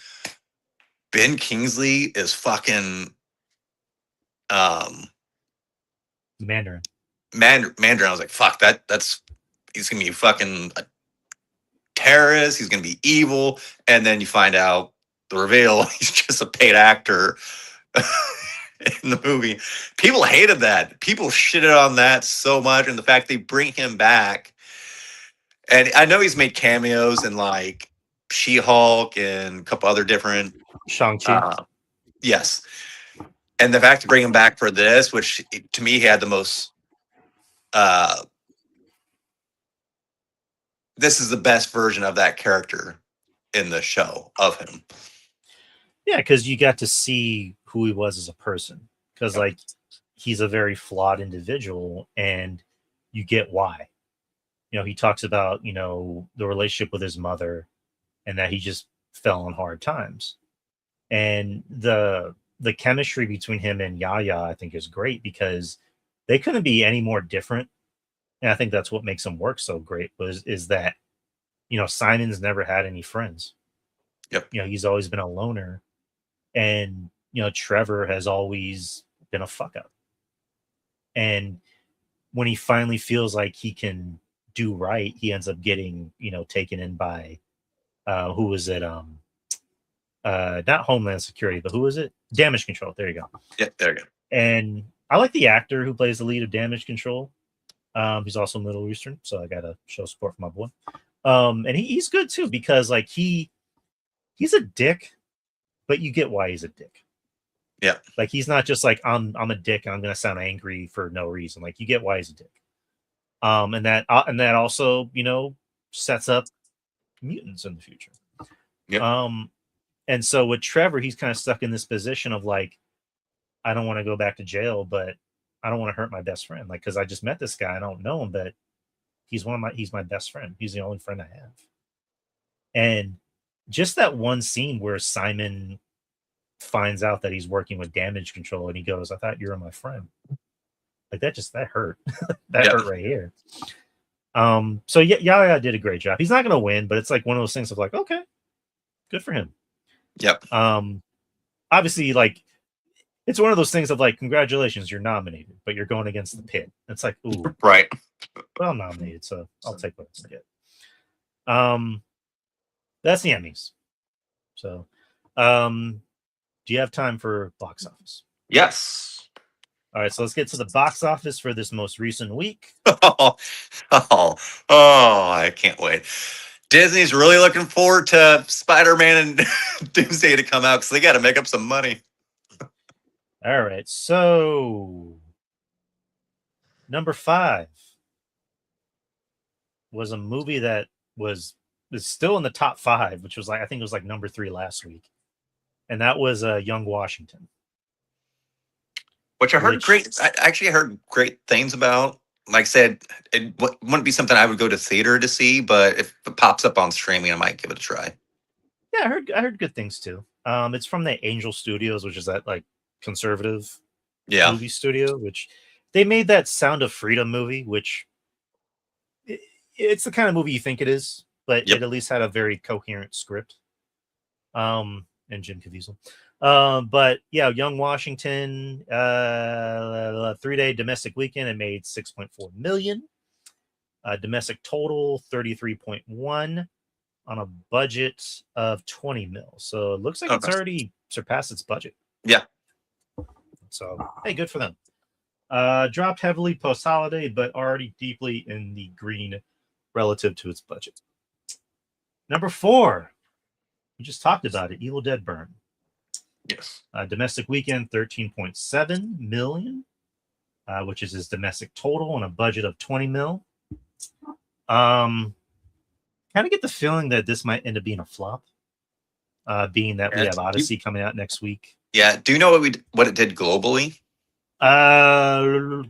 Ben Kingsley is fucking um Mandarin. Mandarin. I was like, fuck that's he's gonna be fucking a terrorist, he's gonna be evil, and then you find out the reveal he's just a paid actor in the movie. People hated that. People shitted on that so much, and the fact they bring him back. And I know he's made cameos in like She-Hulk and a couple other different. Shang-Chi. Uh, yes, and the fact to bring him back for this, which to me he had the most. Uh, this is the best version of that character in the show of him. Yeah, because you got to see who he was as a person. Because Yep. like he's a very flawed individual, and you get why. He talks about the relationship with his mother, and that he just fell on hard times. And the chemistry between him and Yaya, I think, is great because they couldn't be any more different. And I think that's what makes them work so great is that Simon's never had any friends. Yep. He's always been a loner, and Trevor has always been a fuck up. And when he finally feels like he can do right, he ends up getting taken in by who was it? Not Homeland Security, but who was it? Damage Control. There you go. Yeah. There you go. And I like the actor who plays the lead of Damage Control. He's also Middle Eastern, so I gotta show support for my boy. And he's good too because like he's a dick, but you get why he's a dick. Yeah. Like he's not just like I'm a dick and I'm gonna sound angry for no reason. Like you get why he's a dick. And that also sets up mutants in the future. Yep. And so with Trevor, he's kind of stuck in this position of like, I don't want to go back to jail, but I don't want to hurt my best friend. Like, because I just met this guy, I don't know him, but he's my best friend. He's the only friend I have. And just that one scene where Simon finds out that he's working with Damage Control, and he goes, "I thought you were my friend." Like that hurt. That Yep. hurt right here. So yeah, did a great job. He's not gonna win, but it's like one of those things of like, okay, good for him. Yep. Obviously, like it's one of those things of like, congratulations, you're nominated, but you're going against the pit. It's like, ooh, Right. well, I'm nominated, so I'll take what I can get. That's the Emmys. So, do do you have time for box office? Yes. All right, so let's get to the box office for this most recent week. Oh, oh, oh, I can't wait. Disney's really looking forward to Spider-Man and Doomsday to come out because they got to make up some money. All right, so number 5 was a movie that is still in the top 5, which was like I think it was like number 3 last week, and that was Young Washington, Which I heard I actually heard great things about. Like I said, it wouldn't be something I would go to theater to see, but if it pops up on streaming, I might give it a try. Yeah, I heard good things too. It's from the Angel Studios, which is that like conservative movie studio, which they made that Sound of Freedom movie, which it's the kind of movie you think it is, but it at least had a very coherent script. And Jim Caviezel. But yeah, Young Washington, 3-day domestic weekend, it made 6.4 million. Domestic total 33.1 on a budget of 20 mil. So it looks like it's already surpassed its budget. Yeah. So hey, good for them. Dropped heavily post holiday, but already deeply in the green relative to its budget. Number 4, we just talked about it, Evil Dead Burn. Yes. Domestic weekend 13.7 million, which is his domestic total on a budget of 20 mil. Kind of get the feeling that this might end up being a flop, being that we have Odyssey coming out next week. Yeah. Do you know what it did globally?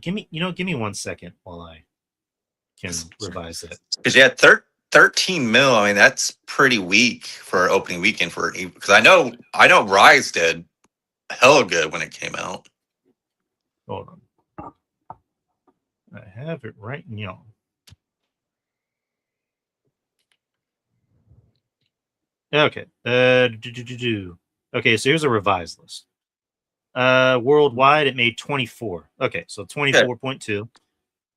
Give me 1 second while I can revise that. Because yeah, 13 mil. I mean, that's pretty weak for opening weekend for because I know Rise did hella good when it came out. Hold on, I have it right now. Okay. Okay, so here's a revised list. Worldwide, it made 24. Okay, so 24.2.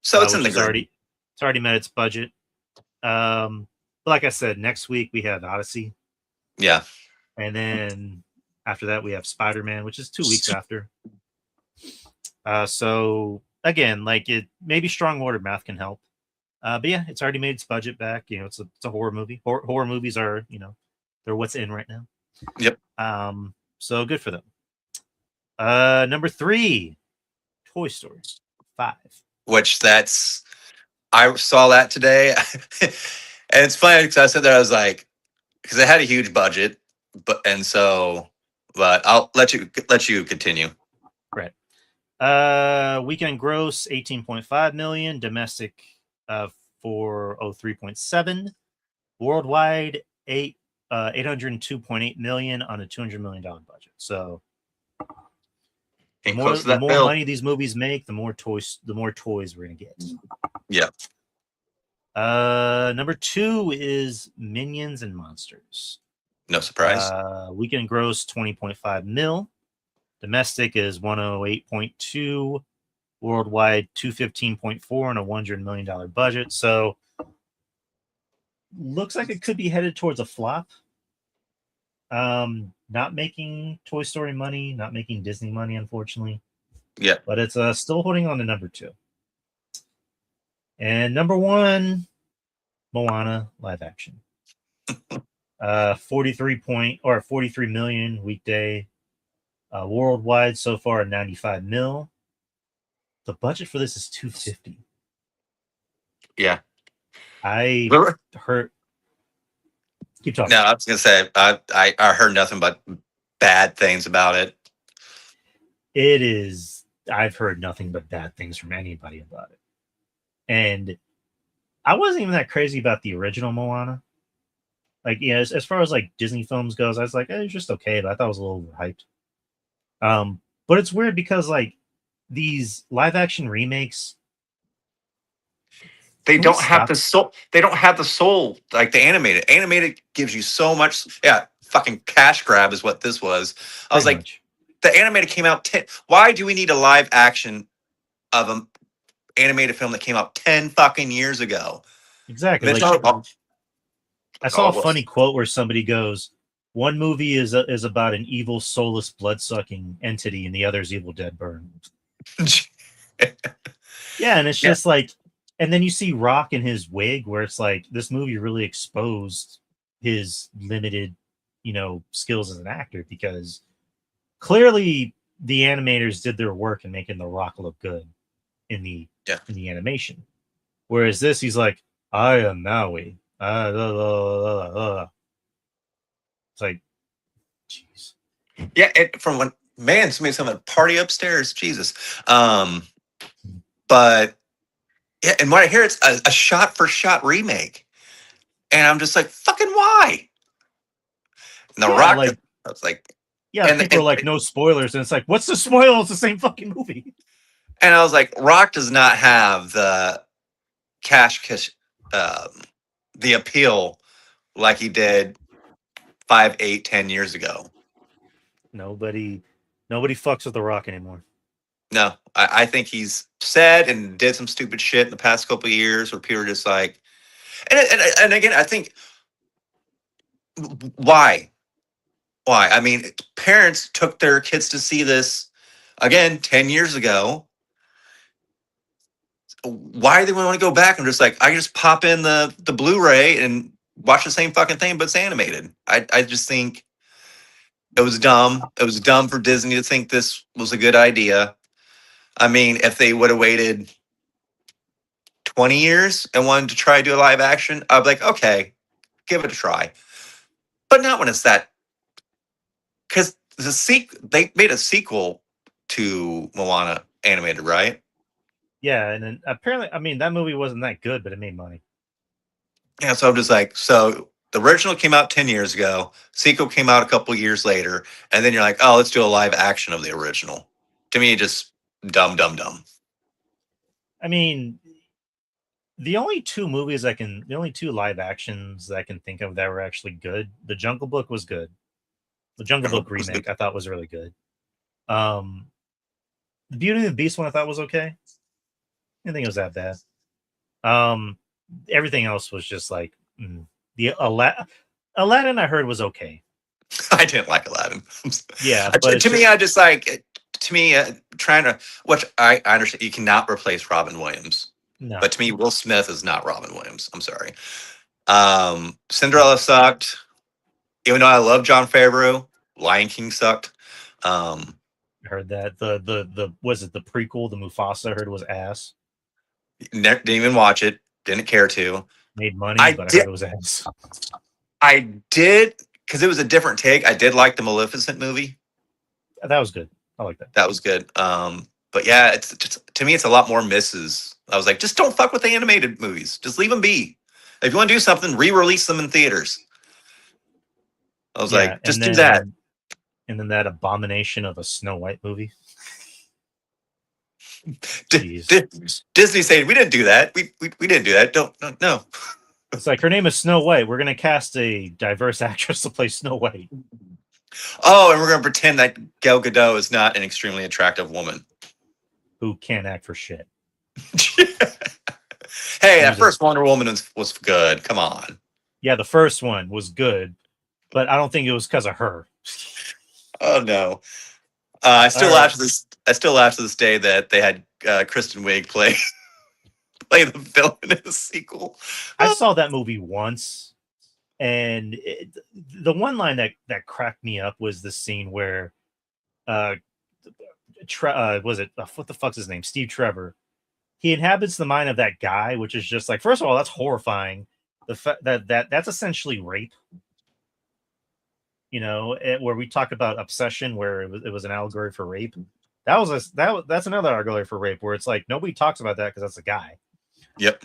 So it's in the green. It's already met its budget. But like I said, next week we have Odyssey. Yeah. And then after that we have Spider-Man, which is 2 weeks after. So again, like it maybe strong word of mouth can help. But yeah, it's already made its budget back. You know, it's a horror movie. Horror movies are, they're what's in right now. Yep. So good for them. Number 3, Toy Story 5. Which I saw that today. And it's funny because I said that I was like, because it had a huge budget, but I'll let you continue. Right. Weekend gross 18.5 million, domestic 403.7, worldwide 802.8 million on a $200 million budget. So the more money these movies make, the more toys we're gonna get. Yeah. Number 2 is Minions and Monsters. No surprise. Weekend gross 20.5 mil. Domestic is 108.2. Worldwide 215.4 on a $100 million budget. So looks like it could be headed towards a flop. Not making Toy Story money, not making Disney money, unfortunately. Yeah. But it's still holding on to number 2. And number 1, Moana live action. 43 million weekday. Worldwide so far 95 mil. The budget for this is 250. Yeah. I heard. Keep talking. No, I was gonna say I heard nothing but bad things about it. It is. I've heard nothing but bad things from anybody about it, and I wasn't even that crazy about the original Moana. Like, yeah, as far as like Disney films goes, I was like, it's just okay, but I thought it was a little overhyped. But it's weird because like these live action remakes, they don't have the soul. They don't have the soul like the animated. Animated gives you so much. Yeah, fucking cash grab is what this was. I was like, the animated came out 10. Why do we need a live action of an animated film that came out 10 fucking years ago? Exactly. Like, I saw a funny quote where somebody goes, One movie is about an evil, soulless, blood-sucking entity, and the other is Evil Dead Burn. Yeah, and it's Yeah. just like, and then you see Rock in his wig, where it's like this movie really exposed his limited, skills as an actor, because clearly the animators did their work in making the Rock look good in the Yeah. in the animation. Whereas this, he's like, I am Maui. It's like, jeez. Yeah, from when man, somebody something party upstairs, Jesus. But yeah, and when I hear it's a shot for shot remake, and I'm just like, fucking why? And The Yeah, Rock, like, I was like, yeah, and people are like, no spoilers, and it's like, what's the spoil? It's the same fucking movie. and I was like, Rock does not have the cash, the appeal like he did 5, 8, 10 years ago. Nobody fucks with The Rock anymore. No, I think he's said and did some stupid shit in the past couple of years where people are just like, and again, I think why? Why? I mean, parents took their kids to see this again 10 years ago. Why do they want to go back? I'm just like, I just pop in the Blu-ray and watch the same fucking thing, but it's animated. I just think it was dumb. It was dumb for Disney to think this was a good idea. I mean, if they would have waited 20 years and wanted to try to do a live action, I'd be like, okay, give it a try. But not when it's that, because they made a sequel to Moana animated, right? Yeah, and then apparently, I mean, that movie wasn't that good, but it made money. Yeah, so I'm just like, so the original came out 10 years ago, sequel came out a couple years later, and then you're like, oh, let's do a live action of the original. To me, just dumb, dumb, dumb. I mean, the only two live actions that I can think of that were actually good. The Jungle Book was good. The Jungle Book remake I thought was really good. The Beauty and the Beast one I thought was okay. I didn't think it was that bad. Everything else was just like the Aladdin I heard was okay. I didn't like Aladdin. Yeah, but to me, I just like trying to, which I understand you cannot replace Robin Williams, no. but to me, Will Smith is not Robin Williams. I'm sorry. Cinderella sucked. Even though I love John Favreau, Lion King sucked. I heard that the was it the prequel, the Mufasa I heard was ass. Didn't even watch it. Didn't care to. Made money, I but I did. heard it was ass. I did because it was a different take. I did like the Maleficent movie. That was good. I like that. That was good. But yeah, it's just, to me, it's a lot more misses. I was like, just don't fuck with the animated movies. Just leave them be. If you want to do something, re-release them in theaters. I was like, just do that. And then that abomination of a Snow White movie. Disney saying we didn't do that. We didn't do that. Don't no. It's like her name is Snow White. We're gonna cast a diverse actress to play Snow White. Oh, and we're gonna pretend that Gal Gadot is not an extremely attractive woman who can't act for shit. Hey, that first Wonder Woman was good. Come on. Yeah, the first one was good, but I don't think it was because of her. Oh no. I still laugh to this day that they had Kristen Wiig play the villain in the sequel. I saw that movie once, and the one line that cracked me up was the scene where, was it what the fuck's his name? Steve Trevor. He inhabits the mind of that guy, which is just like, first of all, that's horrifying. The fact that's essentially rape. Where we talk about obsession, where it was an allegory for rape. That's another allegory for rape, where it's like nobody talks about that because that's a guy. Yep.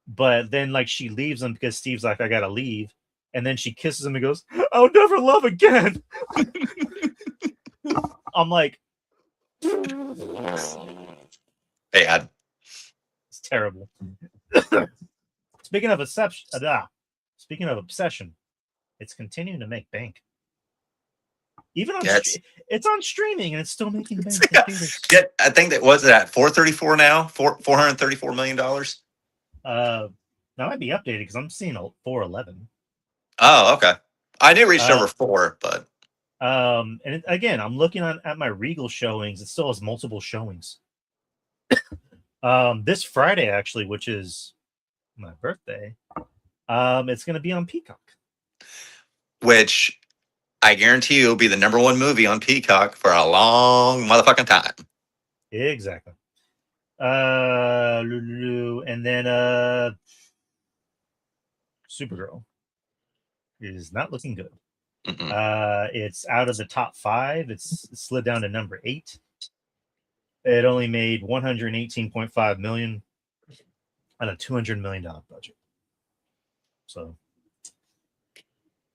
But then like she leaves him because Steve's like, I gotta leave, and then she kisses him and goes, I'll never love again. I'm like, hey, it's terrible. Speaking of obsession, it's continuing to make bank. Even on it's on streaming and it's still making bank. Yeah, I think that was at 434 now, $434 million. That might be updated because I'm seeing a 411. Oh, okay. I knew it reached Uh, over 4, but again, I'm looking at my Regal showings. It still has multiple showings. This Friday, actually, which is my birthday, it's going to be on Peacock. which I guarantee you will be the #1 movie on Peacock for a long motherfucking time. Exactly. And then Supergirl is not looking good. Mm-mm. It's out of the top 5. It's slid down to number 8. It only made 118.5 million on a $200 million budget. So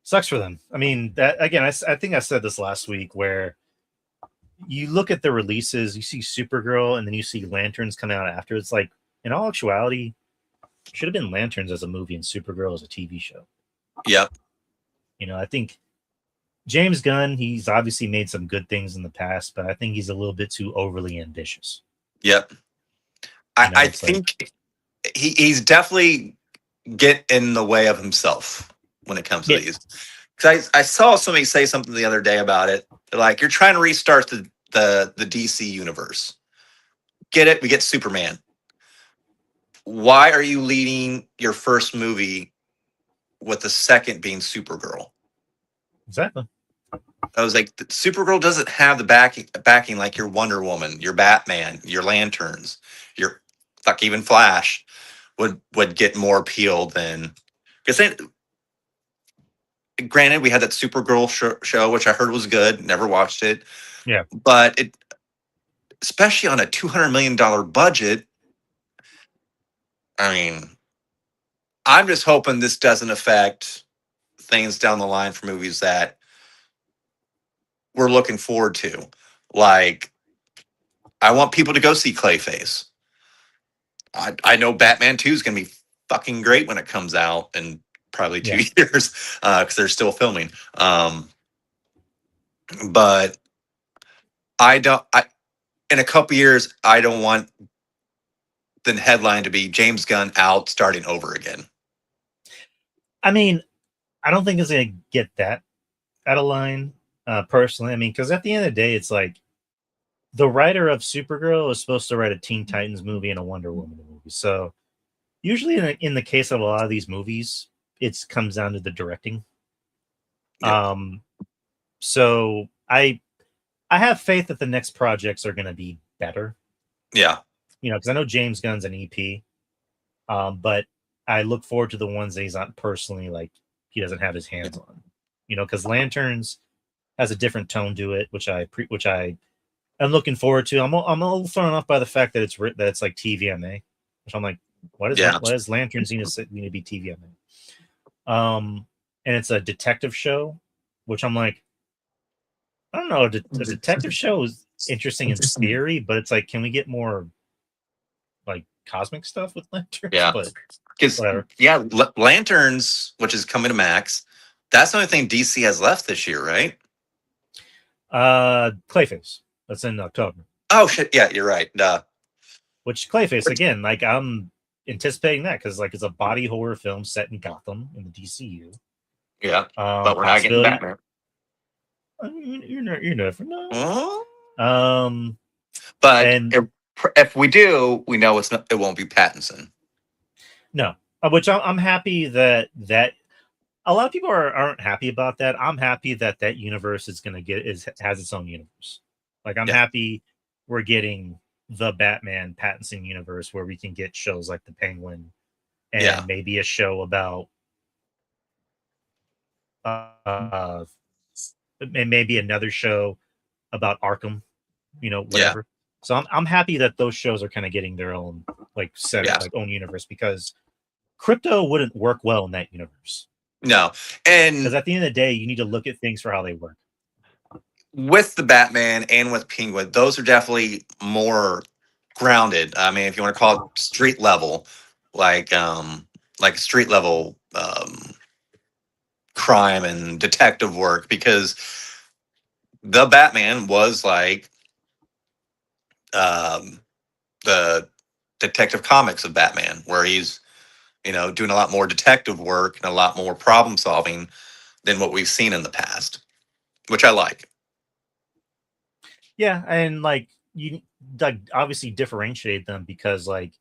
sucks for them. I mean, that again, I think I said this last week where you look at the releases, you see Supergirl, and then you see Lanterns coming out after. It's like, in all actuality, should have been Lanterns as a movie and Supergirl as a TV show. Yep. I think James Gunn, he's obviously made some good things in the past, but I think he's a little bit too overly ambitious. Yep. I It's like, think he's definitely get in the way of himself when it comes to yeah, these. Because I saw somebody say something the other day about it. They're like, you're trying to restart the DC universe. Get it? We get Superman. Why are you leading your first movie with the second being Supergirl? exactly. I was like, Supergirl doesn't have the backing like your Wonder Woman, your Batman, your Lanterns, your fuck even Flash would get more appeal than because granted we had that Supergirl show which I heard was good, never watched it, Yeah. but it especially on a $200 million budget. I mean, I'm just hoping this doesn't affect things down the line for movies that we're looking forward to. Like, I want people to go see Clayface. I know Batman 2 is going to be fucking great when it comes out in probably Yeah. 2 years because they're still filming. But I don't. In a couple years, I don't want the headline to be James Gunn out starting over again. I mean, I don't think it's going to get that out of line, personally. I mean, because at the end of the day, it's like the writer of Supergirl is supposed to write a Teen Titans movie and a Wonder Woman movie. So usually, in the case of a lot of these movies, it comes down to the directing. Yep. So I have faith that the next projects are going to be better. Yeah. Because I know James Gunn's an EP, but I look forward to the ones that he's not personally like he doesn't have his hands on. Because Lanterns has a different tone to it, which I am looking forward to. I'm a little thrown off by the fact that it's like TVMA, which I'm like, what Yeah. is Lanterns need to be TVMA? And it's a detective show, which I'm like, I don't know. A detective show is interesting in theory, but it's like, can we get more like cosmic stuff with Lanterns? Yeah. But Because whatever. Lanterns, which is coming to Max, that's the only thing DC has left this year, right? Clayface. That's in October. Oh shit! Yeah, you're right. Which Clayface again? Like I'm anticipating that because like it's a body horror film set in Gotham in the DCU. Yeah, but we're not getting Possibility. Batman. You never know. Oh. But if we do, we know it won't be Pattinson. No, which I'm happy that a lot of people aren't happy about that. I'm happy that universe is gonna has its own universe. Like I'm happy we're getting the Batman Pattinson universe where we can get shows like the Penguin and maybe a show about and maybe another show about Arkham, whatever. So I'm happy that those shows are kind of getting their own like own universe because Crypto wouldn't work well in that universe. No, and because at the end of the day, you need to look at things for how they work. With the Batman and with Penguin, those are definitely more grounded. I mean, if you want to call it street level, like street level crime and detective work, because the Batman was like the Detective Comics of Batman, where he's doing a lot more detective work and a lot more problem solving. than what we've seen in the past, which I like. Yeah, and like you like obviously differentiate them because like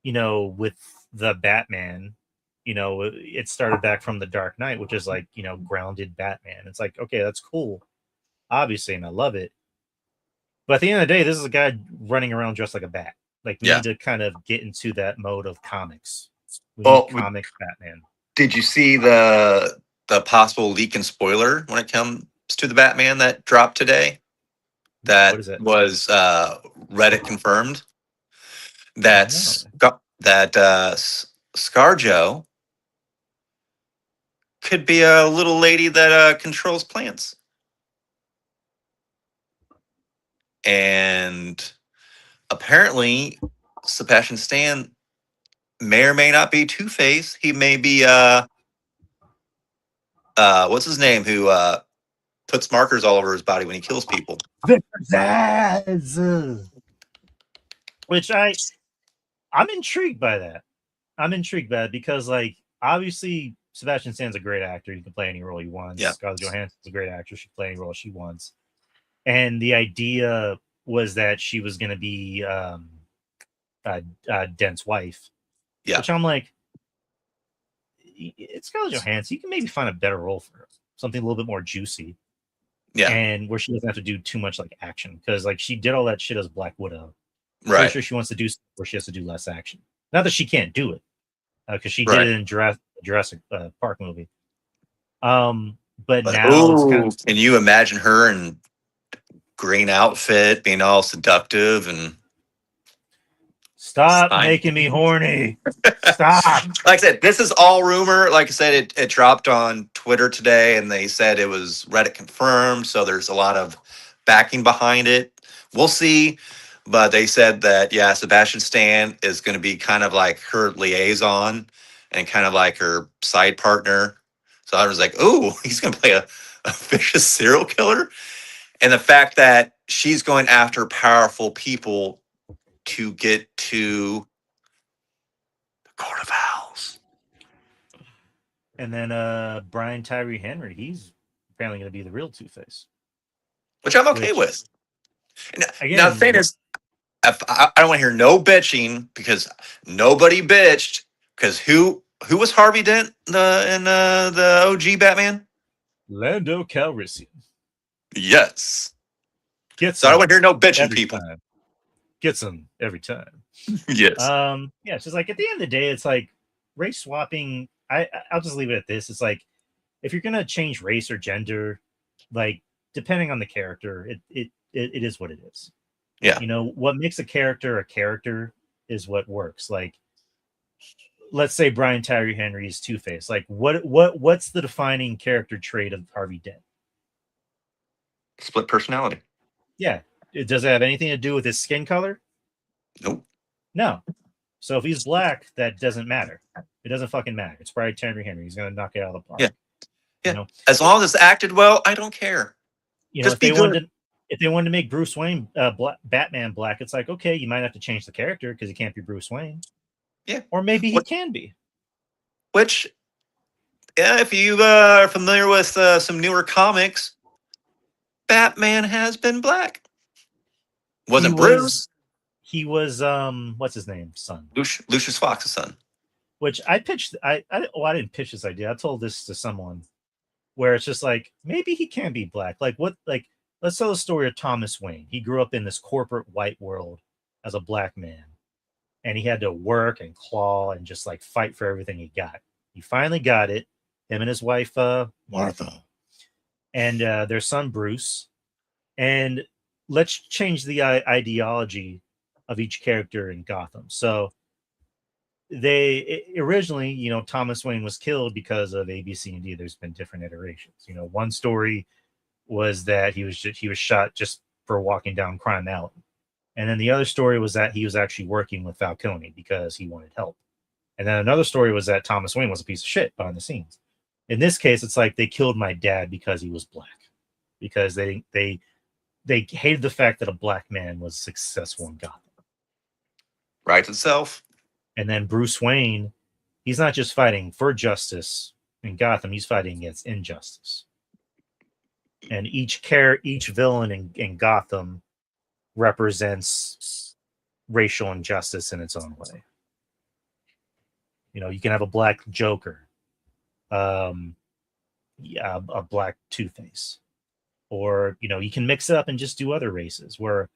with the Batman, it started back from the Dark Knight, which is like grounded Batman. It's like okay, that's cool, obviously, and I love it. But at the end of the day, this is a guy running around dressed like a bat. Like we Yeah. need to kind of get into that mode of comics. We need Well, comic Batman. did you see the possible leak and spoiler when it comes to the Batman that dropped today? What That is it? was Reddit confirmed. No. That ScarJo could be a little lady that controls plants. And apparently, Sebastian Stan may or may not be Two-Face. He may be what's his name? Who puts markers all over his body when he kills people? Which I'm intrigued by that. I'm intrigued by it because like obviously Sebastian Stan's a great actor. He can play any role he wants. Yeah. Scarlett Johansson's a great actress. She can play any role she wants. And the idea was that she was going to be Dent's wife. Yeah. Which I'm like, it's Scarlett Johansson. You can maybe find a better role for her. Something a little bit more juicy. Yeah. And where she doesn't have to do too much like action. Because like she did all that shit as Black Widow. Right. Pretty sure she wants to do where she has to do less action. Not that she can't do it. Because she did Right. it in Jurassic Park movie. But now ooh, it's kind of, can you imagine her in green outfit being all seductive and stop fine. making me horny. Stop. Like I said, this is all rumor. Like I said, it dropped on Twitter today, and they said it was Reddit confirmed. So there's a lot of backing behind it. We'll see. But they said that, yeah, Sebastian Stan is going to be kind of like her liaison and kind of like her side partner. So I was like, ooh, he's going to play a vicious serial killer. And the fact that she's going after powerful people to get to the Court of Owls. And then Brian Tyree Henry, he's apparently going to be the real Two-Face. Which I'm okay with. Again, Now, the thing is, I don't want to hear no bitching because nobody bitched. Because who was Harvey Dent in the OG Batman? Lando Calrissian. Yes. So I don't want to hear no bitching, people. Time. Gets them every time. Yes. Yeah, it's just like at the end of the day, it's like race swapping. I'll just leave it at this. It's like if you're gonna change race or gender, like depending on the character, it is what it is. Yeah. What makes a character is what works. Like, let's say Brian Tyree Henry is Two-Face. Like, what's the defining character trait of Harvey Dent? Split personality. Yeah. Does it have anything to do with his skin color? Nope. No. So if he's black, that doesn't matter. It doesn't fucking matter. It's Brian Tyree Henry. He's gonna knock it out of the park. Yeah. Yeah. As long as it's acted well, I don't care. Just if they wanted to make Bruce Wayne Batman black, it's like, okay, you might have to change the character because he can't be Bruce Wayne. Yeah. Or maybe he can be. Which, yeah, if you are familiar with some newer comics, Batman has been black. Wasn't Bruce. He was what's his name? Son. Lucius Fox's son. Which I pitched. I didn't pitch this idea. I told this to someone where it's just like maybe he can be black. Like what? Like let's tell the story of Thomas Wayne. He grew up in this corporate white world as a black man, and he had to work and claw and just like fight for everything he got. He finally got it. Him and his wife Martha, and their son Bruce. And let's change the ideology of each character in Gotham. So originally, Thomas Wayne was killed because of A, B, C, and D. There's been different iterations. One story was that he was shot just for walking down Crime Alley. And then the other story was that he was actually working with Falcone because he wanted help. And then another story was that Thomas Wayne was a piece of shit behind the scenes. In this case, it's like they killed my dad because he was black. Because they hated the fact that a black man was successful in Gotham. Right itself. And then Bruce Wayne, he's not just fighting for justice In Gotham, he's fighting against injustice. And each villain in Gotham represents racial injustice in its own way. You know, you can have a black Joker, a black Two-Face, or you know, you can mix it up and just do other races. Where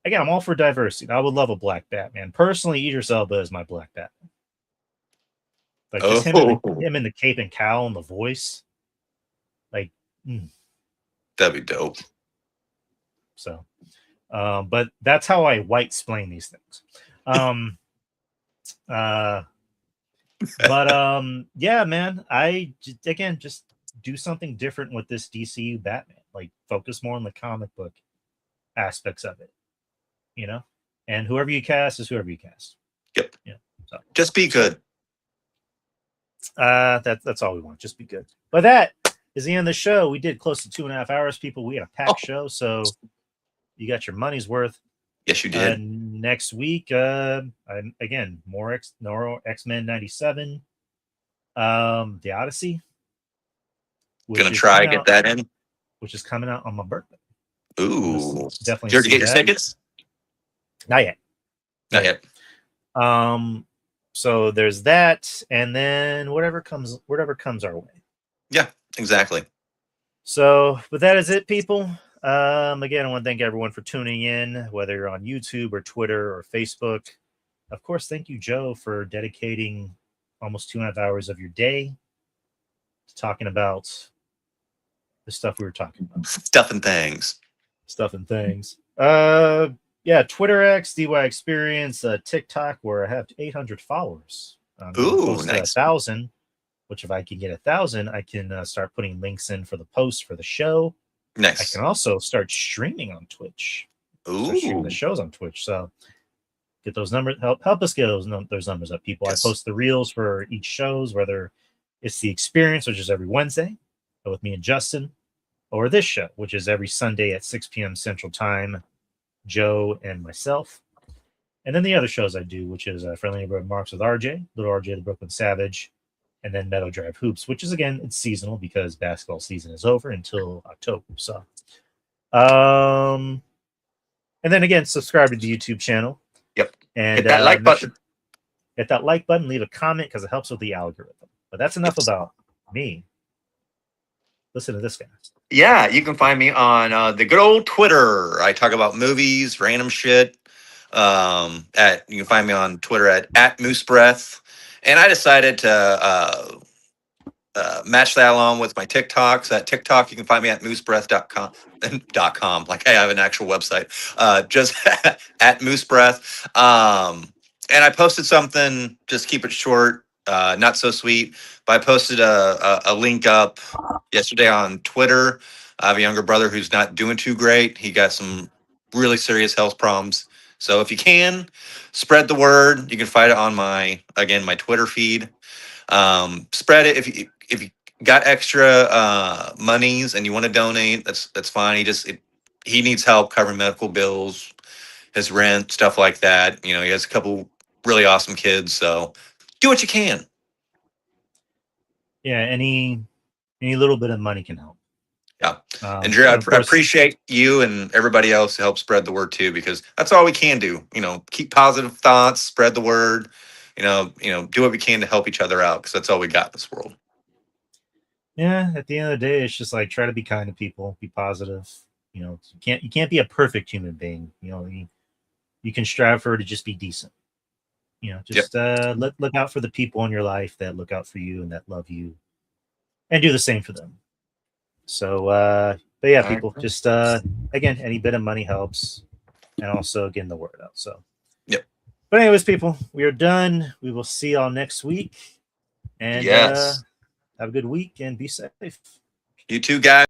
again, I'm all for diversity. I would love a black Batman. Personally, Idris Elba is my black Batman. Like just him in the cape and cowl and the voice, like that'd be dope. So, but that's how I white explain these things. Yeah, man, I just do something different with this DCU Batman. Like focus more on the comic book aspects of it, you know. And whoever you cast is whoever you cast. Yep. Yeah. So just be good. That's all we want. Just be good. But that is the end of the show. We did close to 2.5 hours, people. We had a packed show, so you got your money's worth. Yes, you did. Next week, again, more X-Men 97, the Odyssey. Gonna try to get that in, which is coming out on my birthday. Ooh, definitely. Did you already get your tickets? Not yet. Not yet. So there's that, and then whatever comes our way. Yeah, exactly. So, but that is it, people. Again, I want to thank everyone for tuning in, whether you're on YouTube or Twitter or Facebook. Of course, thank you, Joe, for dedicating almost 2.5 hours of your day to talking about the stuff we were talking about. Stuff and things. Yeah, Twitter X, DY Experience, TikTok, where I have 800 followers. Ooh, nice. 1,000, which if I can get 1,000, I can start putting links in for the posts for the show. Nice. I can also start streaming on Twitch. Ooh. Streaming the shows on Twitch. So get those numbers. Help us get those numbers up, people. Yes. I post the reels for each shows, whether it's the Experience, which is every Wednesday with me and Justin, or this show, which is every Sunday at 6 p.m. Central Time, Joe and myself. And then the other shows I do, which is Friendly Neighborhood Marks with RJ, Little RJ, the Brooklyn Savage, and then Meadow Drive Hoops, which is, again, it's seasonal because basketball season is over until October. So, and then again, subscribe to the YouTube channel. Yep. And hit that like button. Hit that like button. Leave a comment because it helps with the algorithm. But that's enough about me. Listen to this guy. Yeah, you can find me on the good old Twitter. I talk about movies, random shit. You can find me on Twitter at Moose Breath. And I decided to match that along with my TikToks. At TikTok, you can find me at moosebreath.com. Like I have an actual website. Just at Moosebreath. And I posted something, just keep it short, not so sweet. But I posted a link up yesterday on Twitter. I have a younger brother who's not doing too great. He got some really serious health problems. So if you can, spread the word. You can find it on my Twitter feed. Spread it if you got extra monies and you want to donate. That's fine. He needs help covering medical bills, his rent, stuff like that. You know, he has a couple really awesome kids. So do what you can. Yeah, any little bit of money can help. Yeah. And Drew, I appreciate you and everybody else to help spread the word too, because that's all we can do. You know, keep positive thoughts, spread the word, you know, do what we can to help each other out, because that's all we got in this world. Yeah. At the end of the day, it's just like, try to be kind to people, be positive. You know, you can't be a perfect human being. You know, you can strive for to just be decent. You know, just look out for the people in your life that look out for you and that love you, and do the same for them. So, but yeah, people, just again, any bit of money helps, and also getting the word out. So, yep. But anyways, people, we are done. We will see y'all next week, and have a good week and be safe. You too, guys.